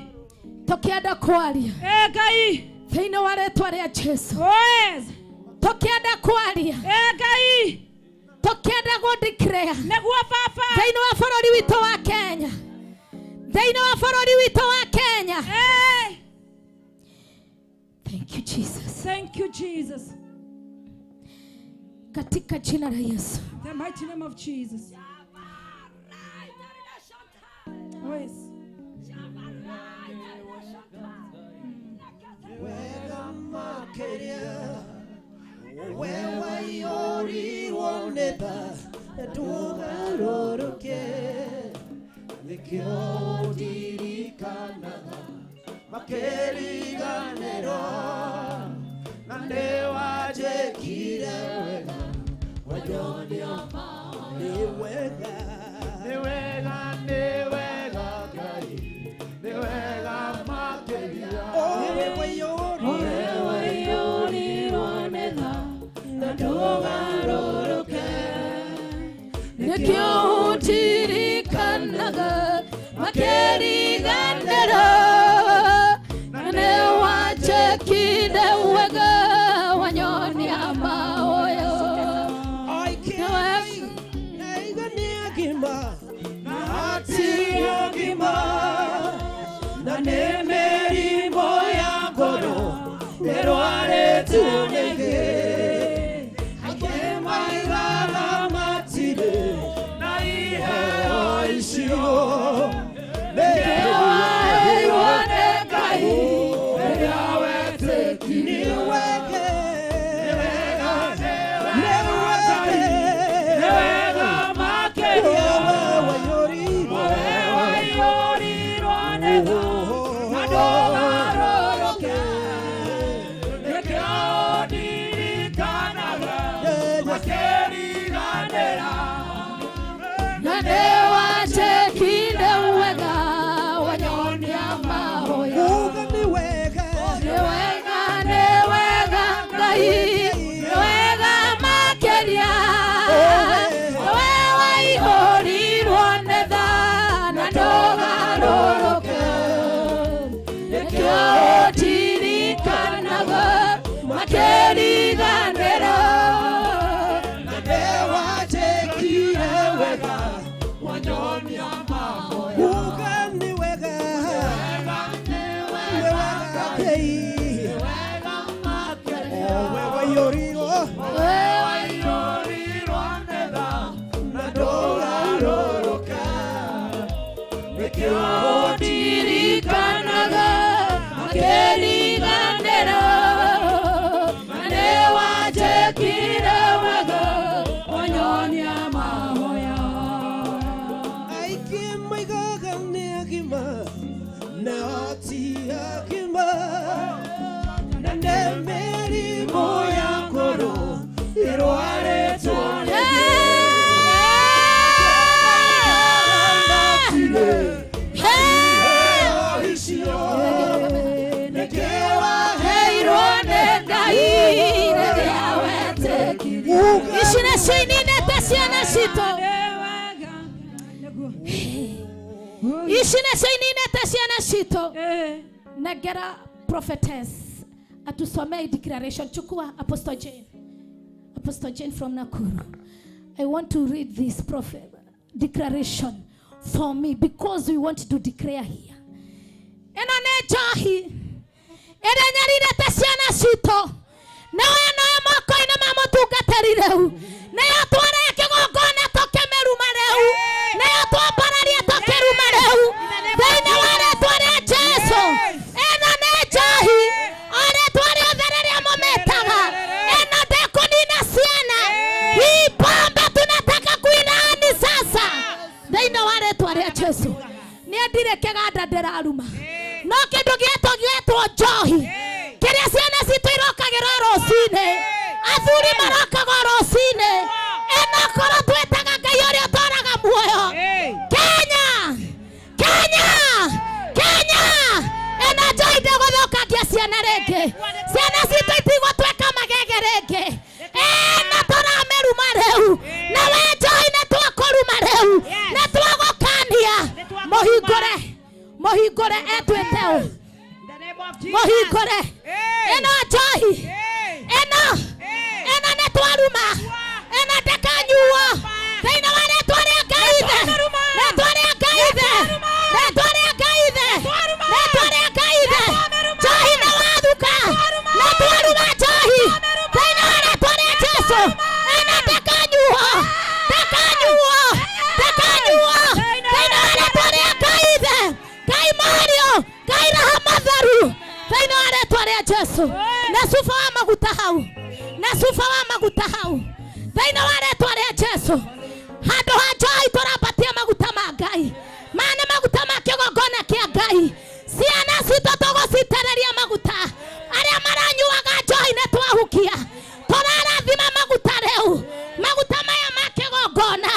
Tũkĩenda kwaria. Ngai. Thĩinĩ wa rĩĩtwa rĩa Jesu. Tũkĩenda kwaria. Ngai. Tũkĩenda gũdeclare. Nĩguo Baba. Thĩinĩ wa bũrũri witũ wa Kenya. Thĩinĩ wa bũrũri witũ wa Kenya. Thank you Jesus. Thank you Jesus. Katika jina la Yesu. The mighty name of Jesus. Yes. Wewe yori woneta tugaroroke nikio dirikanaga makeriganero na ndewaje kirewega wajoni ama niwega gai niwega makeria wewe yori woneta tugaroroke nikio dirikanaga makeriganero na wache kidewega wanyoni ama oyo gima na nemeri moya goro erware tunege akema igala matire na ihe oishio lewa iwane kai eyawe tekiniwege newega makeria wewe yori rwanega madogaroroke nekeo dirikanaga makeriganera na wache kidewega wanyoni ama oyo niwega Ngai niwega makeria wewe Negera prophetess atusomee declaration. Chukua Apostle Jane from Nakuru. I want to read this prophet declaration for me because we want to declare here. Eno ne jahi ere nyarire tasiana sito na eno moko ina mamutungatarire na yatwara kigongona toke merumareu na yatwambararia toke rumareu thina wale tware Jesu eno ne jahi ore tware othereria mometaga eno dekunina ciana hii pombe tunataka kuinani sasa thina wale tware Jesu ni ndire kiganda ndiraruma no kindu gitwo njohi kiria ciana citu irokagira rocine athuri marokaga rocine ena korwo twetaga Ngai uria toraga muoyo Kenya ena njohi ndeguthukagia ciana ringi ciana citu itigutweka magege ringi ena turameruma riu na we njohi nitwakuruma riu nitwagukania mohingure etweteo mohingure eno njohi eno netwaruma eno ndekanyuo thĩinĩ wa rĩĩtwa rĩa Ngai ithe rĩĩtwa rĩa Ngai ithe rĩĩtwa rĩa Ngai ithe rĩĩtwa rĩa Ngai ithe njohi nĩ wathuka netwaruma njohi thĩinĩ wa rĩĩtwa rĩa Jesũ eno ndekanyuo thĩinĩ wa rĩĩtwa rĩa Ngai ithe Ngai Mario Ngai Roho Mũtheru thĩinĩ wa rĩĩtwa rĩa Jesũ na cuba wa maguta hau thĩinĩ wa rĩĩtwa rĩa Jesũ handũ ha njohi tũrambatia maguta ma Ngai mana maguta ma kĩgongona kĩa Ngai ciana citũ tũgũcitĩrĩria maguta arĩa maranyuaga njohi nĩtwahukia tũrarathima maguta rĩu maguta maya ma kĩgongona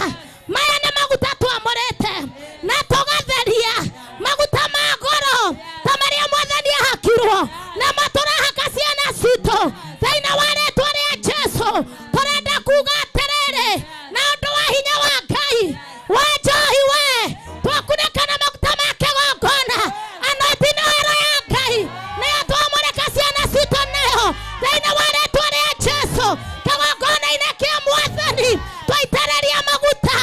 maya nĩ maguta twamũrĩte na tũgatheria maguta ma goro ta marĩa Mwathani ahakirwo na matũrahaka ciana citũ thĩinĩ wa rĩĩtwa rĩa Jesũ tũrenda kuuga atĩrĩrĩ na ũndũ wa hinya wa Ngai wa njohi we twakunĩka na maguta ma kĩgongona anointing oil ya Ngai nĩyo twamũrĩka ciana citũ nayo thĩinĩ wa rĩĩtwa rĩa Jesũ kĩgongona-inĩ kĩa Mwathani twaitĩrĩria maguta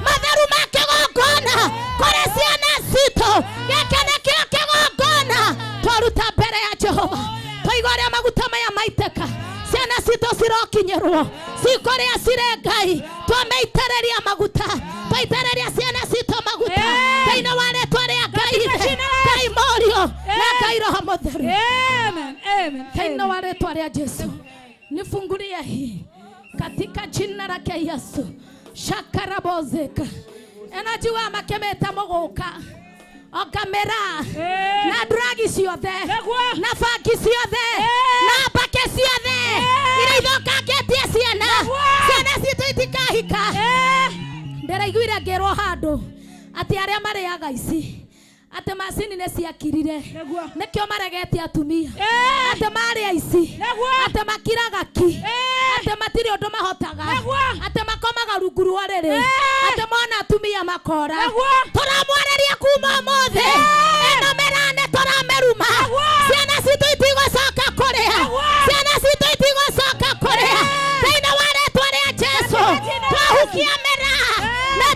matheru ma kĩgongona kũrĩ ciana citũ gĩkĩ nĩkĩo kĩgongona twaruta mbere ya Jehova twaigua ũrĩa maguta maya maitĩka ciana citũ cirokinyĩrwo cikũrĩa cirĩ Ngai twameitĩrĩria maguta twaitĩrĩria ciana citũ maguta thĩinĩ wa rĩĩtwa rĩa Ngai ithe Ngai Morio na Ngai Roho Mũtheru thĩinĩ wa rĩĩtwa rĩa Jesũ nifungulie hii katika jina lake Yesu shakarabozeka enajua makemeta mũgũka okamera na dragi ciothe na faki ciothe na mbake ciothe iria ithokangetie ciana citũ itikahika ndĩraiguire ngĩrwo handũ atĩ arĩa marĩaga ici atĩ macini nĩ ciakirire nĩkĩo maregetie atumia atĩ marĩa ici atĩ makiraga ki atĩ matirĩ ũndũ mahotaga atĩ makomaga rungu rwa rĩrĩ atĩ mona atumia makora tũramwarĩria kuma ũmũthĩ ĩno mĩrane tũrameruma ciana citũ itigũcoka kũrĩa ciana citũ itigũcoka kũrĩa thĩinĩ wa rĩĩtwa rĩa Jesũ twahukia mĩra na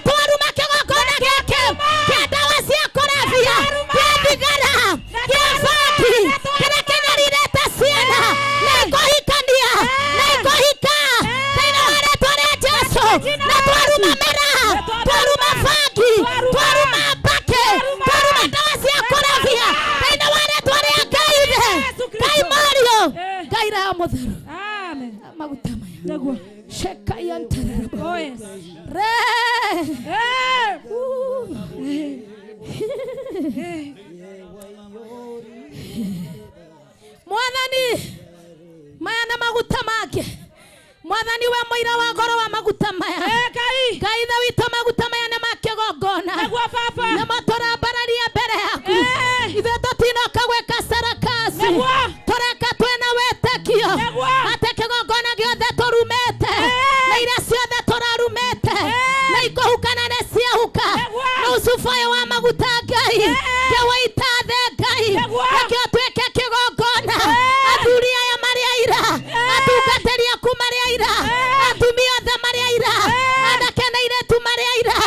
twaruma mĩraa, twaruma bangi, twaruma mbake, twaruma ndawa cia kũrebia thĩinĩ wa rĩĩtwa rĩa Ngai ithe, Ngai Morio, Ngai Roho Mũtheru. Maguta maya shekaya nterereba Mwathani maya na maguta make, Mwathani we mũira wa ngoro wa maguta maya, Ngai ithe witũ maguta maya nĩ makĩgongona nĩmo tũrambararia mbere yaku, ithuĩ tũtinoka gwĩka sarakasi, tũreka twĩna wĩtĩkio atĩ kĩgongona gĩothe tũrumĩte na iria ciothe tũrarumĩte na ikũhukana nĩ ciahuka mũcuba ũyũ wa maguta Ngai kĩwĩita thĩ Ngai nakĩo tuĩke kĩgongona, athuri aya marĩ aira, atungatĩri aku marĩ aira, atumia othe marĩ aira, anake na airĩtu marĩ aira,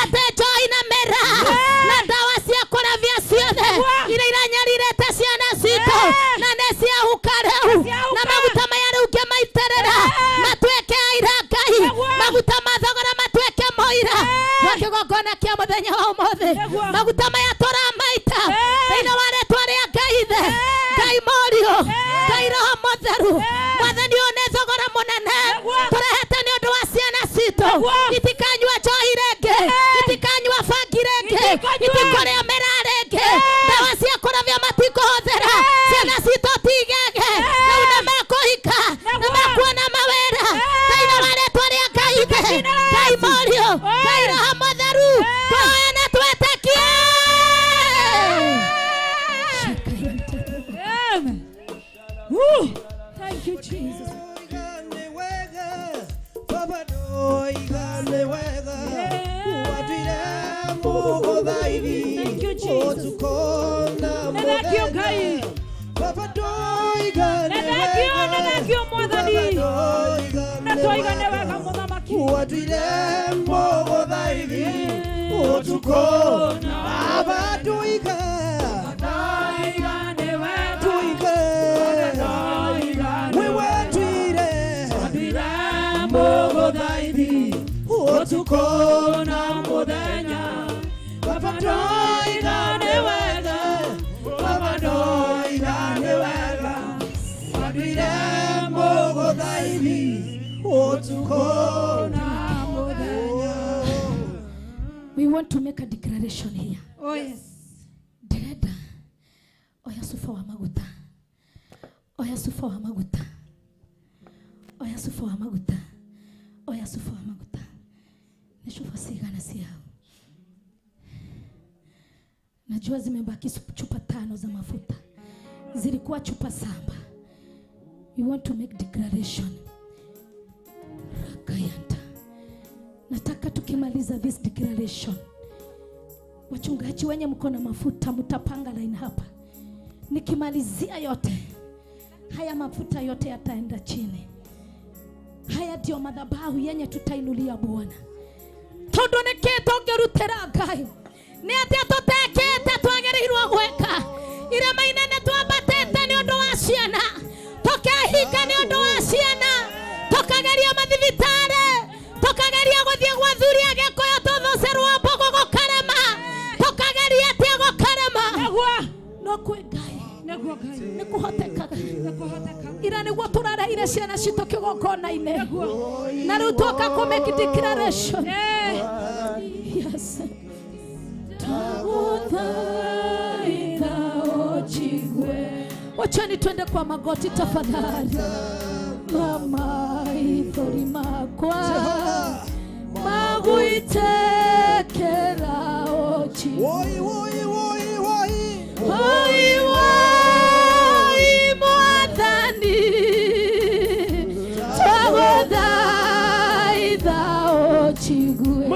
atĩ njohi na mĩraa na ndawa cia kũrebia ciothe iria iranyariirĩte ciana citũ na nĩ ciahuka rĩu, na maguta maya rĩu ngĩmaitĩrĩra matuĩke aira Ngai, maguta ma thogora matuĩke moira wa kĩgongona kĩa mũthenya wa ũmũthĩ, maguta maya tũramaita thĩinĩ wa rĩĩtwa rĩa Ngai ithe, Ngai Morio, Ngai Roho Mũtheru. Mwathani ũyũ nĩ thogora mũnene tũrehete nĩ ũndũ wa ciana citũ, itikanyua njohi rĩngĩ, itikanyua bangi rĩngĩ, itikũrĩa mĩraa rĩngĩ, ndawa cia kũrebia matikũhũthĩra, ciana citũ tigege, rĩu nĩ mekũhika, nĩ mekuona mawĩra thĩinĩ wa rĩĩtwa rĩa Ngai ithe, Ngai Morio, Ngai Roho Mũtheru, tũhoya na twĩtĩkie. Thank you, Jesus. Thank you, Jesus. Tukona modenya Papadoi gane wega Papadoi gane wega Wadwire mogo daivi Tukona modenya. We want to make a declaration here. Oh yes. Dereda oya sufa wa maguta, oya sufa wa maguta, oya sufa wa maguta, oya sufa wa maguta. Nishufa sigana siao. Najua zimebaki chupa 5 za mafuta, zilikuwa chupa 7. We want to make declaration. Rakayanta. Nataka tukimaliza this declaration, wachungaji wenye mko na mafuta mtapanga line hapa. Nikimalizia yote, haya mafuta yote yataenda chini. Haya ndio madhabahu yenye tutainulia Bwana. Tondu nikito ngerutera Ngai ni atia tutekete twagerirwo gweka irema inene twambatete ni undu wa ciana, tukahika ni undu wa ciana, tukageria mathibitari, tukageria guthie gwa thuri agekuya tuthucerwo mbogo gukarema, tukageria atia gukarema no kwi Ngai nĩ kuhotekaga ira nĩguo tũrareire ciana citũ kĩgongona-inĩ na rĩu twoka kũ make declaration. Yes. Wachani twende kwa magoti tafadhali. Mama ithori makwa maguitekera ochi woi woi woi woi woi woi mwathani twagodai thao chigwe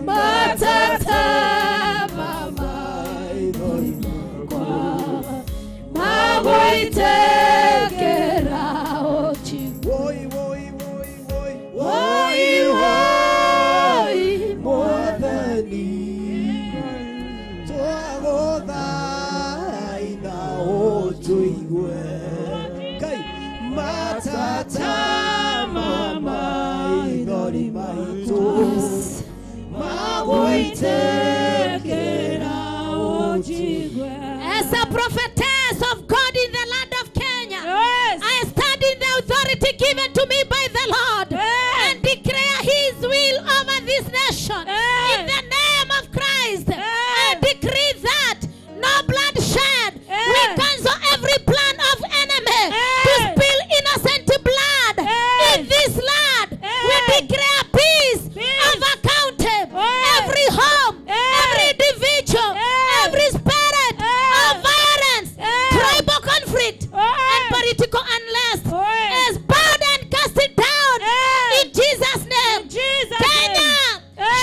matata mama ithori makwa maguitekera ochi woi woi woi woi woi mwathani twagodai thao chigwe kai matata mama ithori makwa this nation. In the name of Christ, I decree that no bloodshed. We cancel every plan of enemy to spill innocent blood in this land. We declare peace over county, every home, every individual, every spirit of violence, tribal conflict, and political unrest is bound and cast it down in Jesus' name. Kenya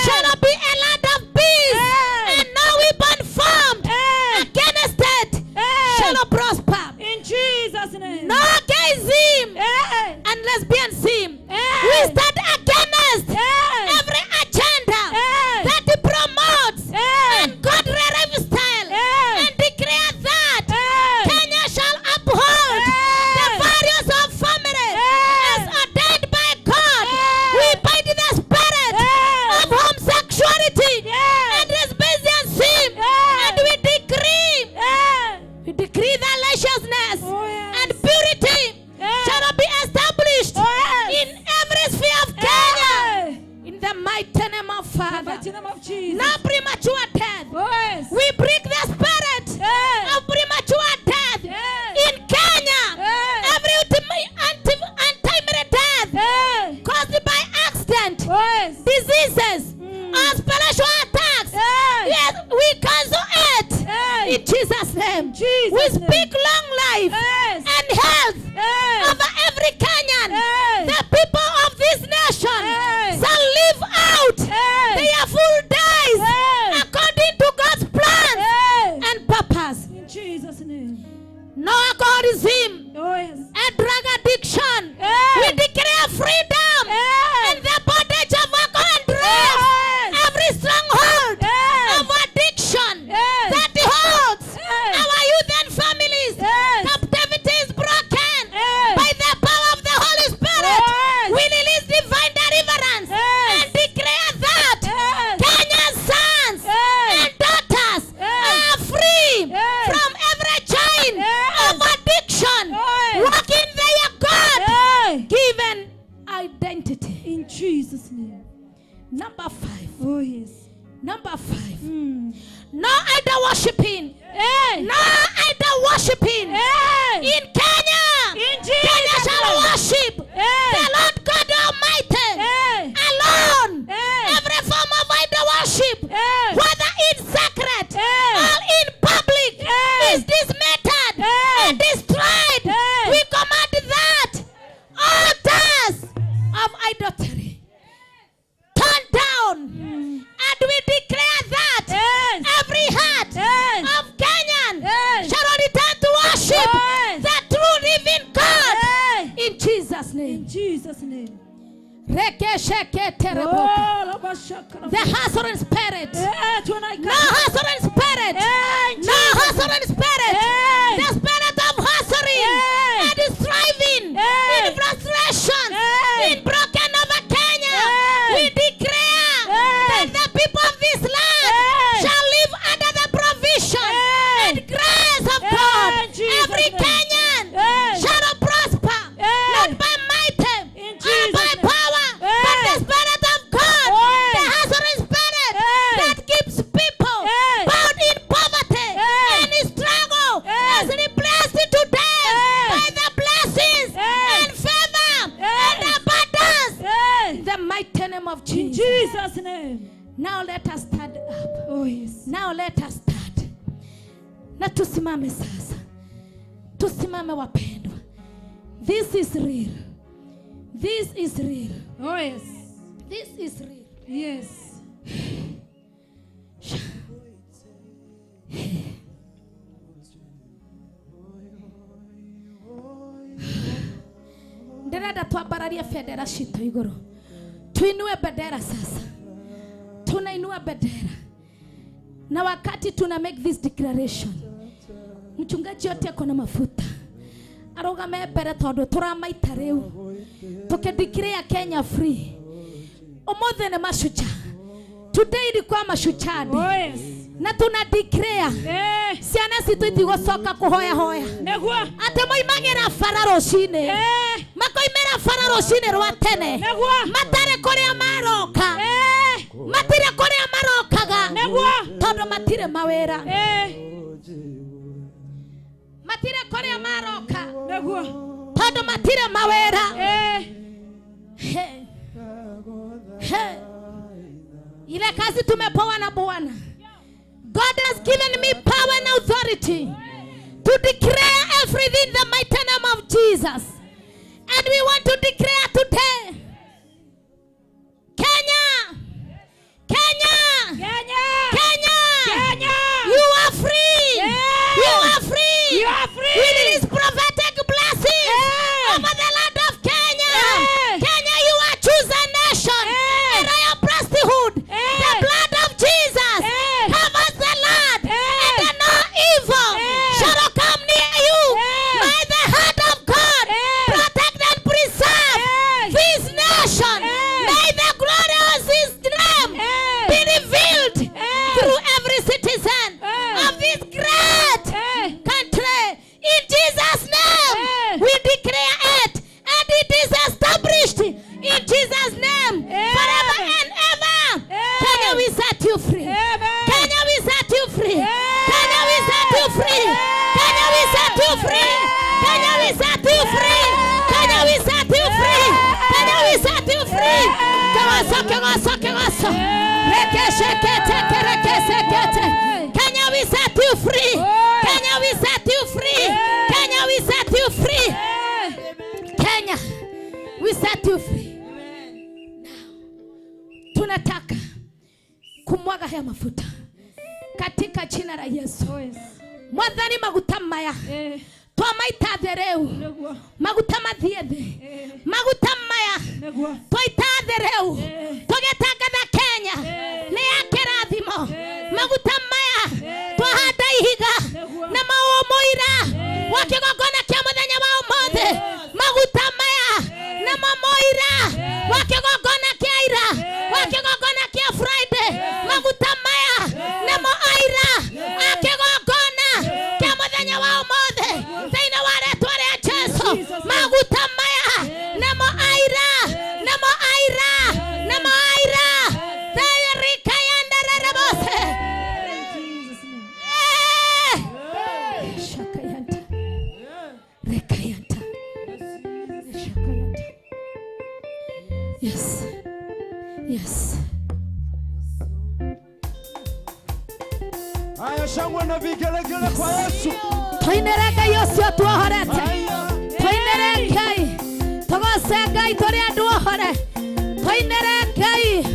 shall be a land of peace, and no weapon formed against it shall prosper. In Jesus' name. No gayism and lesbianism. We stand against every agenda that promotes ungodly lifestyle and declare that Kenya shall uphold the values of family as ordained by God. We bind the spirit of homosexuality and lesbianism, and we decree that righteousness and purity shall be established in every sphere of Kenya. In the mighty name of Father. No premature death. We break the spirit of premature death in Kenya. Every untimely death caused by accident, diseases, or spiritual attacks. Yes, we cancel it in Jesus' name. We speak long life and health over every Kenyan. The people of this nation shall live out their full days according to God's plan and purpose. In Jesus' name. No alcoholism and drug addiction. We declare freedom and the bondage of alcohol and drugs. Every stronghold of addiction that holds our youth and families. Captivity is broken by the power of the Holy Spirit. We release divine deliverance and declare that Kenya's sons and daughters are free from every chain of addiction, walking their God-given identity. In Jesus' name. Number 5. Oh, yes. Number 5. No idol worshiping. No idol worshiping. In Kenya. Kenya shall worship the Lord God Almighty alone. Every form of idol worship, whether in secret or in public, is dismantled and destroyed. We command that altars of idolatry turn down, and we declare that every heart of Kenyan shall return to worship the true living God in Jesus' name. In Jesus' name. The hustling spirit. No hustling spirit. No hustling spirit. The spirit of hustling and striving in frustration, in broken over Kenya. We declare that the people of this land shall live under the provision and grace of God. Every Kenyan shall prosper, not by might or by power, but the Spirit of God, the hustling spirit that keeps people bound in poverty and in struggle, is replaced today by the blessings and favor and abundance. In the mighty name of In Jesus. Jesus' name. Now let us stand up. Oh, yes. Now let us stand. Na tusimame sasa. Tusimame wapendwa. This is real. This is real. Oh, yes. This is real. Yes. Ndirenda twambararie bendera citũ igũrũ. Tuinue bendera sasa. Tunainua bendera. Na wakati tuna make this declaration, mchungaji yote ako na mafuta arugame mbere tondu turamaita riu tukideclare Kenya free. Umuthi ni mashuja. Today ilikuwa mashuja day. Oh, yes. Na tuna declare ciana citu itigocoka kuhoya hoya Neguo. ati moimagira bara rucini makoimira bara rucini rwa tene Neguo. matare kuria maroka kuria marokaga tondu matire mawira matire kuria maroka tondu matire mawira ile kazi tumepewa na Bwana. God has given me power and authority to declare everything in the mighty name of Jesus. And we want to declare today, Kenya, Kenya, Kenya, Kenya, Kenya, you are free. You are free. You are free. We release prophetic blessings over the land of Kenya. Kenya, you are chosen nation. And I am priesthood. The blood of Jesus covers the land, and no evil shall come near you. By the hand of God, protect and preserve this nation. May the glory of His name be revealed through every citizen of this great country. In Jesus' name, we declare it, and it is established in Jesus' name forever and ever. Kenya, we set you free. Kenya, we set you free. Kenya, we set you free. Kenya, we set you free. Kenya, we set you free. Kenya, we set you free. Kenya, we set you free. Kenya, we set you free. Kenya, we set you free. Kenya, we set you free. Kenya, we set you free. Tunataka kumwaga haya mafuta katika jina la Yesu. Mwathani maguta maya twamaita thereu maguta mathiethe maguta maya twaita thereu tugetangatha Kenya ni ya kirathimo maguta maya twahanda ihiga na maumuira wa kigongona kia muthenya wa umuthi maguta maya na maumuira wa kigongona kia ira wa kigongona kia Friday maguta maya na maumuira a kigongona kia muthenya wa umuthi thina wa retwa ria Jesu maguta maya na maumuira na maumuira na maumuira tayari kayanda rebose shakayanta rekayanta shakayanta. Yes, yes. Haya, shangwe na vigelegele kwa Yesu. Toinere Ngai ucio tuohorete. Toinere Ngai. Togose Ngai turi andu ohore. Toinere Ngai.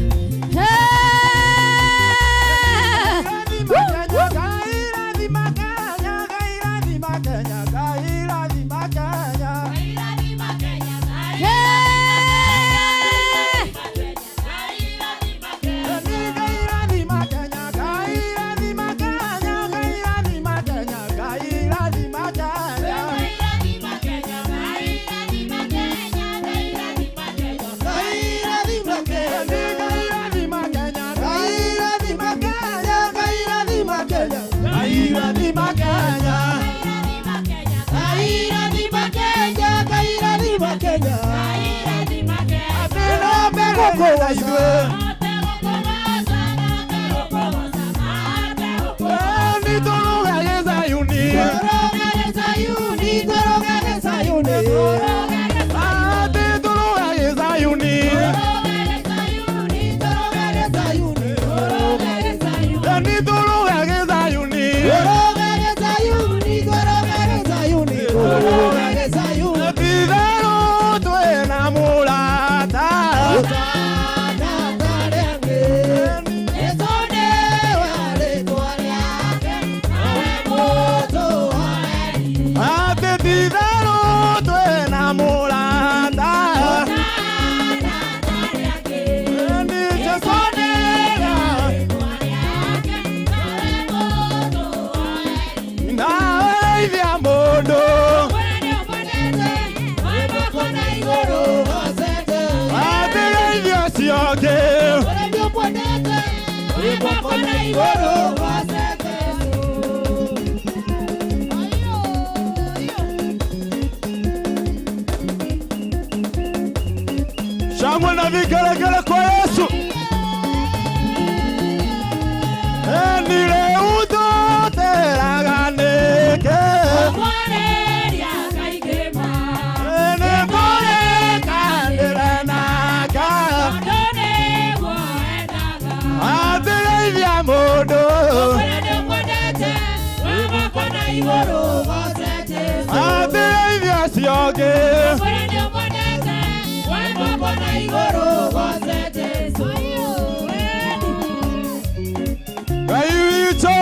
Shangwe na vigelegele kwa Yesu. cionge Ngai witũ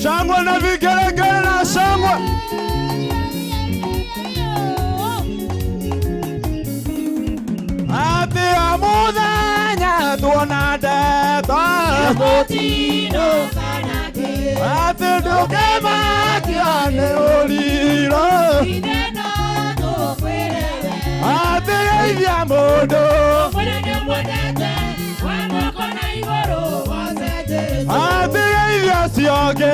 shangwe na vigelegele na shangwe Ati amuthenya tuona ndeto Ati ndũkĩmakio nĩ ũriro Ati geithia mũndũ Ati geithia cionge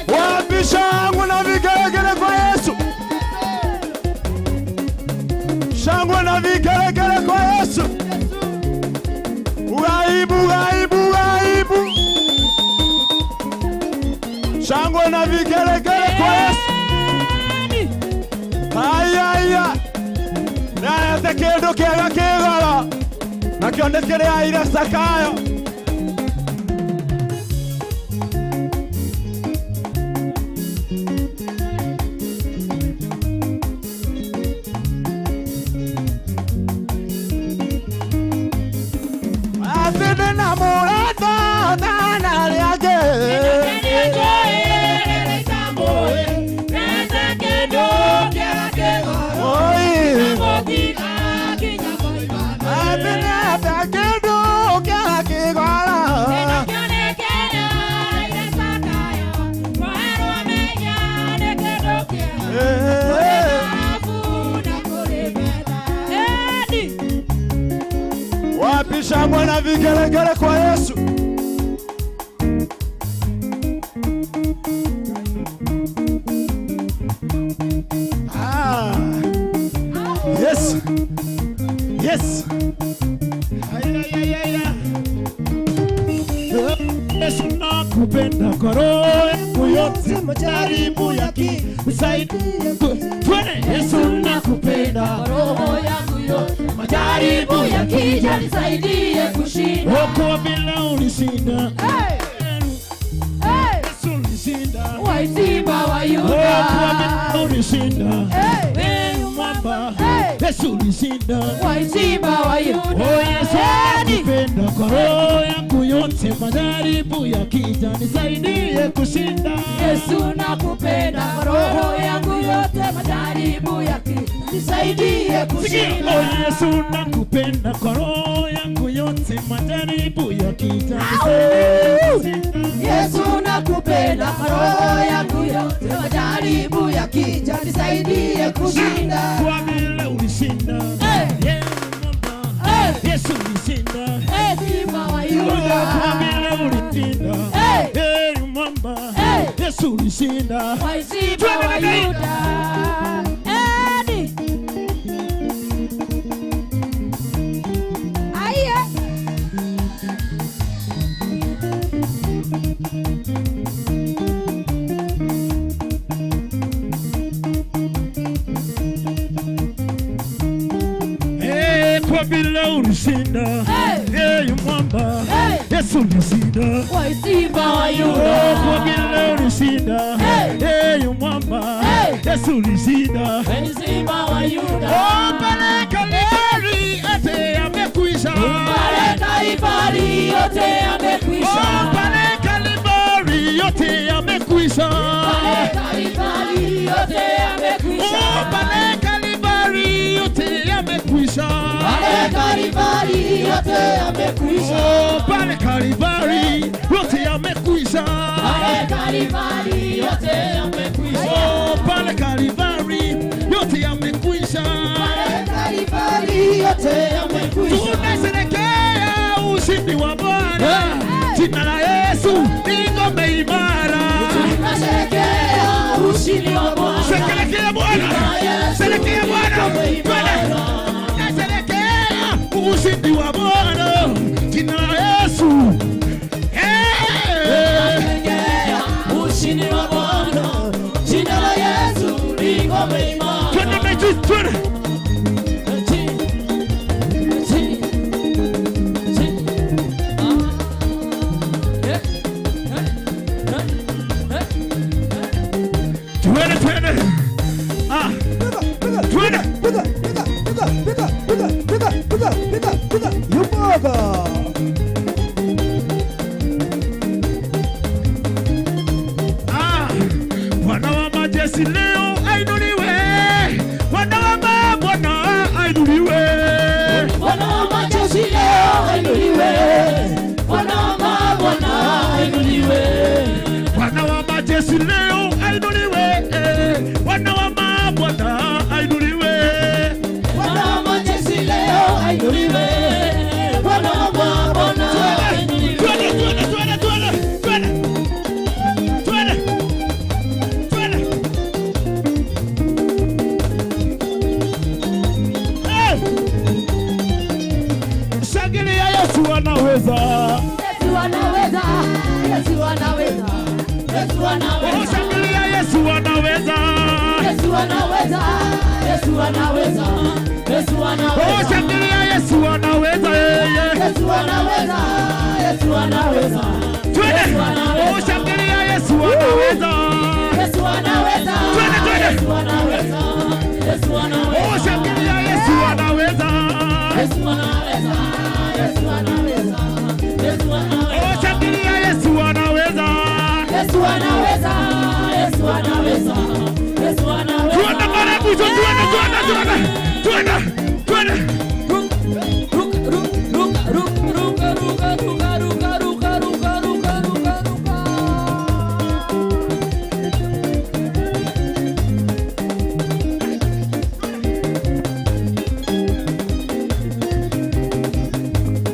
Wapi shangwe na vigelegele kwa Yesu Shangwe na vigelegele kwa Yesu Ugaibu, ugaibu, ugaibu Shangwe na vigelegele kwa Yesu Ayaya Nayate kĩndũ kĩega kĩgoro Nakĩo nĩ kĩrĩa Zakayo Wapi shangwe na vigelegele kwa Yesu Yes Yes Yesu nakupenda kwa roho yangu yote majaribu yakinisaidia Yesu nakupenda kwa roho yangu yote majaribu yakija nisaidie kushinda Kwa bila unishinda Yesu unishinda Simba wa Yuda Kwa bila unishinda Mwamba Yesu unishinda Simba wa Yuda Yesu nakupenda kwa roho yangu yote majaribu yakija nisaidie kushinda Yesu nakupenda kwa roho yangu yote majaribu yakija nisaidie kushinda Yesu nakupenda kwa roho yangu yote majaribu yakija Yesu nakupenda kwa roho yangu yote majaribu yakija nisaidie kushinda Kwa vile ulishinda Yesu ulishinda Simba wa Yuda Kwa vile ulishinda Mwamba Yesu ulishinda Simba wa Yuda Kwa vile ulishinda Mwamba Yesu ulishinda Simba wa Yuda Kwa vile ulishinda Mwamba Yesu ulishinda Simba wa Yuda Pale Kalvari yote yamekwisha Pale Kalvari yote yamekwisha Pale Kalvari yote yamekwisha Pale Kalvari yote yamekwisha Pale Kalvari yote yamekwisha Pale Kalvari yote yamekwisha Pale Kalvari yote yamekwisha Pale Kalvari yote yamekwisha Pale Kalvari yote yamekwisha Pale Kalvari yote yamekwisha Tunasherehekea ushindi wa Bwana Jina la Yesu ni ngome imara Tunasherehekea ushindi wa Bwana Sherehekea Bwana Sherehekea Bwana Ushindi wa Bwana Jina la Yesu Ushindi wa Bwana Jina la Yesu ni ngome imara Twende mechi twende piga. Yumoga. Bwana wa majeshi leo ainuliwe. Bwana wa mabwana ainuliwe. Bwana wa majeshi leo ainuliwe. Bwana wa mabwana ainuliwe. Bwana wa majeshi leo ainuliwe. Bwana wa mabwana ainuliwe. Bwana wa majeshi leo ainuliwe. Bwana wa mabwana ainuliwe. Shangilia, Yesu anaweza. Yesu anaweza. Yesu anaweza. Yesu anaweza. Shangilia, Yesu anaweza. Yesu anaweza. Yesu anaweza. Yesu anaweza. Shangilia, Yesu anaweza. Yesu anaweza. Yesu anaweza. Twende. Shangilia, Yesu anaweza. Yesu anaweza. Twende. Yesu anaweza. Yesu anaweza. Shangilia, Yesu anaweza. Yesu anaweza. Yesu anaweza. Yesu anaweza. Shangilia, Yesu anaweza. Yesu anaweza. Yesu anaweza. Yesu anaweza. Twende mara mwisho, twende.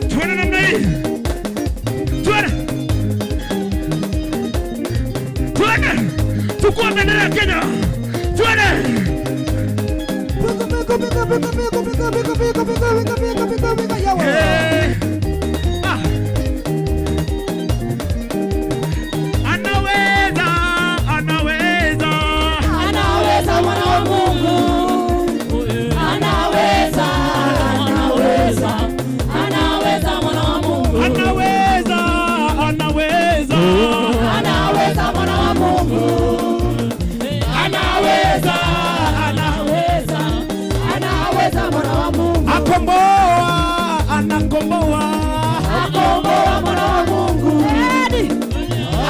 Twende namna hii. Twende. Chukua bendera ya Kenya. Twende. Anaweza, anaweza. Anaweza mwana wa Mungu. Anaweza, anaweza. Anaweza mwana wa Mungu. Anaweza, anaweza. Anaweza mwana wa Mungu. Anaweza, anaweza. Anaweza mwana wa Mungu. Akomboa, anakomboa. Akomboa mwana wa Mungu.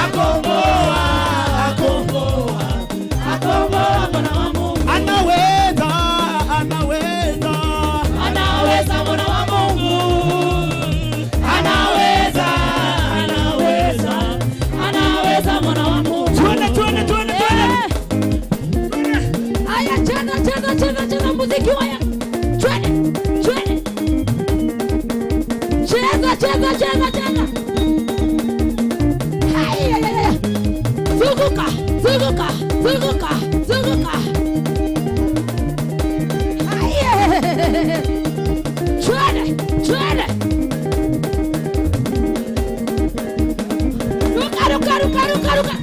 Akomboa, Akomboa. Akomboa mwana wa Mungu. anaweza, anaweza. Anaweza mwana wa Mungu. Anaweza, anaweza. Anaweza mwana wa Mungu. Twende. Aya, cheza muziki waya. Twende. Cheza. Haya. Zunguka. Haya. Twende. Ruka.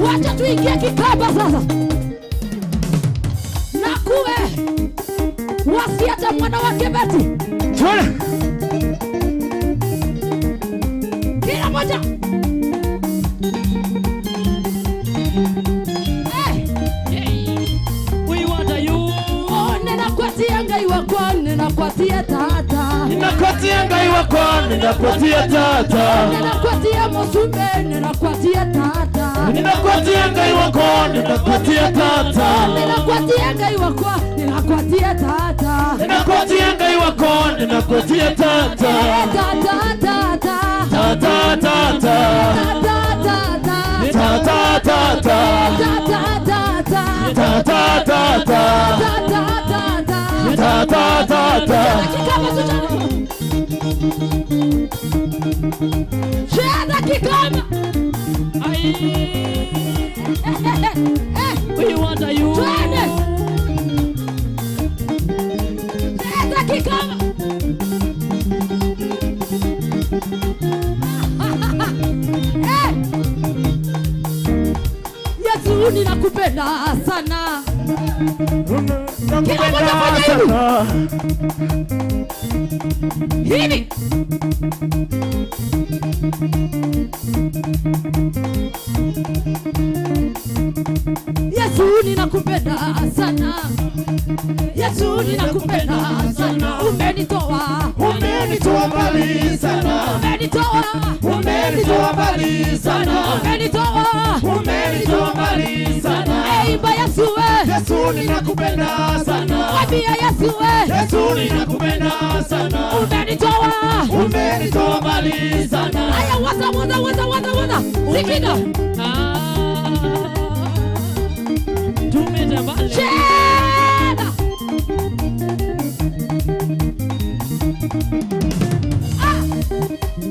Wacha tuingie kikaba sasa. Nakuwe wasiata mwana wake Beti. Twende. Kila moja. We want you. Oh, ninakuatia ngai wako, ninakuatia tata. Ninakuatia ngai wako, ninakuatia tata. Ninakuatia musumbe, ninakuatia tata. Ninakuatia ngai wako, ninakuatia tata. Ninakuatia ngai wako, ninakuatia tata. Ninakuatia ngai wako, ninakuatia tata. Tata. Cheza kikama. We want you. Twende. Cheza kikama. Yesu ninakupenda sana. nakupenda sana. Hivi. Yesu ninakupenda sana. Yesu ninakupenda sana. Umenitoa mbali sana. Umenitoa mbali sana. Umenitoa mbali sana. Imba Yesu we. Yesu ninakupenda sana. Wambia Yesu we. Yesu ninakupenda sana. Umenitoa mbali sana. Aya waza. Sikida. Tumejabali. Cheda.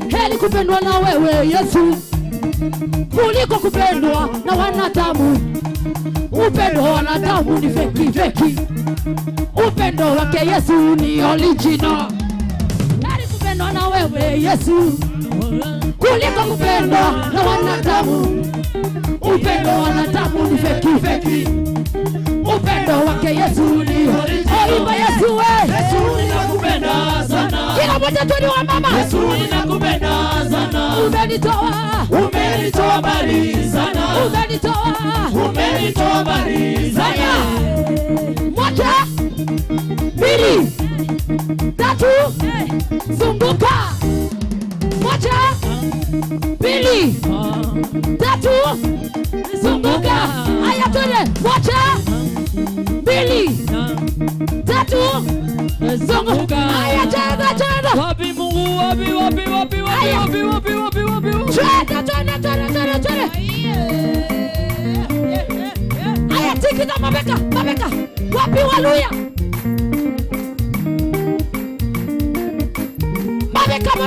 Heri kupendwa na wewe Yesu kuliko kupendwa na wanadamu. Upendo wa wanadamu ni feki. Upendo wake Yesu ni original. Heri kupendwa na wewe Yesu kuliko kupendwa na wanadamu. Upendo wa wanadamu ni feki. Upendo wake Yesu ni original. Imba Yesu we. Yesu ninakupenda sana. Kila mmoja tu ni wa mama. Yesu ninakupenda sana. Umenitoa mbali sana. Umenitoa mbali sana. Moja, mbili, tatu, zunguka. Moja, mbili, tatu, zunguka. Aya twende. Moja, mbili, tatu, zunguka. Aya cheza. Wapi Mungu, wapi. Twende. Aya tikita mabeka. Wapi waluya? Mabeka.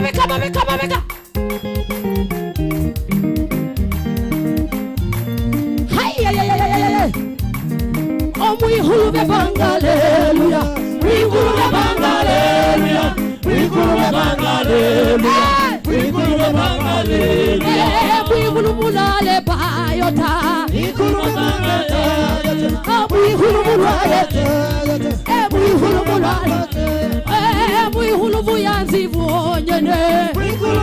Hai. Omwihulu bebanga haleluya. Mwihulu bebanga haleluya. Mwihulu mulale bayota. Mwihulu buyanzi bwonyene. Mwihulu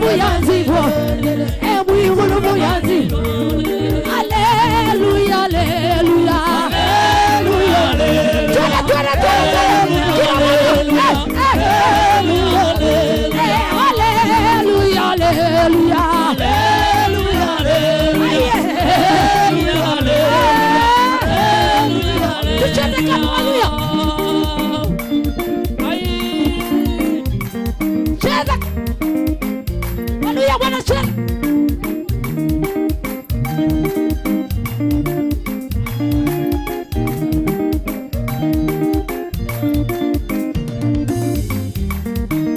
buyanzi. Haleluya. Mwihulu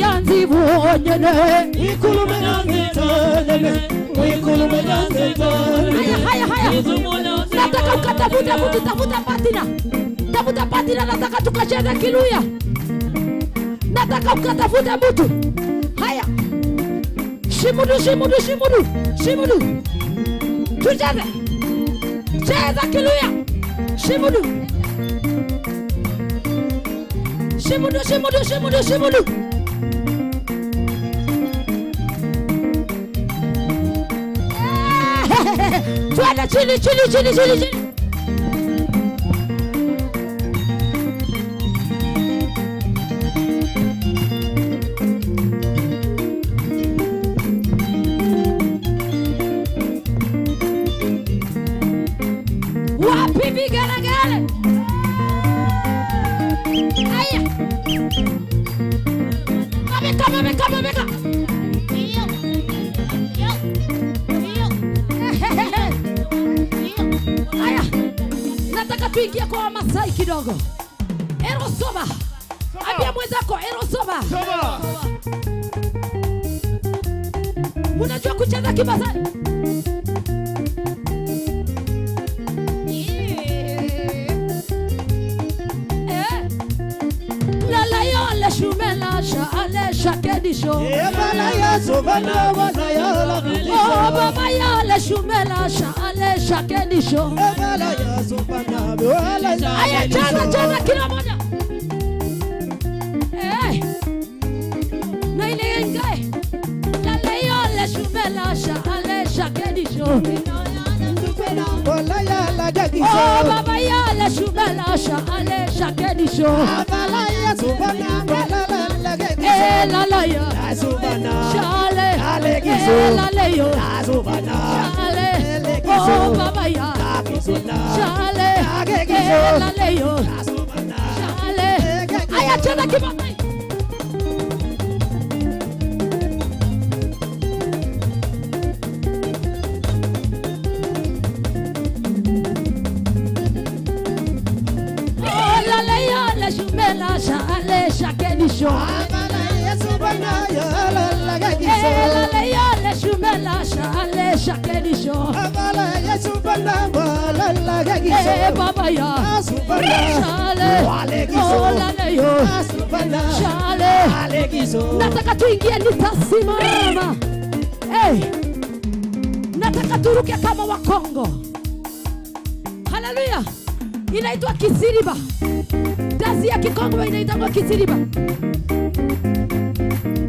buyanzi bwonyene. Haya. Nataka ukatafuta mtu, tafuta patina. Nataka tukacheze kiluya. Nataka ukatafuta mtu. Haya. Shimudu. Tucheze. Cheza kiluya. Shimudu. Twende chini. Wapi vigelegele? Aya. Mabeka. Aya. Nataka tuingie kwa Wamasai kidogo. Erosoba. Ambia mwenzako erosoba. Unajua kucheza Kimasai? shakedisho. Ebala ya sobana wana ya la Oh baba ya le shumela shale shakedisho. Ebala ya sobana wala ya. Aya chana kila moja. Na ile ngai. La le le shumela shale shakedisho. Wala ya la gagisho. Oh baba ya le shumela shale shakedisho. Ebala ya sobana wala la gagisho. La la ya. Sobana. Shale. Alegiso. La le yo. Sobana. Shale. Oh baba ya. Shale. La le yo. Shale. Aya tena kibaba. Shumela shale shakedisho. Ebala ya sobana ya la gagisho. Le shumela shale shakedisho. Ebala ya sobana wala la gagisho. Baba ya. Shale. Alegiso. La le yo. Sobana. Shale. Alegiso. Nataka tuingie nitasimama. Nataka turuke kama Wakongo. Haleluya. Inaitwa kisiriba. Dansi ya Kikongo inaitwa kisiriba.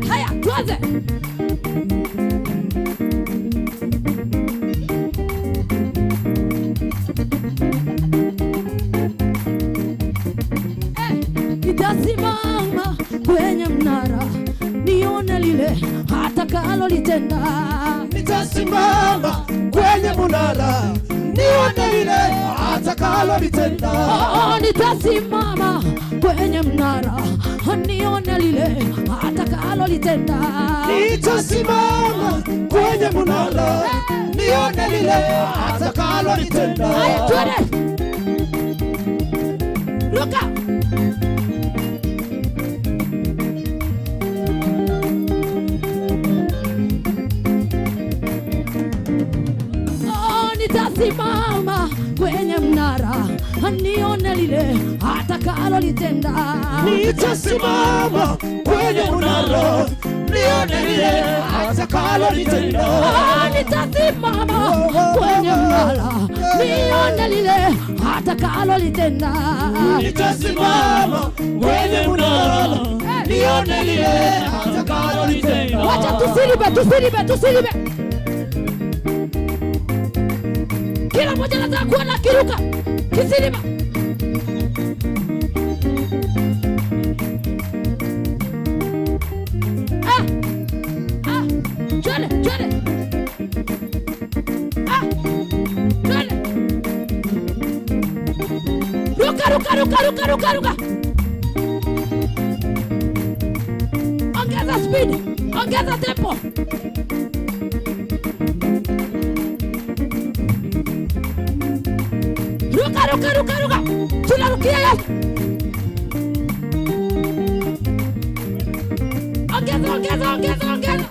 Haya, tuanze. Nitasimama kwenye mnara nione lile atakalolitenda. Nitasimama kwenye mnara nione lile atakalolitenda. Nitasimama kwenye mnara nione lile atakalolitenda. Nitasimama kwenye mnara nione lile atakalolitenda. Haya, twende. Ruka. Nitasimama kwenye mnara nione lile atakalolitenda. Nitasimama kwenye mnara nione lile atakalolitenda. Nitasimama kwenye mnara nione lile atakalolitenda. Nitasimama kwenye mnara nione lile atakalolitenda. Wacha tusilibe. Kila mmoja anataka kuona kiruka kisiliba. Chole. Chole. Ruka. Ongeza speed. Ongeza tempo. Ruka. Tunarukia ya. Ongeza. Ongeza.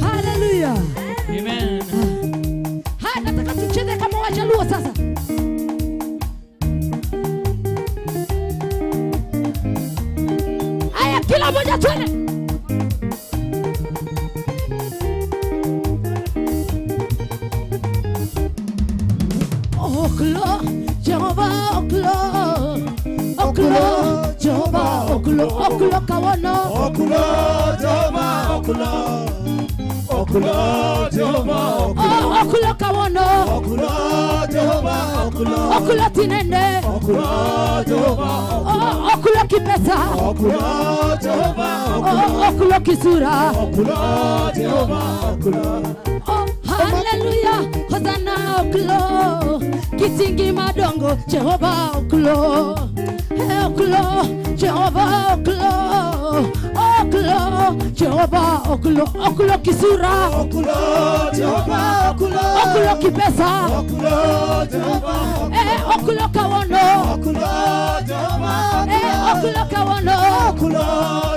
Hallelujah. Amen. Haya, nataka tucheze kama Wajaluo sasa. Haya, kila mmoja twende. Oklo, Jehovah, oklo, Jehovah, oklo kawana. Oklo, Jehovah, oklo, Jehovah, Oklo kawana. oklo, Jehovah, Oklo tinende. oklo, Jehovah, Oklo kipesa. oklo, Jehovah, Oklo kisura. oklo, Jehovah, oklo. Hallelujah, Hosanna oklo. Kisingi madongo, Jehovah oklo. Oklo, Jehovah oklo. Okulo, Jehova, okulo, okulo kisura. Okulo, Jehova, okulo. Okulo kipesa. Okulo, Jehova. Okulo kawono. Okulo, Jehova. Okulo kawono. Okulo,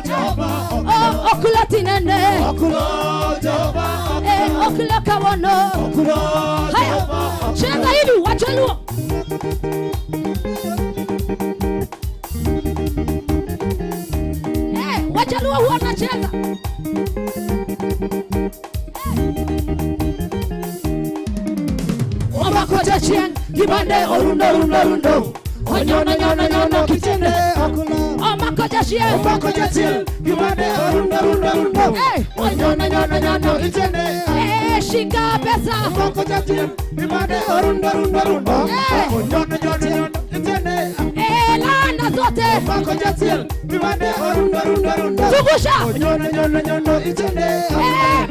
Jehova. Okulo tinene. Okulo, Jehova. Okulo kawono. Okulo, haya, cheza hivi wachaluo. Wachaluo huwa nacheza. Omakocha chien, gibande orundo rundo rundo. Onyona nyona nyona kitende. Omakocha chien. Omakocha chien, gibande orundo rundo rundo. Onyona nyona nyona kitende. Shika pesa. Omakocha chien, gibande orundo rundo rundo. Onyona nyona nyona kitende. Landa zote. Omakocha chien, gibande orundo rundo rundo. Zungusha. Onyona nyona nyona kitende.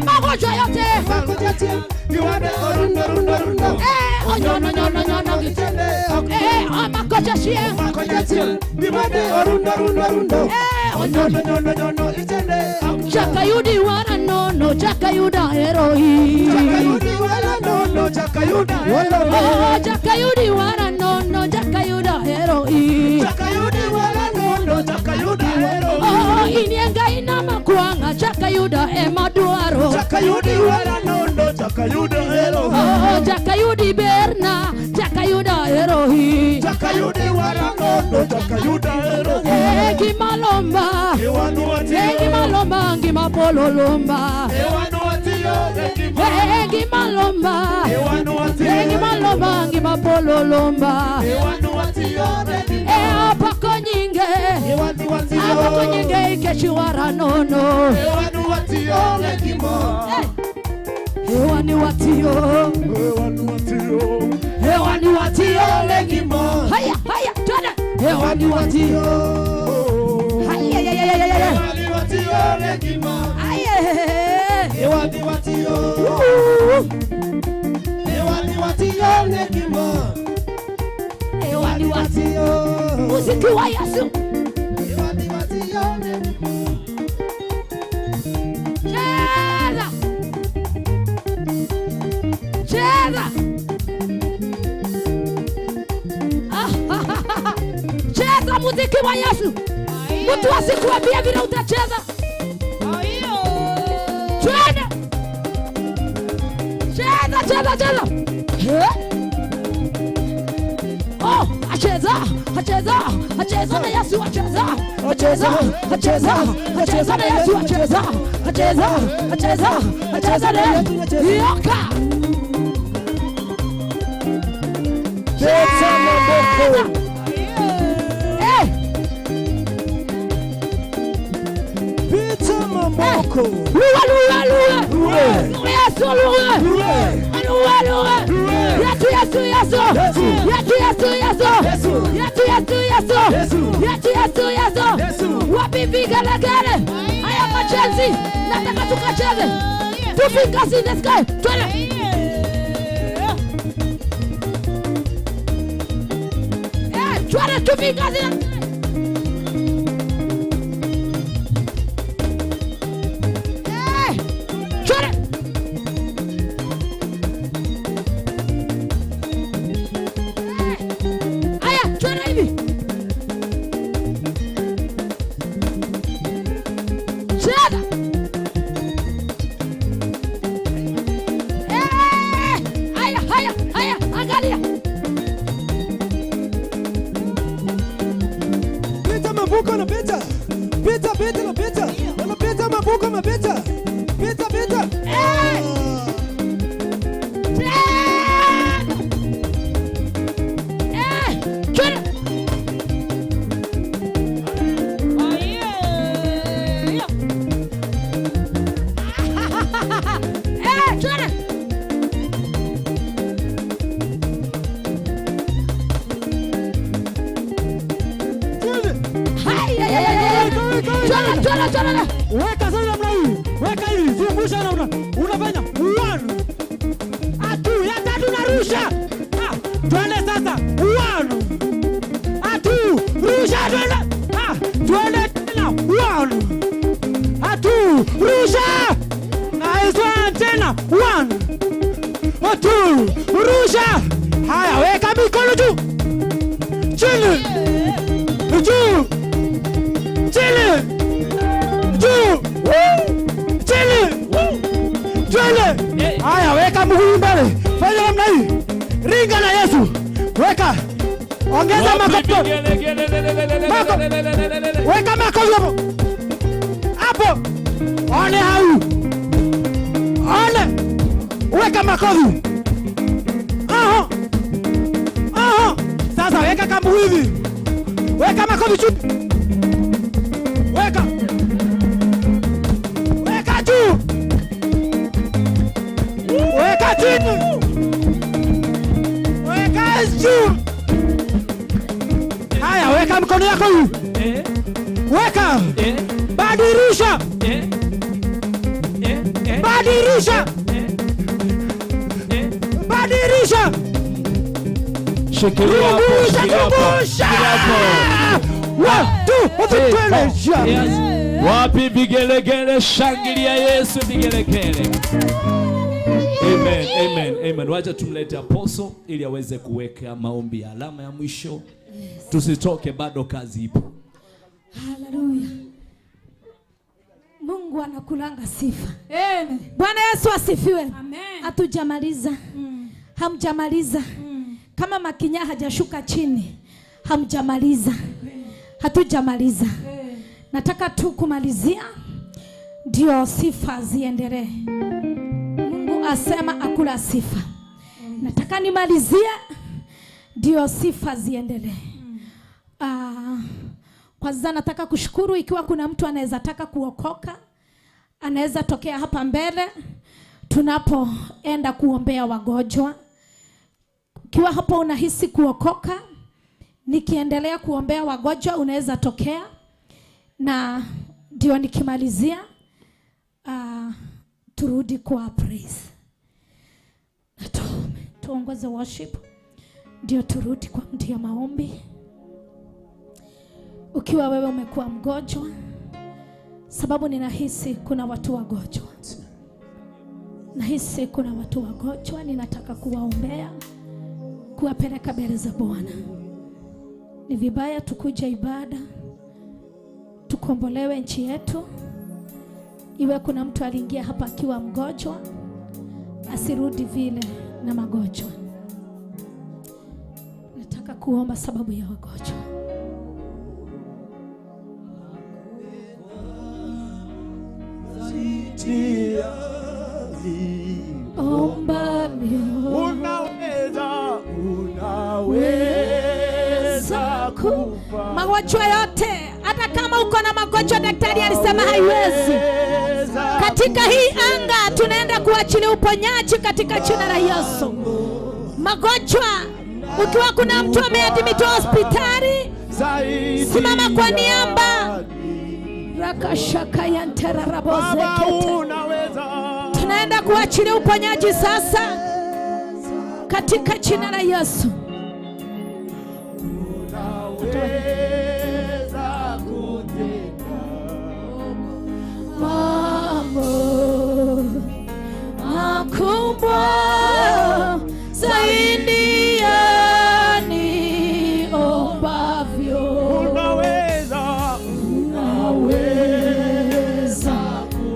Magonjwa yote. Omakocha chien, gibande orundo rundo rundo. Onyona nyona nyona kitende. Omakocha chien. Omakocha chien, gibande orundo rundo rundo. Onyona nyona nyona kitende. Chakayudi wana nono, chakayuda heroi. Chakayudi wana nono, chakayuda heroi. Chakayudi wana nono, chakayuda heroi. Chakayudi wana nono, chakayuda heroi. Inienga ina makuanga, chakayuda emaduaro. Chakayudi wana nono, chakayuda heroi. Chakayudi berna, chakayuda heroi. Chakayudi wana nono, chakayuda heroi. Gimalomba, ewanu watio. Gimalomba, gimapololomba. Ewanu watio, Gimalomba, ewanu watio. Gimalomba, gimapololomba. Ewanu watio, Apako nyinge, ewanu watio. apako nyinge ikeshiwara nono. Ewanu watio, lekimo. Ewani watio, Ewanu watio. ewani watio, lekimo. haya, haya, tena. Ewani watio, haya, haya, haya, haya. Ewanu watio, lekimo. Haya, Ewanu watio. Ewanu watio, lekimo. ewani watio. Muziki wa Yesu. Ewanu watio, lekimo. Cheza. Cheza. Cheza muziki wa Yesu. Mtu asikuambia vile utacheza. Cheza. Cheza, cheza, cheza. Oh, acheza, acheza, acheza na Yesu acheza. Acheza, acheza, acheza na Yesu acheza. Acheza, acheza, acheza na Yesu. Yoka. Cheza maboko. Pita maboko. Lua, lua, lua. Lua. Yesu, lua. Lua. Lua, lua. Yesu, Yesu, Yesu. Yesu, Yesu, Yesu. Yesu, Yesu, Yesu. Yesu, Yesu, Yesu. Wapi vigelegele? Haya machenzi. Nataka tukacheze. Two fingers in the sky. Twende. Twende, two fingers in the sky. Weka sana namna hii. Weka hii. Zungusha namna. Unafanya 1. Atu ya tatu narusha. Twende sasa. 1. Atu. Rusha twende. Twende tena. 1. Rusha. Haya, weka mikono juu. Chini. Juu. Chini. Juu. Chini. Chini. Haya, weka mguu mbele. Fanya namna hii. Ringa na Yesu. Weka. Ongeza makofi. Weka makofi hapo. Hapo. One hau. One. Weka makofi. Aha. Aha. Sasa weka kama hivi. Weka makofi juu. Weka. Weka juu. Weka chini. Weka juu. Haya, weka mkono yako huu. Weka. Badilisha. Badilisha. Badilisha. Shikilia hapo, shikilia hapo, shikilia hapo. Wapi vigelegele, shangilia Yesu vigelegele. Amen, amen, amen. Wacha tumlete Apostle ili aweze kuweka maombi ya alama ya mwisho. Tusitoke, bado kazi ipo. Haleluya. Mungu anakulanga sifa. Amen. Bwana Yesu asifiwe. Amen. Hatujamaliza. Hamjamaliza. Kama Makinya hajashuka chini, hamjamaliza. Hatujamaliza. Nataka tu kumalizia ndio sifa ziendelee. Mungu asema akula sifa. Nataka nimalizie ndio sifa ziendelee. Kwanza nataka kushukuru, ikiwa kuna mtu anaweza taka kuokoka, anaweza tokea hapa mbele tunapoenda kuombea wagonjwa. Ikiwa hapo unahisi kuokoka, nikiendelea kuombea wagonjwa unaweza tokea, na ndio nikimalizia turudi kwa praise. Tuongoze worship ndio turudi kwa ndio maombi. Ukiwa wewe umekuwa mgonjwa, sababu ninahisi kuna watu wagonjwa. Nahisi kuna watu wagonjwa, ninataka kuwaombea, kuwapeleka mbele za Bwana. Ni vibaya tukuje ibada tukombolewe nchi yetu. Iwe kuna mtu aliingia hapa akiwa mgonjwa, asirudi vile na magonjwa. Nataka kuomba sababu ya wagonjwa. Omba unaweza kufa. Magonjwa yote, hata kama uko na magonjwa daktari alisema haiwezi, katika hii anga tunaenda kuachilia uponyaji katika jina la Yesu. Magonjwa, ukiwa kuna mtu ameadmitwa hospitali, simama kwa niaba. Rakashaka yantera rabozekete. Tunaenda kuachilia uponyaji sasa katika jina la Yesu. Mambo makubwa zaidi ya niombavyo. Unaweza.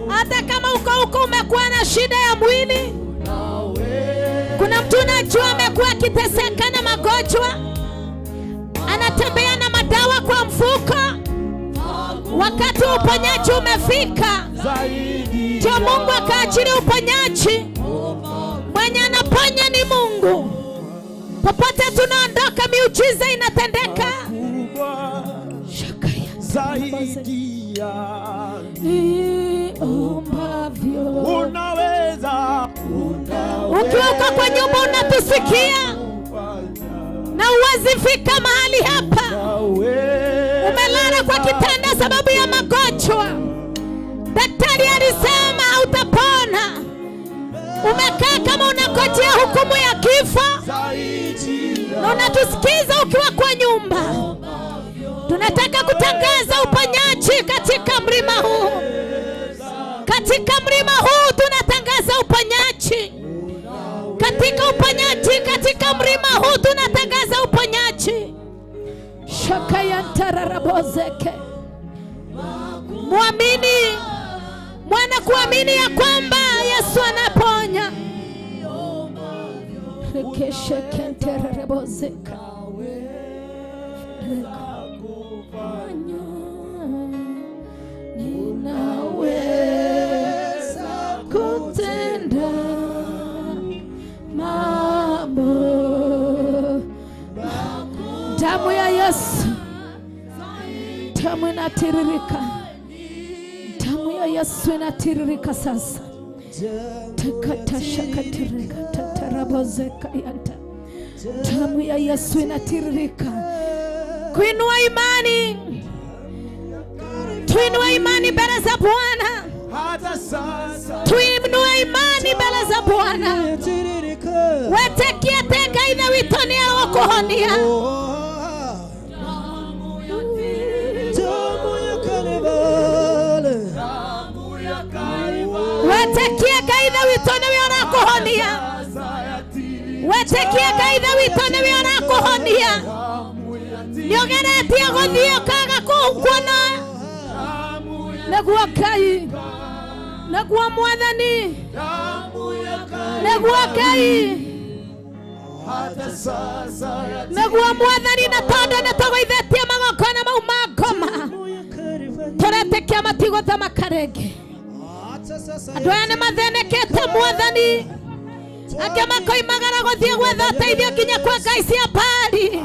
Hata kama uko umekuwa na shida ya mwili, kuna mtu unajua amekuwa akiteseka na magonjwa, anatembea na madawa kwa mfuko, wakati uponyaji umefika. Ndio Mungu akaachilia uponyaji. Mwenye anaponya ni Mungu. Popote tunaondoka miujiza inatendeka. Ukiwa uko kwa nyumba unatusikia na uwezi fika mahali hapa, umelala kwa kitanda sababu ya magonjwa, daktari alisema hautapona, umekaa kama unangojea hukumu ya kifo, na unatusikiza ukiwa kwa nyumba, tunataka kutangaza uponyaji katika mlima huu. Katika mlima huu tunatangaza uponyaji. Katika uponyaji mwema huu tunatangaza uponyaji. Shakaya tararabozeke. Muamini, mwana kuamini ya kwamba Yesu anaponya. Rekeshe kenterarabozeka. Ninaweza kutenda mambo. Damu ya Yesu, damu inatiririka. Damu ya Yesu inatiririka sasa. Takatashakatirika tatarabozeka yanta. Damu ya Yesu inatiririka. Kuinua imani. Tuinue imani mbele za Bwana. Tuinue imani mbele za Bwana. Wetekia teka ina witonia wakuhonia. Wetekia kaida witonia wakuhonia. Wetekia kaida witonia wakuhonia. Nyogeretia godhio kaga kukuona. Nagua kai. Nagua mwadhani. Nagua kai. Nagua mwadhani na tondo na togo ithetia magokona maumagoma. Toretekia matigo za makarege. Adoyane mathenekete mwadhani. Akema koi magara gothie gwetha teithio kinya kwa Ngai cia Bari.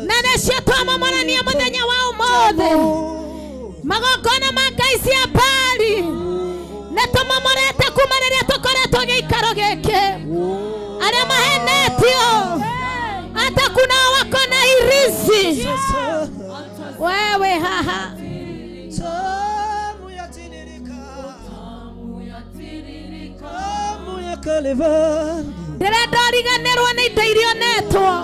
Na necio twamamorania muthenya wa umothe. Magokona ma Ngai cia Bari. Na tumamorete kuma riria tukoretwo giikaro giki. Aria mahenetio. Hata kuna wako na irisi. Wewe haha. Ndirenda riganirwo ni indo irio netwo.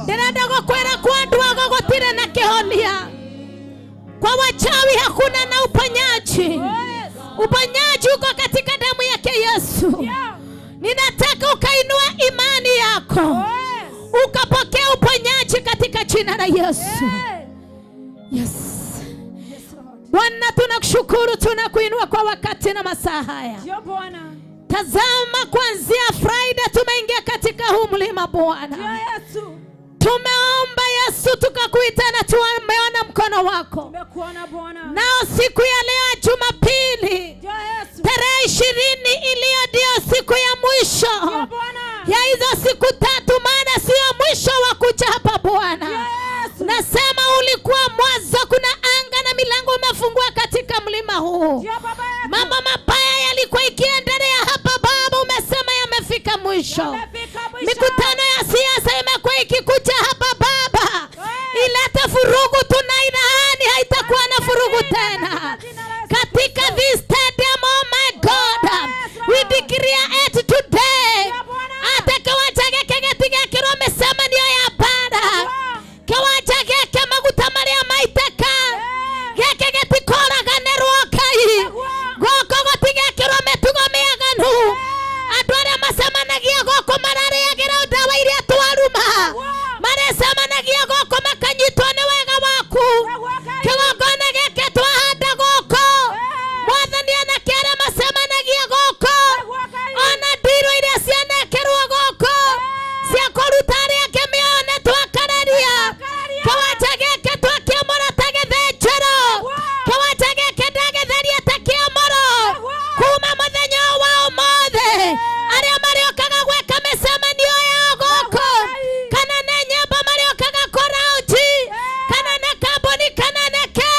Ndirenda gukwira kwa andu ago gutire na kihonia. Kwa wachawi hakuna na uponyaji. Uponyaji uko katika damu yake Yesu. Ninataka ukainua imani yako. Ukapokea uponyaji katika jina la Yesu. Yes. Bwana tunakushukuru, tunakuinua kwa wakati na masaa haya. Tazama kuanzia Friday tumeingia katika huu mlima Bwana. Tumeomba Yesu tukakuita na tumeona mkono wako. Nao siku ya leo Jumapili tarehe 20 iliyo ndio siku ya mwisho ya hizo siku 3, maana sio mwisho wa kuja hapa Bwana. Nasema ulikuwa mwanzo, kuna anga na milango umefungua katika mlima huu. Mambo mabaya yalikuwa ikiendelea hapa Baba, umesema yamefika mwisho. Mikutano ya siasa imekuwa ikikuja hapa Baba, ilete furugu, tunailani haitakuwa na furugu tena katika this stadium. Oh my God, we declare it today. Hata kiwanja kegetiga kiro umesema ndio ya Baba. Kiwanja keke maguta maria maiteka keke getikora ganerwo Kai goko gotiga kiro metugo meaganu. Andu aria macemanagia goko marariagira ndawa iria twaruma, marecemanagia goko makanyitwo ni wega waku. Kigongona geke twahanda goko, Mwathani anakiara macemanagia goko, ona ndiro iria cianekerwo goko cia kuruta aria kemioone twakararia. Kiwanja geke twakiamura ta githenjero, kiwanja geke ndagetheria ta kiamuro kuma muthenya wa umothe. Aria mariokaga gweka micemanio ya goko, kana na nyamba mariokaga korauti, kana na kambuni, kana neke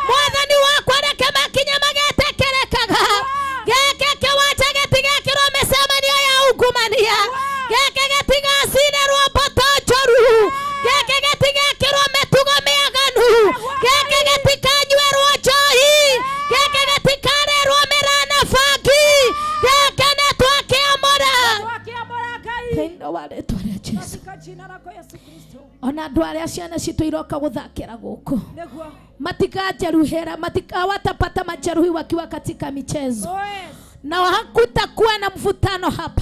Mwathani wakwa reke makinya magetekerekaga. Geke kiwanja getigekirwo micemanio ya ungumania, geke getigacinirwo mboto njoru, geke getigekirwo mitugo miaganu, geke getikanywerwo njohi, geke getikarerwo mirana bangi, geke netwakiamura thĩinĩ wa rĩĩtwa rĩa Jesũ. Ona andũ arĩa ciana citũ iroka gũthakĩra gũkũ matikajeruhira, matikawatapata majeruhi wakiwa katika michezo. Na hakutakuwa na mvutano hapa,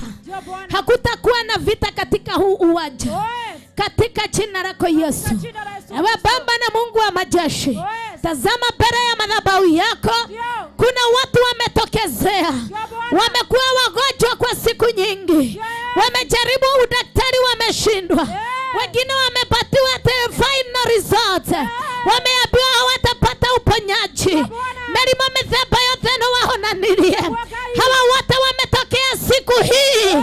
hakutakuwa na vita katika huu uwanja katika jina lako Yesu. Ewe Baba na Mungu wa majeshi, tazama mbele ya madhabahu yako kuna watu wametokezea, wamekuwa wagonjwa kwa siku nyingi, wamejaribu udaktari wameshindwa, wengine wamepatiwa final result, wameambiwa hawatapata uponyaji, milimo mithemba yote no wahonanirie. Hawa wote wametokea siku hii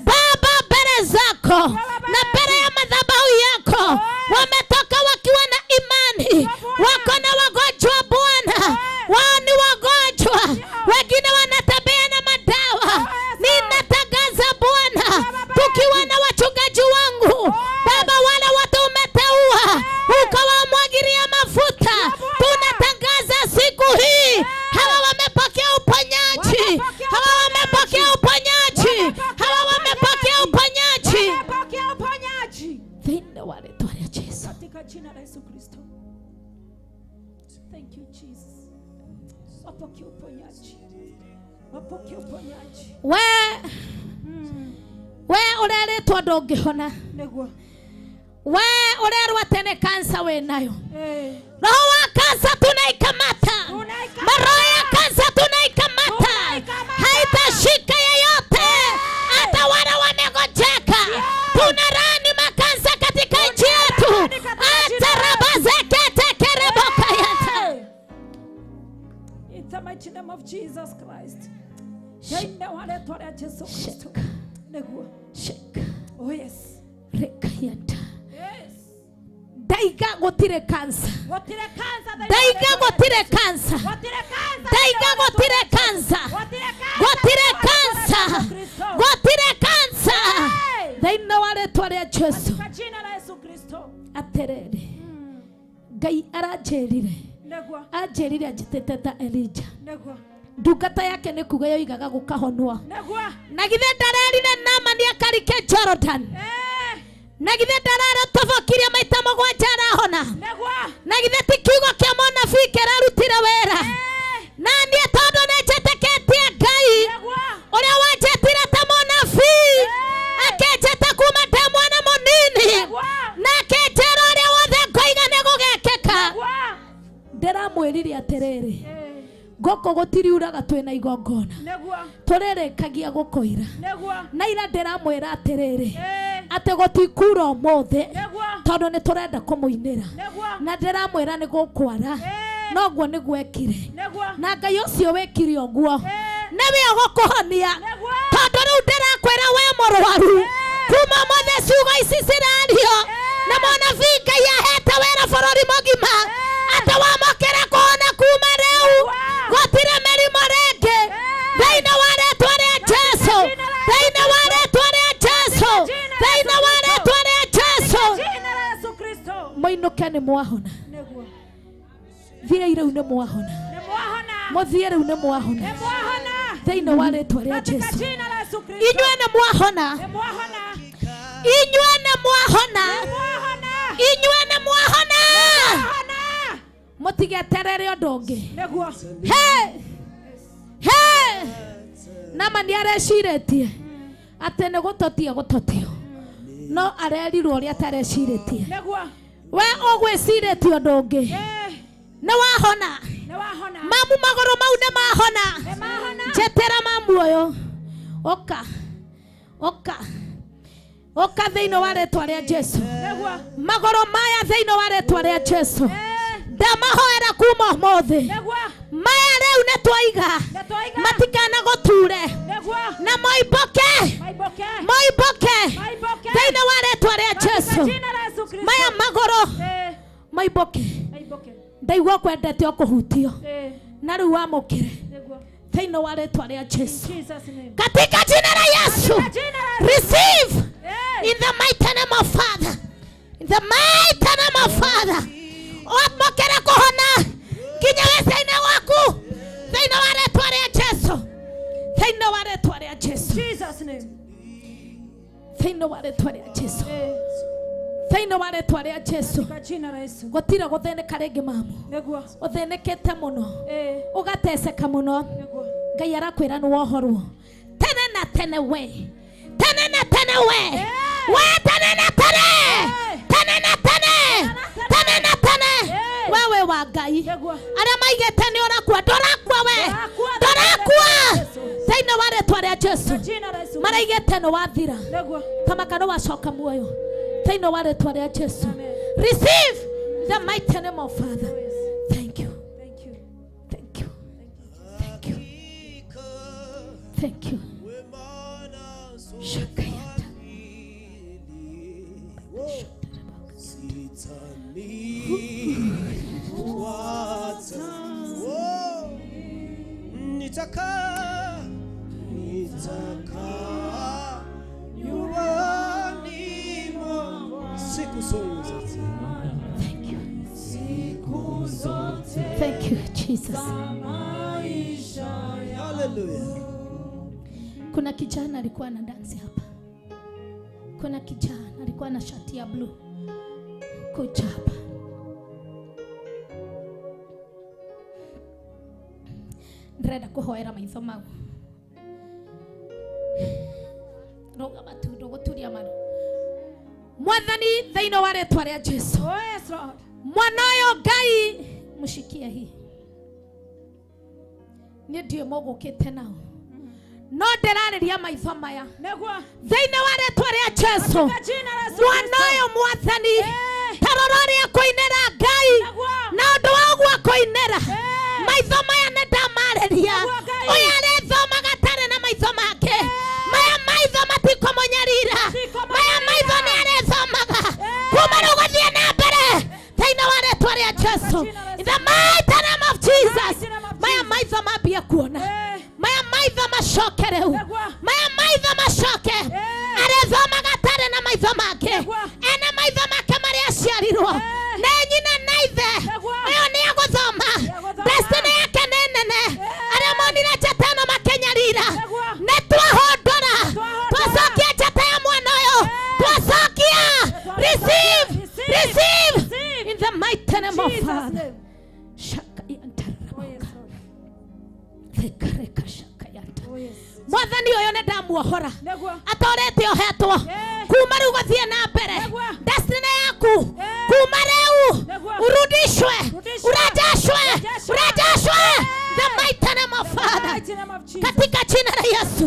Baba mbele zako na mbele ya madhabahu yako, wametoka wakiwa na imani, wako na wagonjwa Bwana, wao ni wagonjwa, wengine wanatembea na madawa. Ninatangaza Bwana, tukiwa na wachungaji wangu Baba, wale watu umeteua ukawamwagilia mafuta, tunatangaza siku hii hawa wamepokea uponyaji, hawa wamepokea uponyaji, hawa wamepokea uponyaji. Vinde wale tuare Yesu Katika jina la Yesu Kristo. Thank you Jesus. Wapokee uponyaji. Wapokee uponyaji. We ureretwo ndungihona, Negwa. we urerwa tene kansa we nayo, roho wa kansa tunaikamata, maroho ya kansa tunaikamata, haitashika yeyote, hata wale wamegojeka. Tunarani makansa katika nchi yetu, hata rabazekete kereboka yata. In the mighty name of Jesus Christ. Jina wale tuare Yesu Kristo. Negwa. Sheka Oh yes. rekayata. Yes. Daiga gotire kansa, Gotire kansa. daiga gotire kansa, Gotire kansa. daiga gotire kansa, gotire kansa, gotire kansa. Daina wale tuare Yesu Katika jina la Yesu Kristo. aterere. Ngai arajerire, Negwa. ajerire ajiteteta Elija, Negwa. ndungata yake nĩ kuga yoigaga gũkahonwa. Negwa. Na githe ndarerire Naamani akarike Jordan, na githe ndararetobokirie maita mũgwanja arahona, Negwa. na githe ti kiugo kĩa mũnabii kĩrarutire wĩra. Na niĩ tondũ nĩnjĩtĩkĩtie Ngai ũrĩa wanjĩtire ta mũnabii, akĩnjĩta kuma ndĩ mwana mũnini, na akĩnjĩra ũrĩa wothe ngoiga nĩgũgekĩka. Ndĩramwĩrire atĩrĩrĩ, gũkũ gũtiriuraga twĩna igongona, tũrĩrĩkagia gũkũira. Na ira ndĩramwĩra atĩrĩrĩ, atĩ gũtikura ũmũthĩ tondũ nĩ tũrenda kũmũinĩra, na ndĩramwĩra nĩ gũkwara, noguo nĩ gwekire. Na Ngai ũcio wĩkire ũguo nĩwe ũgũkũhonia, tondũ rĩu ndĩrakwĩra we mũrwaru, kuma mothe ciugo ici cirario na mũnabii Ngai ahete wĩra bũrũri mũgima, atĩ wamũkĩre kũhona kuma rĩu, gũtirĩ mĩrimũ rĩngĩ thĩinĩ wa rĩĩtwa rĩa Jesũ, thĩinĩ wa rĩĩtwa rĩa Jesũ, thĩinĩ wa rĩĩtwa rĩa Jesũ. Mũinũke nĩ mwahona, thiĩ rĩu nĩ mwahona, mũthiĩ rĩu nĩ mwahona, thĩinĩ wa rĩĩtwa rĩa Jesũ. Inyuĩ nĩ mwahona, inyuĩ nĩ mwahona, inyuĩ nĩ mwahona. Mũtigeterere ũndũ ũngĩ. Naamani arecirĩtie atĩ nĩ gũtotia gũtotio, no arerirwo ũrĩa atarecirĩtie. We ũgwĩcirĩtie ũndũ ũngĩ, nĩ wahona. Mamu magũrũ mau nĩ mahona. Njetera mamu ũyũ, ũka ũka ũka thĩinĩ wa rĩĩtwa rĩa Jesũ. Magũrũ maya thĩinĩ wa rĩĩtwa rĩa Jesũ ndamahoera kuma ũmũthĩ. Maya rĩu nĩ twaiga matikana gũture, na moimbũke, moimbũke thĩinĩ wa rĩĩtwa rĩa Jesũ. Maya magũrũ moimbũke. Ndaigua kwendete o kũhutio, na rĩu wamũkĩre thĩinĩ wa rĩĩtwa rĩa Jesũ, katika jina la Yesu. Receive in the mighty name of Father, in the mighty name of Father. Wamũkĩre kũhona nginya wĩra-inĩ waku thĩinĩ wa rĩĩtwa rĩa Jesũ, thĩinĩ wa rĩĩtwa rĩa Jesũ, thĩinĩ wa rĩĩtwa rĩa Jesũ, thĩinĩ wa rĩĩtwa rĩa Jesũ. Gũtirĩ gũthĩnĩka rĩngĩ mamu, ũthĩnĩkĩte mũno, ũgateceka mũno. Ngai arakwĩra nĩ wohorwo tene na tene we, tene na tene we, Wewe tanena tane. Tanena tane. Tanena tane. Wewe wa Ngai. Ara maigete ni orakwa dorakwa we. Dorakwa. Taina wale tware Jesu. Maraigete no wathira. Kama kana wacoka muoyo. Taina wale tware Jesu. Receive the mighty name of Father. Thank you. Thank you. Thank you. Thank you. Thank you. Shakayata. Nitaka nyumbani mwa siku zote. Thank you. Thank you, Jesus. Hallelujah. Kuna kijana alikuwa na dance hapa. Kuna kijana alikuwa na shati ya blue. Kuja hapa. Ndirenda kuhoera maitho mau. Roga batu rogoturia maro. Mwathani thaino wa rĩtwa rĩa Jesu. Yes Lord. Mwanayo Ngai mushikia hii. Nĩ ndiĩ mũgũkĩte nao. No ndirarĩria maitho maya. Nĩguo. Thĩinĩ wa rĩtwa rĩa Jesu. Mwanayo Mwathani. Tarorori akũinĩra Ngai. Na ũndũ wa ũguo akũinĩra. Maitho maya nĩ ndamarĩria. Ũyũ arĩthomaga tarĩ na maitho make. Maya maitho matikũmũnyarira. Maya maitho nĩ arĩthomaga. Kuma rĩu gũthiĩ na mbere. Thĩinĩ wa rĩtwa rĩa Jesu. In the mighty name of Jesus. Maya maitho mambia kuona. Maya maitho macoke rĩu. Maya maitho macoke. Arĩthomaga tarĩ na maitho make. Ena maitho make marĩa aciarirwo. Nĩ nyina na ithe. Ũyũ nĩ agũthoma. Destiny yake nĩ nene. Arĩa monire njata ĩno makenyarira. Nĩ twahondora. Twacokia njata ya mwana ũyũ. Twacokia. Receive. Receive. In the mighty name of Father. Shaka yantarabaka. Rekareka shaka yanta. Mwathani ũyũ nĩ ndamuohora. Atorete ohetwo. Kuma rĩu gũthiĩ na mbere. Destiny yaku. Kuma rĩu. Urudishwe. Urejeshwe. Urejeshwe. The mighty name of Father. Katika jina la Yesu.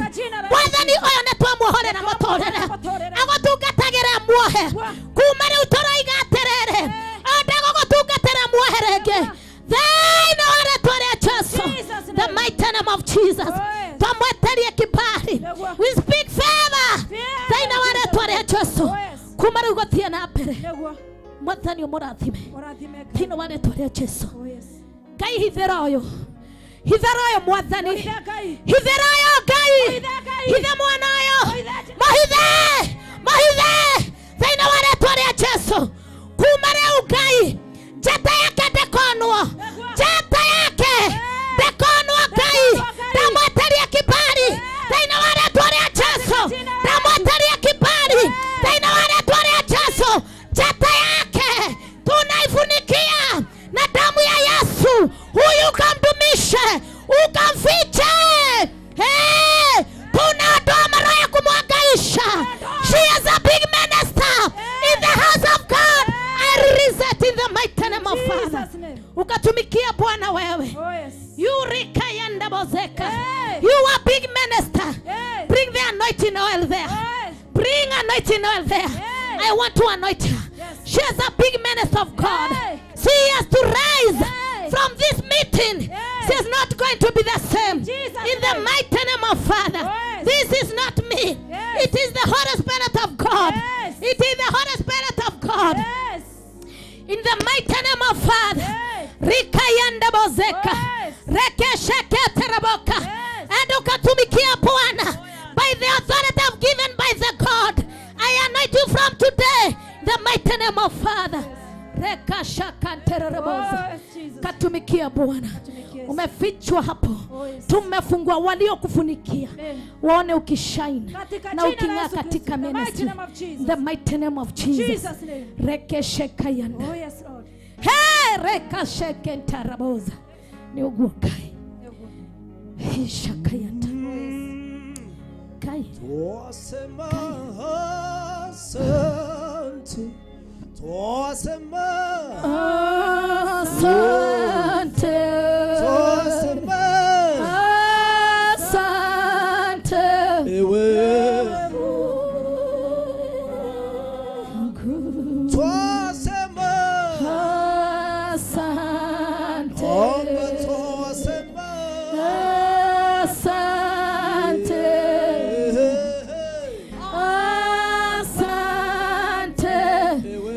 Mwathani ũyũ nĩ twamuohorera mũtũrĩre. Agũtungatagĩra muohe. Kuma rĩu tũroiga atĩrĩrĩ. Ndagũgũtungatĩra muohe rĩngĩ. Thĩinĩ wa rĩtwa rĩa Jesu. The mighty name of Jesus. Twamweterie kibali. We speak favor. Thĩinĩ wa rĩtwa rĩa Jesu. Kuma rĩu gũthiĩ na mbere. Mwathani ũmũrathime. Thĩinĩ wa rĩtwa rĩa Jesu. Ngai hithĩra ũyũ. Hithĩra ũyũ Mwathani. Hithĩra ũyũ Ngai. Hithe mwana ũyũ. Mahithe. Mahithe. Thĩinĩ wa rĩtwa rĩa Jesu. Kuma rĩu Ngai. Njata yake ndĩkonwo. Njata yake ndĩkonwo Ngai. Ndamweteria kibali. Thĩinĩ wa rĩtwa rĩa Jesu. Ndamweteria kibali. Thĩinĩ wa rĩtwa rĩa Jesu. Njata yake tunaifunikia na damu ya Yesu. Huyu ukamdumishe. Ukamfiche. Hey! Tunaondoa maroho ya kumwangaisha. She is a big minister in the house of God. I release it in the mighty name of Father. Ukatumikia Bwana wewe. You rika yanda bozeka. You are big minister. Bring the anointing oil there. Bring anointing oil there. I want to anoint her. She is a big minister of God. She has to rise from this meeting. She is not going to be the same. In the mighty name of Father. This is not me. It is the Holy Spirit of God. It is the Holy Spirit of God. In the mighty name of Father. Rikayanda bozeka. Rekesheke teraboka. And ukatumikia Bwana. By the authority I've given by the God. I anoint you from today. The mighty name of Father. Rekashaka tereboza. Katumikia Bwana. Umefichwa hapo. Tumefungwa waliokufunikia. Waone ukishine na uking'aa katika ministry. The mighty name of Jesus. Rekesheka yanda. Hey, rekasheke teraboza. Ni ugua kai. Shaka yanda. Kai. Asante, twasema. Asante. Twasema. Asante. Ewe. Twasema. Asante. Twasema. Asante. Asante.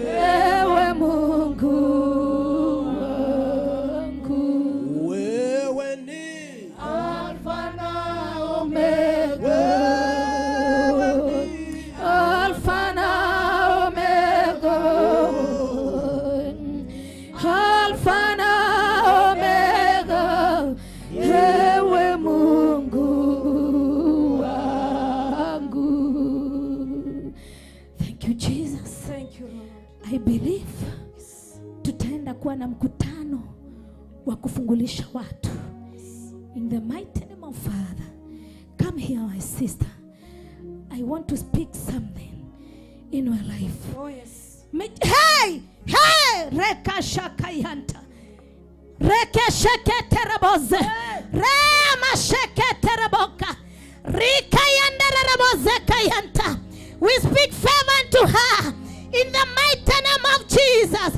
Ewe Mungu wangu. Wewe ni Alfa na Omega. Alfa na Omega. Alfa na Omega. Ewe Mungu wangu. Thank you, Jesus. Thank you, Lord. I believe tutaenda kuwa na mkutano wa kufungulisha watu. In the mighty name of Father, come here, my sister. I want to speak something in your life. Oh, yes. Hey! Hey! Reka shakayanta. Reke sheketereboze. Rema sheketereboka. Rika yandereboze kayanta. We speak favor to her in the mighty name of Jesus.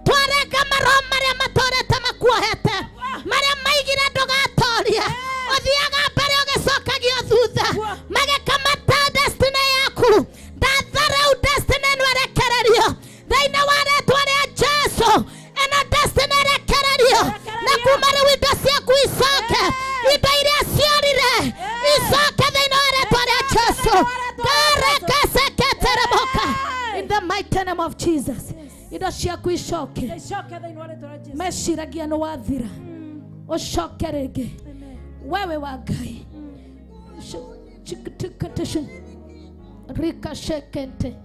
Twareka maroho maria matorete makuohete. Maria maigira ndugatoria. Othiaga mbere ugicokagia thutha. Magikamata destiny yaku. Ndatharau destiny nwerekererio. Thaini wa rĩtwa rĩa Jesu. Ĩno destiny rekererio. Na kuma rĩu indo ciaku icoke. Indo iria ciorire. Icoke thĩinĩ wa rĩtwa rĩa Jesu. In the mighty name of Jesus. Indo ciaku icoke. Meciragia nĩ wathira. Ucoke rĩngĩ. Wewe wa Ngai. Rika shekente.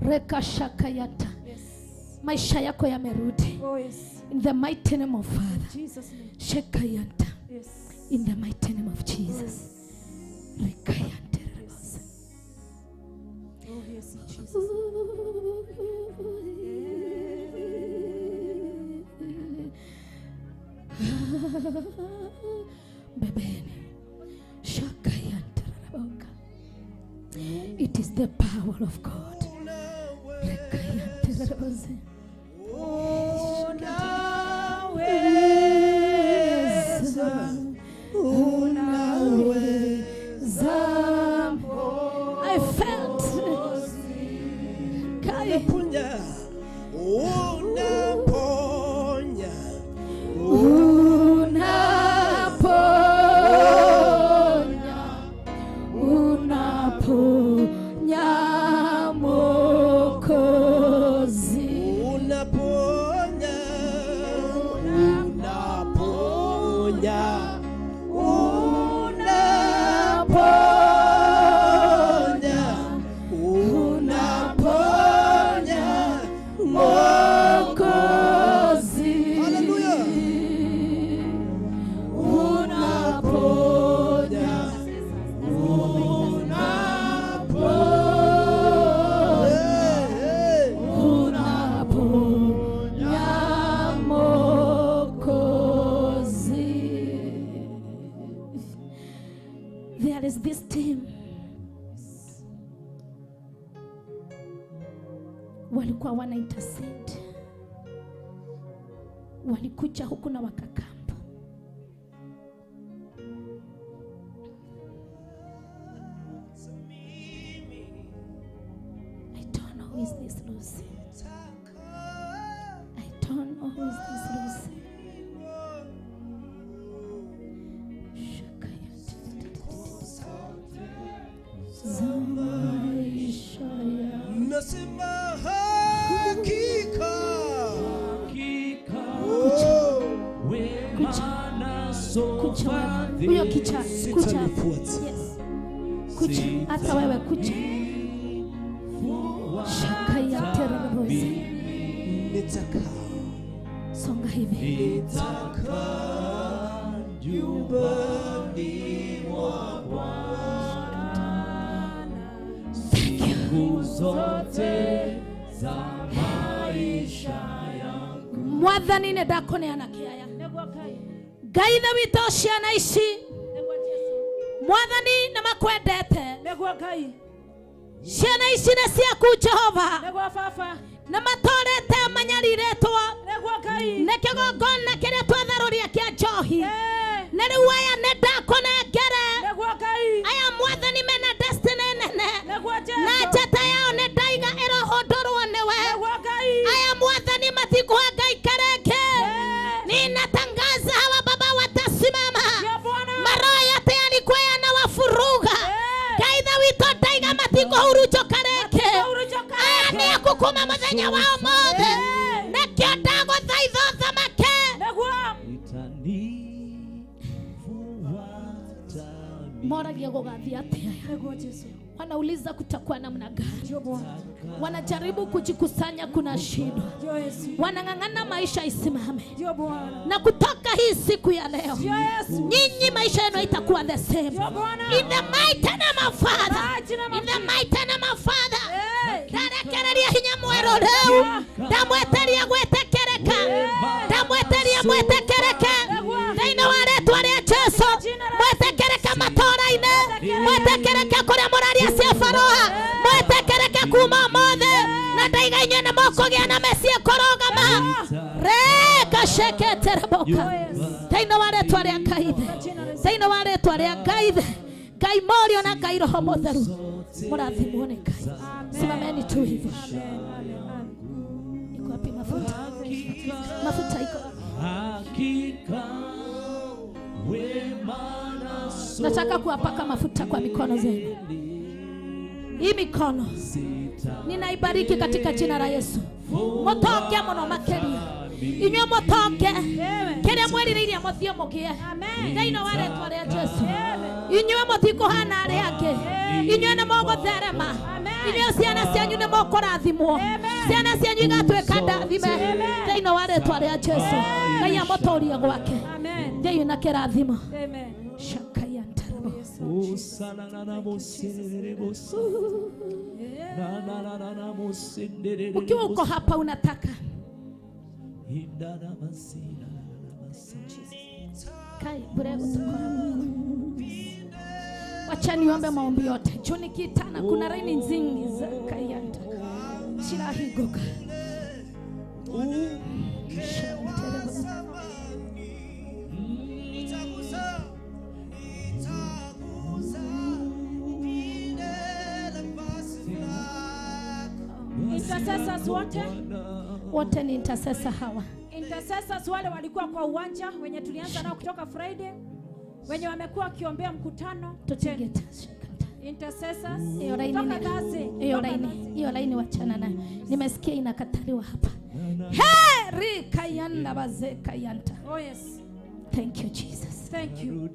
Reka shakayata. Maisha yako yamerudi. Oh, yes. In the mighty name of Father. Jesus' name. Shekayanta. Yes. In the mighty name of Jesus. Rekayante. Oh, yes, in Jesus. Bebeni. Shakayante. It is the power of God. Rekayante. I felt unaponya, unaponya, unaponya Mwokozi. unaponya, unaponya, unaponya, Mwokozi. Hallelujah. Unaponya, unaponya Mwokozi. There is this team. Walikuwa wana intercede. Walikuja huku na wakakamba. I don't know who is this Lucy. I don't know who is this Lucy. Nasema hakika. Kucha wewe. Huyo kicha. Kucha. Sitalifuata. Yes. Kucha. Hata wewe kucha. Shaka ya terrorism. Nitakaa. Songa hivi. Nitakaa nyumbani mwa Bwana. Thank you. siku zote za maisha yangu. Mwathani nĩ ndakoneana kĩaya. Ngai tha witũ ciana ici Mwathani nĩ makwendete. Ciana ici nĩ ciaku Jehova. Na matorete manyariretwo nĩ kĩgongona kĩrĩa twatharũria kĩa njohi. Na rĩu aya nĩ ndakonengere. Aya Mwathani mena destiny nene. Na njata yao nĩ ndaiga ĩrohondorwo nĩwe. Aya Mwathani matikũhe Ngai kareke. Ninatangaza hawa baba watasimama. Maroho yote yalikuwa yanawafuruga. Ngai tha witũ ndaiga matikũhurunjwo kareke. Aya nĩ akũkuma mũthenya wao mothe. Nakĩo ndagũthaitha ũthamake. Moragia gũgathia atĩa. Wanauliza kutakuwa namna gani. Wanajaribu kujikusanya, kuna shida. Wanang'ang'ana maisha isimame. Na kutoka hii siku ya leo nyinyi maisha yenu itakuwa the same. In the mighty name of Father. In the mighty name of Father. Ndarekereria hinya mwero leo. Ndamweteria gwetekereka. Ndamweteria mwetekereke. Thĩinĩ wa rĩĩtwa rĩa Jesũ. Mwetekereke matũũra-inĩ. Mwetekereke kũrĩa mũraria cia Baroa. Mwetekereke kuma mothe. Na ndaiga inyuĩ nĩ mũkũgĩa na mĩciĩ kũrũgama. Reka sheketereboka. Thĩinĩ wa rĩĩtwa rĩa Ngai. Thĩinĩ wa rĩĩtwa rĩa Ngai. Ngai Morio na Ngai Roho Mũtheru. Mũrathimwo nĩ Ngai. Simameni tu hivyo. Iko wapi mafuta? Mafuta iko. Hakika wema na nataka kuwapaka mafuta kwa mikono zenu. Hii mikono ninaibariki katika jina la Yesu. Motoke muno makeria. Inywe motoke. Kere mwerireirie muthio mugie. Thĩinĩ wa rĩĩtwa rĩa Jesũ. Inywe mũtikũhana arĩa angĩ. Inywe nĩ mũgũtherema. Inywe ciana cianyu nĩ mũkũrathimwo. Ciana cianyu igatuĩka ndathime. Thĩinĩ wa rĩĩtwa rĩa Jesũ. Ngai amũtũũrie gwake. Thiĩ na kĩrathimo. Shakaya ntarabo. Ukiwa uko hapa unataka Kai bure utakora Mungu. Wacha niombe maombi yote. Juni kitana kuna raini nzingi za kayanta. Shira higoka. Intercessors wote ni intercessor hawa. Intercessors wale walikuwa kwa uwanja wenye tulianza nao kutoka Friday, wenye wamekuwa wakiombea mkutano. Tutegeta. Intercessors. Hiyo laini wachana nayo. Nimesikia inakataliwa hapa. Hey, kayanda baze kayanta. Oh yes. Thank you Jesus. Thank you.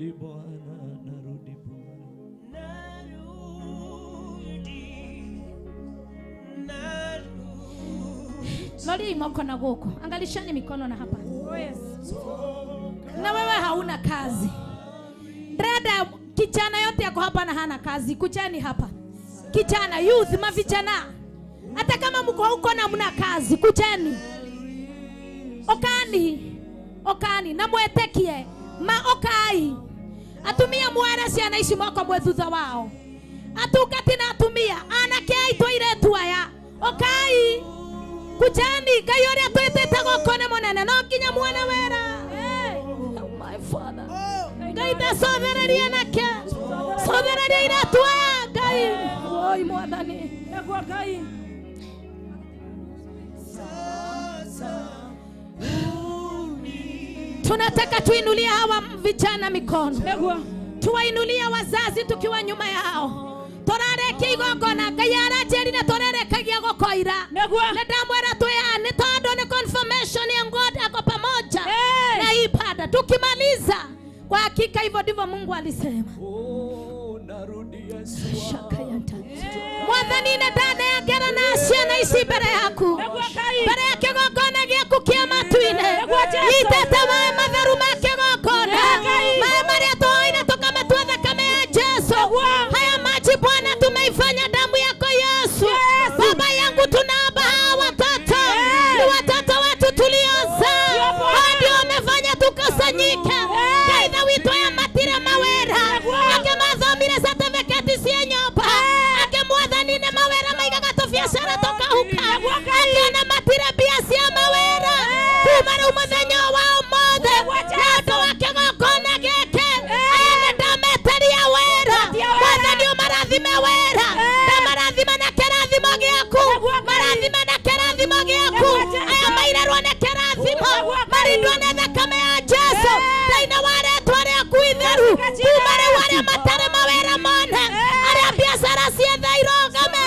Lori moko na goko. Angalishani mikono na hapa. Oh yes. Na wewe hauna kazi. Dada kijana yote yako hapa na hana kazi. Kujani hapa. Kijana youth mavijana. Hata kama mko huko na mna kazi, kujani. Okani na mwetekie okai. Atumia mwara si anaishi mwako mwethutha wao. Atukati na atumia anake aitwa ile tuaya. Okai kujani kayori atwetete gokone monene no kinya mwana wera. Oh my father. Gaita sovereria nake. Sovereria ile tuaya gai. Oi mwadhani. Egwa gai. Tunataka tuinulie hawa vijana mikono. Tuwainulie wazazi tukiwa nyuma yao. Torareke igongona Ngai arajerire torerekagia gokoira. Na ndamwera tuyane tondu ni confirmation ya God ako pamoja na ibada. Tukimaliza kwa hakika hivyo ndivyo Mungu alisema. Shakayanta. Mwathani na dada ya gera na asia na isi mbere yaku. Mbere ya kigongona giaku kia matuine. Itete mae matheru ma kigongona. Mae maria tuoine tukametua thakame ya Jesu. Haya maji Bwana tumeifanya damu yako Yesu. Mwathani nĩ mawĩra maigaga tũbiacara tũkahuka. Aliona matire mbia cia mawĩra. Kuma rĩu mũthenya wa ũmũthĩ na ũndũ wa kĩgongona gĩkĩ aya nĩndameteria wĩra. Mwathani ũmarathime wĩra. Ndamarathima na kĩrathimo gĩaku. Marathime na kĩrathimo gĩaku. Aya mairerwo nĩ kĩrathimo. Marindwo nĩ thakame ya Jesu. Thĩinĩ wa rĩĩtwa rĩaku itheru. Kuma rĩu arĩa matarĩ mawĩra mone. Arĩa biacara ciothe irũgame.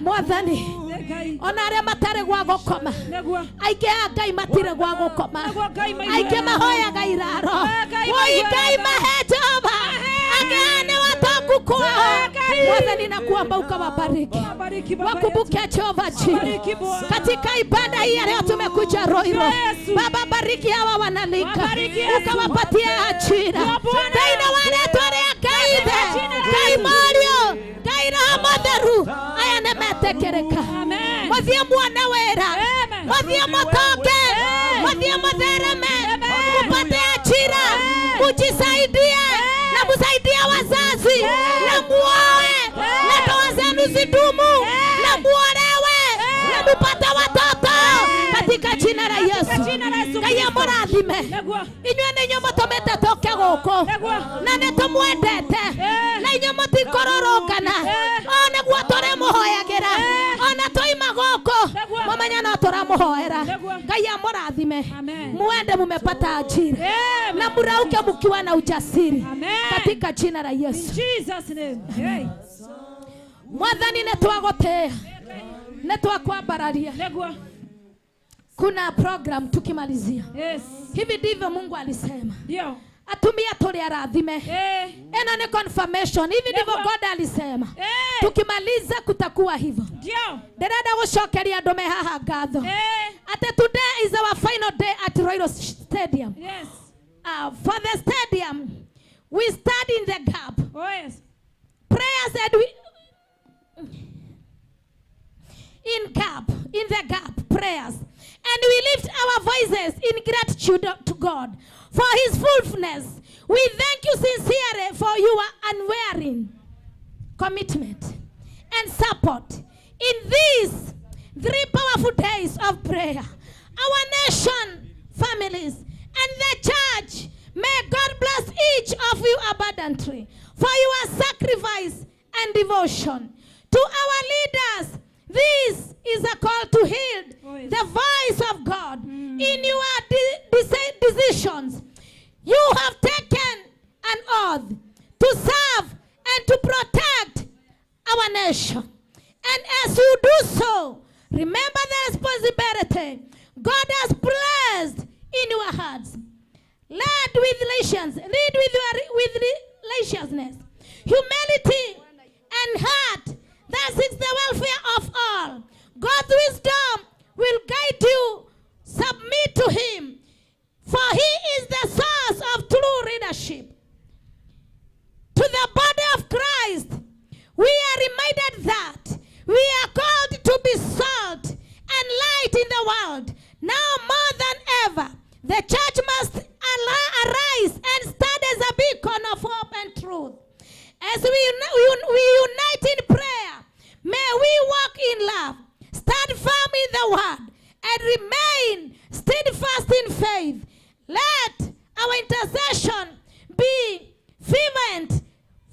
Mwathani ona arĩa matarĩ gwa gũkoma. Aingĩ a Ngai matirĩ gwa gũkoma. Aingĩ mahoyaga iraro. Woi Ngai mahe Jehova. Angĩ nĩ watoku kwao. Mwathani nakuomba ukawabariki. Wakumbuke Jehova chini. Katika ibada hii leo tumekuja Roiro. Baba bariki hawa wanalika. Ukawapatia ajira. Daina wale twaria kaide. Ngai Mario. Ngai Roho Mutheru. Aya nemetekereka. Muthie mwana wera. Muthie mutoke. Muthie muthereme. Mupate ajira. Mujisaidie. Na musaidie wazazi. Na muoe. Na ndoa zenu zidumu. Na muolewe. Na mupate watoto. Katika jina la Yesu. Ngai amurathime. Inyuĩ nĩ inyuĩ mũtũmĩte tũke gũkũ. Na nĩ tũmwendete. Na inyuĩ mũtikororongana. O nĩguo tũrĩmũhoyagĩra. Ona tũima gũkũ. Mũmenye no tũramũhoera. Ngai amurathime. Muende mumepata ajira. Na murauke mkiwa na ujasiri. Katika jina la Yesu. Mwathani nĩtwagũtĩĩa. Nĩtwakwambararia. Kuna program tukimalizia. Hivi ndivyo Mungu alisema. Atumia tuli arathime. Ena ni confirmation. Hivi ndivyo God alisema. Tukimaliza kutakuwa hivyo. Ndirenda gucokeria andu me haha ngatho. Ate today is our final day at Royal Stadium. For the stadium we stand in the gap. Prayers that we in the gap prayers. And we lift our voices in gratitude to God for his fullness. We thank you sincerely for your unwavering commitment and support in these 3 powerful days of prayer. Our nation, families, and the church, may God bless each of you abundantly for your sacrifice and devotion. To our leaders, this is a call to heed the voice of God in your decisions. You have taken an oath to serve and to protect our nation. And as you do so, remember the responsibility God has placed in your hearts. Lead with righteousness, humility, and heart that seeks the welfare of all. God's wisdom will guide you. Submit to him, for he is the source of true leadership. To the body of Christ, we are reminded that we are called to be salt and light in the world. Now more than ever, the church must arise and stand as a beacon of hope and truth. As we unite in prayer, may we walk in love, stand firm in the word, and remain steadfast in faith. Let our intercession be fervent,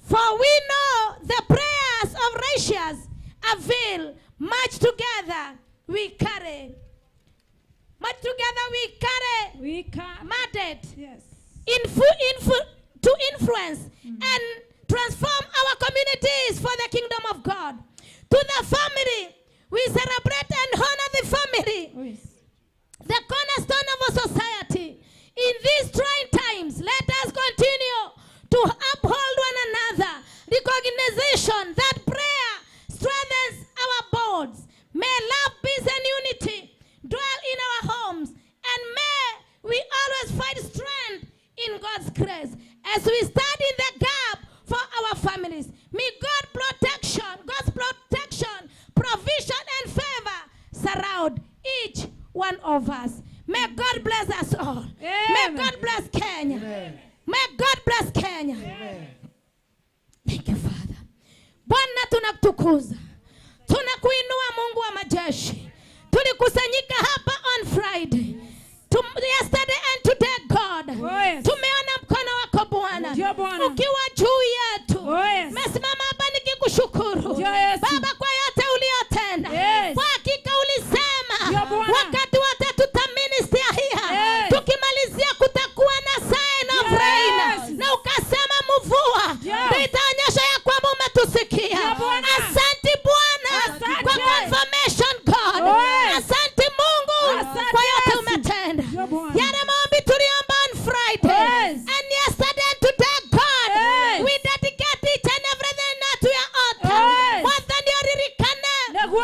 for we know the prayers of righteous avail much. Together we carry. Mandate to influence and transform our communities for the kingdom of God. To the family, we celebrate and honor the family, the cornerstone of our society. In these trying times, let us continue to uphold one another, recognition that prayer strengthens our bonds. May love, peace, and unity dwell in our homes, and may we always find strength in God's grace as we stand in the gap for our families. May God's protection, provision, and favor surround each one of us. May God bless us all. Amen. May God bless Kenya. Amen. May God bless Kenya. Amen. Thank you, Father. Bwana tunakutukuza. kuinua Mungu wa majeshi. Tulikusanyika hapa on Friday. Yesterday and today, God. Tumeona mkono wako Bwana ukiwa juu yetu. Mesimama hapa nikikushukuru Baba kwa yote uliyotenda. Kwa hakika ulisema wakati wote tutaministia hia. Tukimalizia kutakuwa na sign of rain. Na ukasema mvua itaonyesha ya kwamba umetusikia. Asante Bwana kwa confirmation, God. Asante Mungu kwa yote umetenda. Yale maombi tuliomba on Friday and yesterday and today, God, we dedicate each and everything to your altar. Kwanza ndio ririkane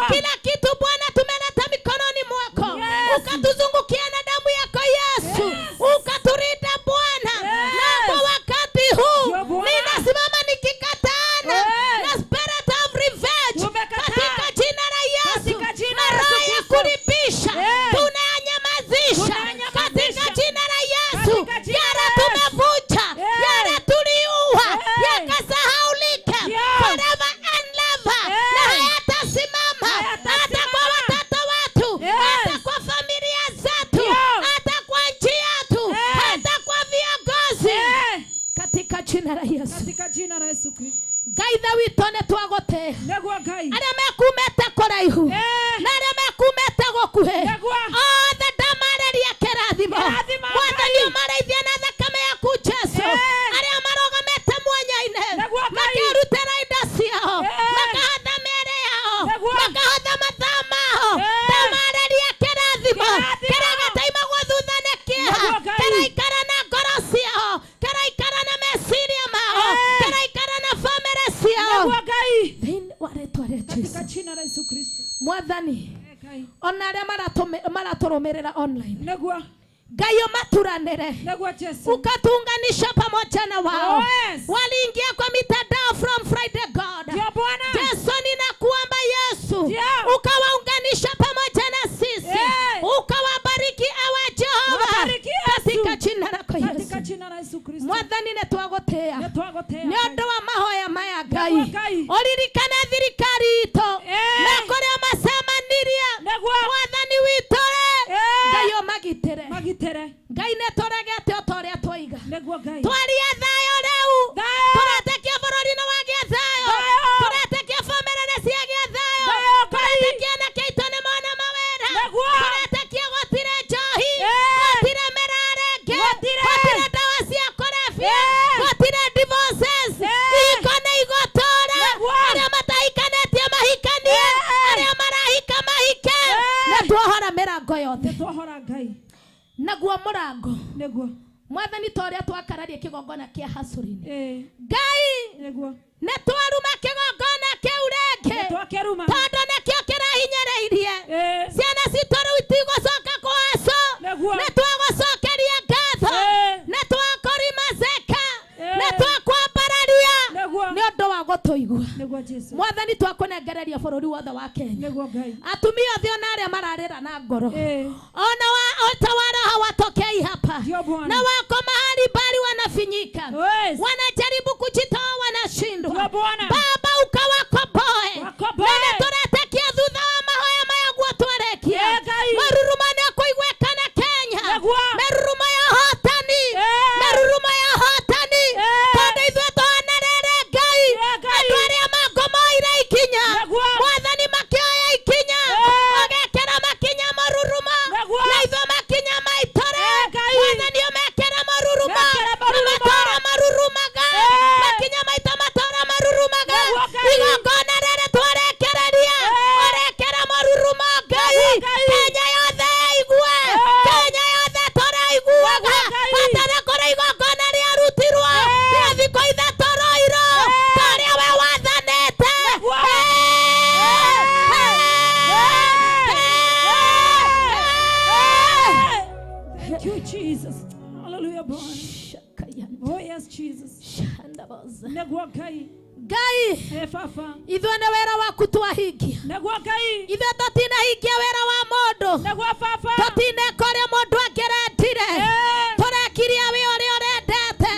kila kitu Bwana tumeleta mikononi mwako. Ukatuzungukia na damu yako Yesu. Ukaturinda Bwana. Na kwa wakati huu ninasimama nikikatana na spirit of revenge katika jina la Yesu. Na roho ya kulipisha tunayanyamazisha katika jina la Yesu. Yale tumevunja, yale tuliua, yakasahaulika forever and never. Na hayatasimama hata kwa watoto wetu, hata kwa familia zetu, hata kwa nchi yetu, hata kwa viongozi katika jina la Yesu. Katika jina la Yesu Kristo. Gaitha witone twagote. Negwa gai. Aria mekumete kuraihu. Na aria mekumete gokuhe. Othe ndamareria kirathimo. Mwathani umareithia na thakame yaku Jesu. Aria marogamete mwanya-ini makirutira indo ciao, makahatha mĩĩrĩ yao, makahatha mathaa mao. Ndamareria kirathimo kĩrĩa gĩtaimagwo thutha nĩ kĩeha, kĩraikara na ngoro ciao, kĩraikara na meciria mao, kĩraikara na famĩrĩ ciao. Thĩinĩ wa rĩĩtwa rĩa Katika Jesu. jina la Yesu Kristo. Mwathani ona arĩa maratũrũmĩrĩra online, Negwa. Ngai umaturanĩre, Negwa Jesu. ukatuunganisha pamoja na wao. Waliingia kwa mitandao from Friday, God. Ndio Bwana. Yesu ninakuomba Yesu, ukawaunganisha pamoja na sisi, ukawabariki ewe Jehova katika jina lako Katika Yesu. jina la Yesu Kristo. Mwathani nĩtwagotea Nĩtwagotea. nĩ ũndũ wa mahoya maya Ngai. Ngai. Ũririkane thirikari itũ na kũrĩa macemanirie. Mwathani witũ-rĩ, Ngai ũmagitĩre. Magitere. Ngai nĩtũregete o ta ũrĩa twoiga. Negwa gai. Twaria thayũ rĩu. Tũretĩkia bũrũri-inĩ wagĩa thayũ. Tũretĩkia bamĩrĩ ciagĩa thayũ. Tũretĩkia anake aitũ nĩ mona mawĩra. Tũretĩkia gũtirĩ njohi, gũtirĩ mĩrarenge, gũtirĩ ndawa cia kũrebia, gũtirĩ divorces. Iko nĩ igũtũũra. Arĩa matahikanĩtie mahikanie, arĩa marahika mahike. Nĩtwohora mĩrango yothe. Nĩtwohora Ngai. Naguo mũrango Negwa. Mwathani ta ũrĩa twakararia kĩgongona kĩa Hasuri-inĩ. Ngai Negwa. nĩtwaruma kĩgongona kĩu rĩngĩ Nĩtwakeruma. tondũ nĩkĩo kĩrahinyĩrĩirie. Ciana citũ rĩu itigũcoka kũhacwo. Nĩtwagũcokeria ngatho. Nĩtwakũrimacĩka. Nĩtwakwambararia nĩ ũndũ wa gũtũigua. Negwa Jesu. Mwathani twakũnengereria bũrũri wothe wa Kenya. Negwa Ngai. Atumia othe ona arĩa mararĩra na ngoro, ona utawala hawatokei hapa, na wako mahali bali wanafinyika, wanajaribu kujitoa, wanashindwa. Baba ukawakomboe. Na nĩtũretĩkia thutha wa mahoya maya guotwerekia marurumano ya kũiguĩkana Kenya, maruruma ya hotani, maruruma ya hotani, tondũ ithuĩ twanarĩre Ngai andũ arĩa mangomoire ikinya. Mwathani makĩoya ikinya, magekĩra makinya maruruma, na ithuĩ makinya maitũre. Mwathani ũmekĩra maruruma, na matũũra marurumaga, makinya maitũ matũũra marurumaga. Igongona rĩrĩ twarekereria, ũrekĩra maruruma Ngai. Kenya yothe ĩigue, Kenya yothe tũraiguaga. Hatarĩ kũrĩa igongona rĩarutirwo, rĩa thikũ ithatũ roirwo, ta ũrĩa we wathanĩte. Thank you, Jesus. Hallelujah, Bwana. Oh, yes, Jesus. Negwa Ngai. Ngai, ithuĩ nĩ wĩra waku twahingia. Ithuĩ tũtinahingia wĩra wa mũndũ, tũtineka ũrĩa mũndũ angĩrendire. Tũrekirie wĩ ũrĩa ũrendete.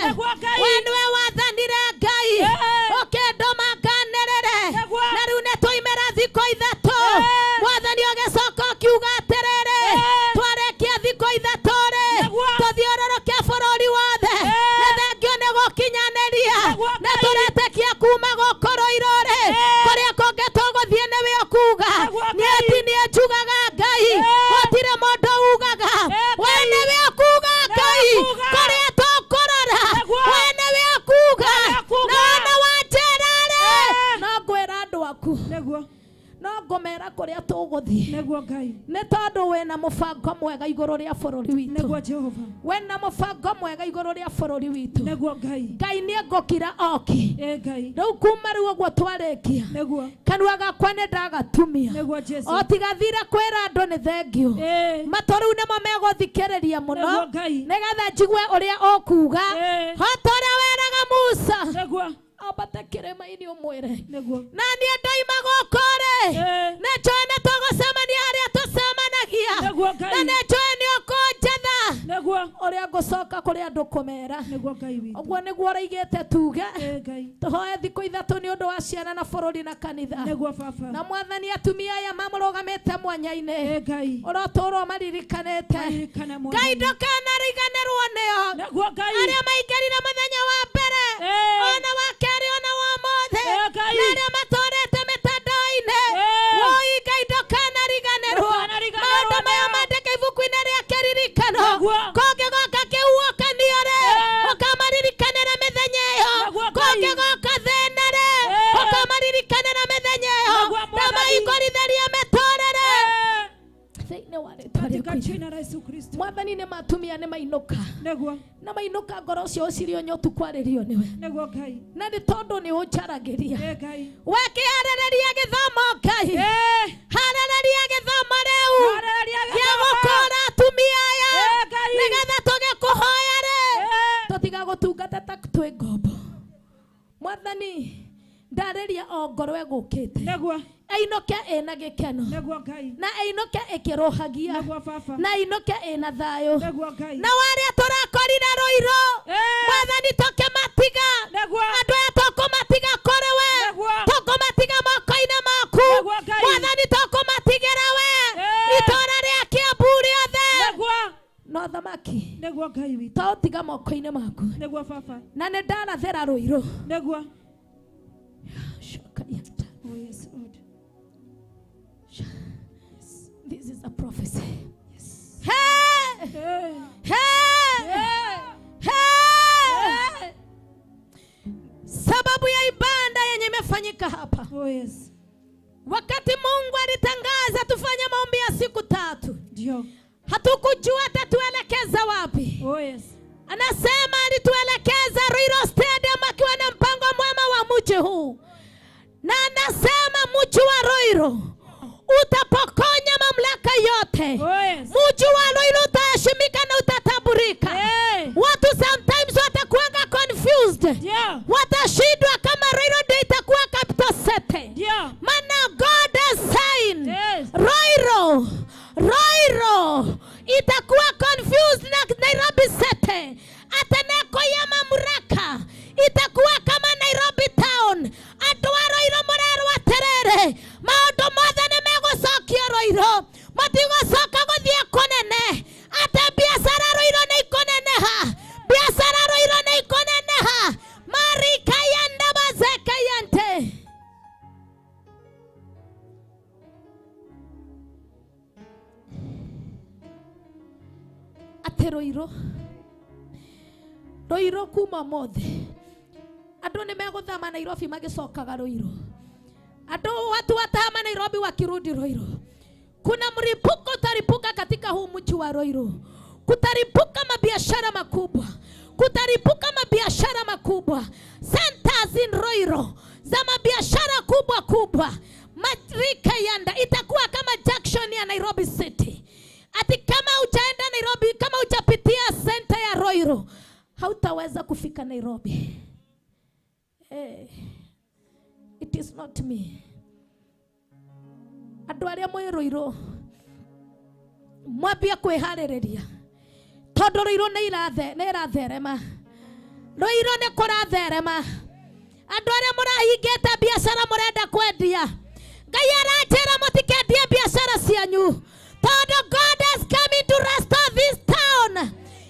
We nĩwe wathanire Ngai, ũkĩndũma nganĩrĩre. Na rĩu nĩtwoimĩra thikũ ithatũ Neguo. No ngomera kuria tuguthii. Neguo Ngai. Nĩ tondũ wĩna mũbango mwega igũrũ rĩa bũrũri witũ. Neguo Jehova. Wĩna mũbango mwega igũrũ rĩa bũrũri witũ. Neguo Ngai. Ngai nĩ ngũkira oki. Ngai. Rĩu kuma rĩu ũguo twarĩkia. Neguo. Kanua gakwa nĩ ndagatumia. Neguo Jesu. O tigathire kwĩra andũ nĩ thengio. Matũ rĩu nĩmo megũthikĩrĩria mũno. Neguo Ngai. Nĩgetha njigue ũrĩa ũkuga. Hota ũrĩa weraga Musa. Neguo. Ambate kĩrĩma-inĩ ũmwĩre. Neguo. Na niĩ ndoima gũkũ rĩ. Nĩnjũĩ nĩ tũgũcemania harĩa tũcemanagia. Neguo Ngai. Na nĩnjũĩ nĩ ũkũnjetha. Neguo. Ũrĩa ngũcoka kũrĩ andũ kũmera. Neguo Ngai witũ. Ũguo nĩguo ũraigĩte tuge. Ngai. Tũhoe thikũ ithatũ nĩ ũndũ wa ciana na bũrũri na kanitha. Neguo Baba. Na Mwathani atumia aya mamũrũgamĩte mwanya-inĩ. Ngai. Ũrotũrwo maririkanĩte. Ngai ndũkanariganĩrwo nĩo. Neguo Ngai. Arĩa maingĩrire mũthenya wa mbere. Ona wa kerĩ ona wa mothe. Na arĩa matũrĩte mĩtandao-inĩ. Woi Ngai ndũkanariganĩrwo. Maũndũ maya mandĩke ibuku-inĩ rĩa kĩririkano. Kũngĩgoka kĩhuhũkanio rĩ. Ũkamaririkanĩra mĩthenya ĩyo. Kũngĩgoka thĩna rĩ. Ũkamaririkanĩra mĩthenya ĩyo. Na maihũrithĩrie mĩtũrĩre. Thĩinĩ wa rĩĩtwa rĩaku. Mwathani nĩ matumia nĩ mainũka. Na mainũka ngoro cio ũcirio nyotu kwarĩrio nĩwe. Na nĩ tondũ nĩ ũnjaragĩria. Wakĩharĩrĩria gĩthomo Ngai. Harĩrĩria gĩthomo rĩu. Gĩa gũkũra atumia aya. Nĩgetha tũgĩkũhoya rĩ. Tũtiga gũtungata ta twĩ ngombo. Mwathani ndarĩria o ngoro ĩgũkĩte. Ainũke ĩna gĩkeno. Na ainũke ĩkĩrũhagia. Na ainũke ĩna thayũ. Na warĩa tũrakorire rũiro. Mwathani tũkĩmatiga. Andũ aya tũkũmatiga kũrĩ we. Tũkũmatiga moko-inĩ maku. Mwathani tũkũmatigĩra we. Itũũra rĩa Kiambu rĩothe. No thamaki. Tũtiga moko-inĩ maku. Na nĩ ndarathĩra rũiro. Oh yes, Lord. This is a prophecy. Yes. Hey! Hey! Hey! Hey! Sababu ya ibada yenye imefanyika hapa. Oh yes. Wakati Mungu alitangaza tufanye maombi ya siku 3. Ndio. Hatukujua atatuelekeza wapi. Oh yes. Anasema alituelekeza Ruiru Stadium akiwa na mpango mwema wa mji huu. Na anasema mji wa Ruiru utapokonya mamlaka yote. Mji wa Ruiru utaheshimika na utataburika. Watu sometimes watakuwa confused. Watashindwa kama Ruiru ndio itakuwa capital city. Maana God has signed. Ruiru itakuwa confused na Nairobi city. Ateneko ya mamlaka itakuwa kama Nairobi town. Andũ a Ruiru mũrerwo atĩrĩrĩ, maũndũ mothe nĩ megũcokio Ruiru. Matigũcoka gũthiĩ kũnene. Atĩ biacara Ruiru nĩ ikũneneha. Biacara Ruiru nĩ ikũneneha. Marika ya ndabazeka yante. Atĩ Ruiru kuma mothe. Andũ nĩ megũthama Nairobi magĩcokaga Ruiru. Watu watahama Nairobi wakirudi Ruiru. Kuna mlipuko utaripuka katika huu mji wa Ruiru. Kutaripuka mabiashara makubwa. Kutaripuka mabiashara makubwa. Centers in Ruiru za mabiashara kubwa kubwa. Marika yanda itakuwa kama junction ya Nairobi City. Ati kama hujaenda Nairobi, kama hujapitia center ya Ruiru, hautaweza kufika Nairobi. It is not me. Andũ arĩa mwĩ Ruiru mwambie kwĩharĩrĩria tondũ Ruiru nĩ iratherema. Ruiru nĩ kũratherema. Andũ arĩa mũrahingĩte biacara mũrenda kwendia, Ngai aranjĩra mũtikendie biacara cianyu tondũ God has come to restore this town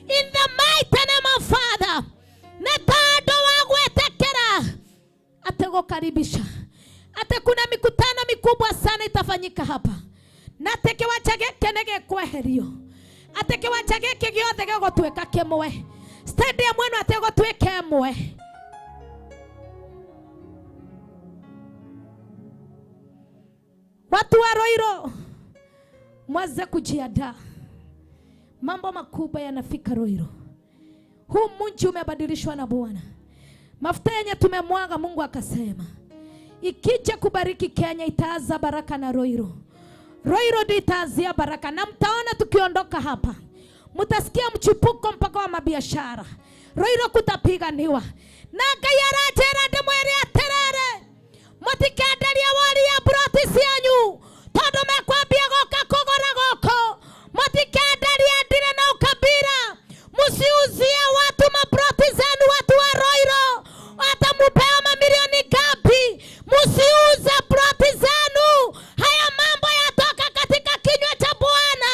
in the mighty name of Father. Nĩ tondũ wa gwĩtĩkĩra atĩ gũkaribisha atĩ kuna mikutano mikubwa sana itafanyika hapa, na atĩ kĩwanja gĩkĩ nĩ gĩkweherio, atĩ kĩwanja gĩkĩ gĩothe gĩgũtuĩka kĩmwe, stadium ĩno atĩ gũtuĩka ĩmwe. wa Roiro, mwaze kujiandaa. Mambo makubwa yanafika Roiro. Huu mji umebadilishwa na Bwana. Mafuta yenye tumemwaga, Mungu akasema ikija kubariki Kenya itaanza baraka na Roiro. Roiro ndio itaanzia baraka, na mtaona tukiondoka hapa mutasikia mchipuko mpaka wa mabiashara. Roiro kutapiganiwa na Gayara Jera de mweri aterere mutikaenderia wari ya broti cianyu tondu mekwambia goka kugora goko. Mutikaenderia ndire na ukabira, musiuzie watu mabroti zenu, watu wa Roiro. Hata mupea mamilioni ngapi, musiuze broti zenu. Haya mambo yatoka katika kinywa cha Bwana.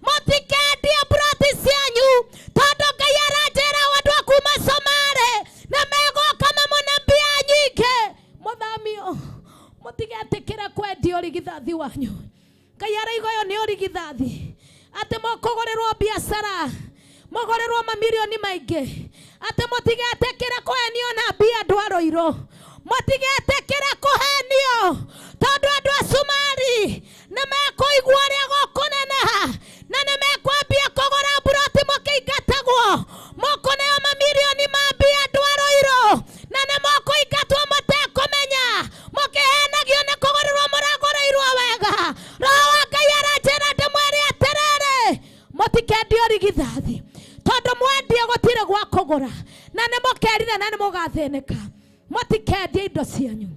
Mutikaendia broti cianyu tondu Gayara Jera wandu wa kuma Somare na megoka mamunambia nyingi. Muthamio, mutigetikira kwendia urigithathi wanyu. Gayara igoyo ni urigithathi, ati mukugorerwo biashara, mugorerwo mamilioni maingi, ati mutigetikira kuhenio na mbia andu a Roiro. Mutigetikira kuhenio tondu andu a Somari ni mekuigua uria gukuneneha na ni mekwambia kugora buroti mukiingatagwo. Mukuneo mamilioni ma mbia andu a Roiro na ni mukuingatwo mutekumenya, mukihenagio ni kugorerwo muragorerwo wega. Roho wa Ngai aranjĩra ndĩmwĩre atĩrĩrĩ, mũtikendie ũrigithathi tondu mwendie gũtirĩ gwa kũgũra, na nĩ mũkerire na nĩ mũgathĩnĩka. Mũtikendie indo cianyu.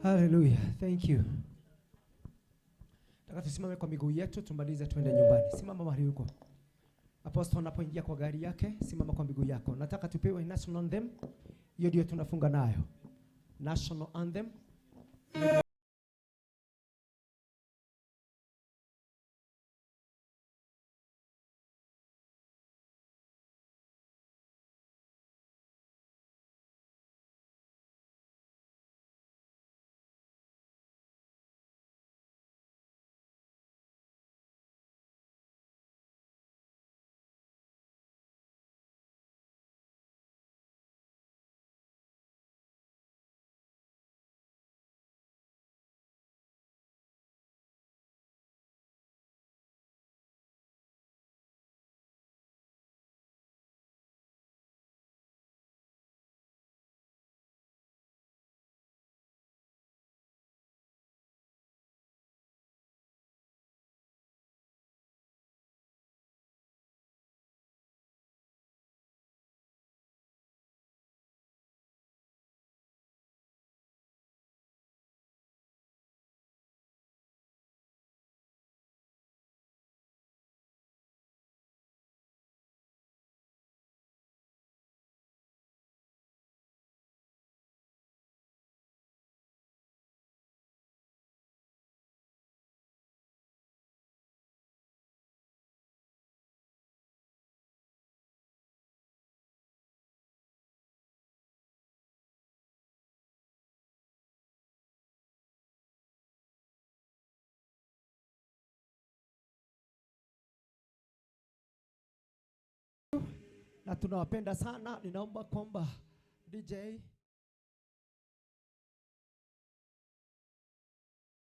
Hallelujah. Thank you. Nataka tusimame kwa miguu yetu tumalize tuende nyumbani. Simama mahali uko. Apostle anapoingia kwa gari yake, simama kwa miguu yako. Nataka tupewe national anthem. Hiyo ndio tunafunga nayo. National anthem. Na tunawapenda sana. Ninaomba kwamba DJ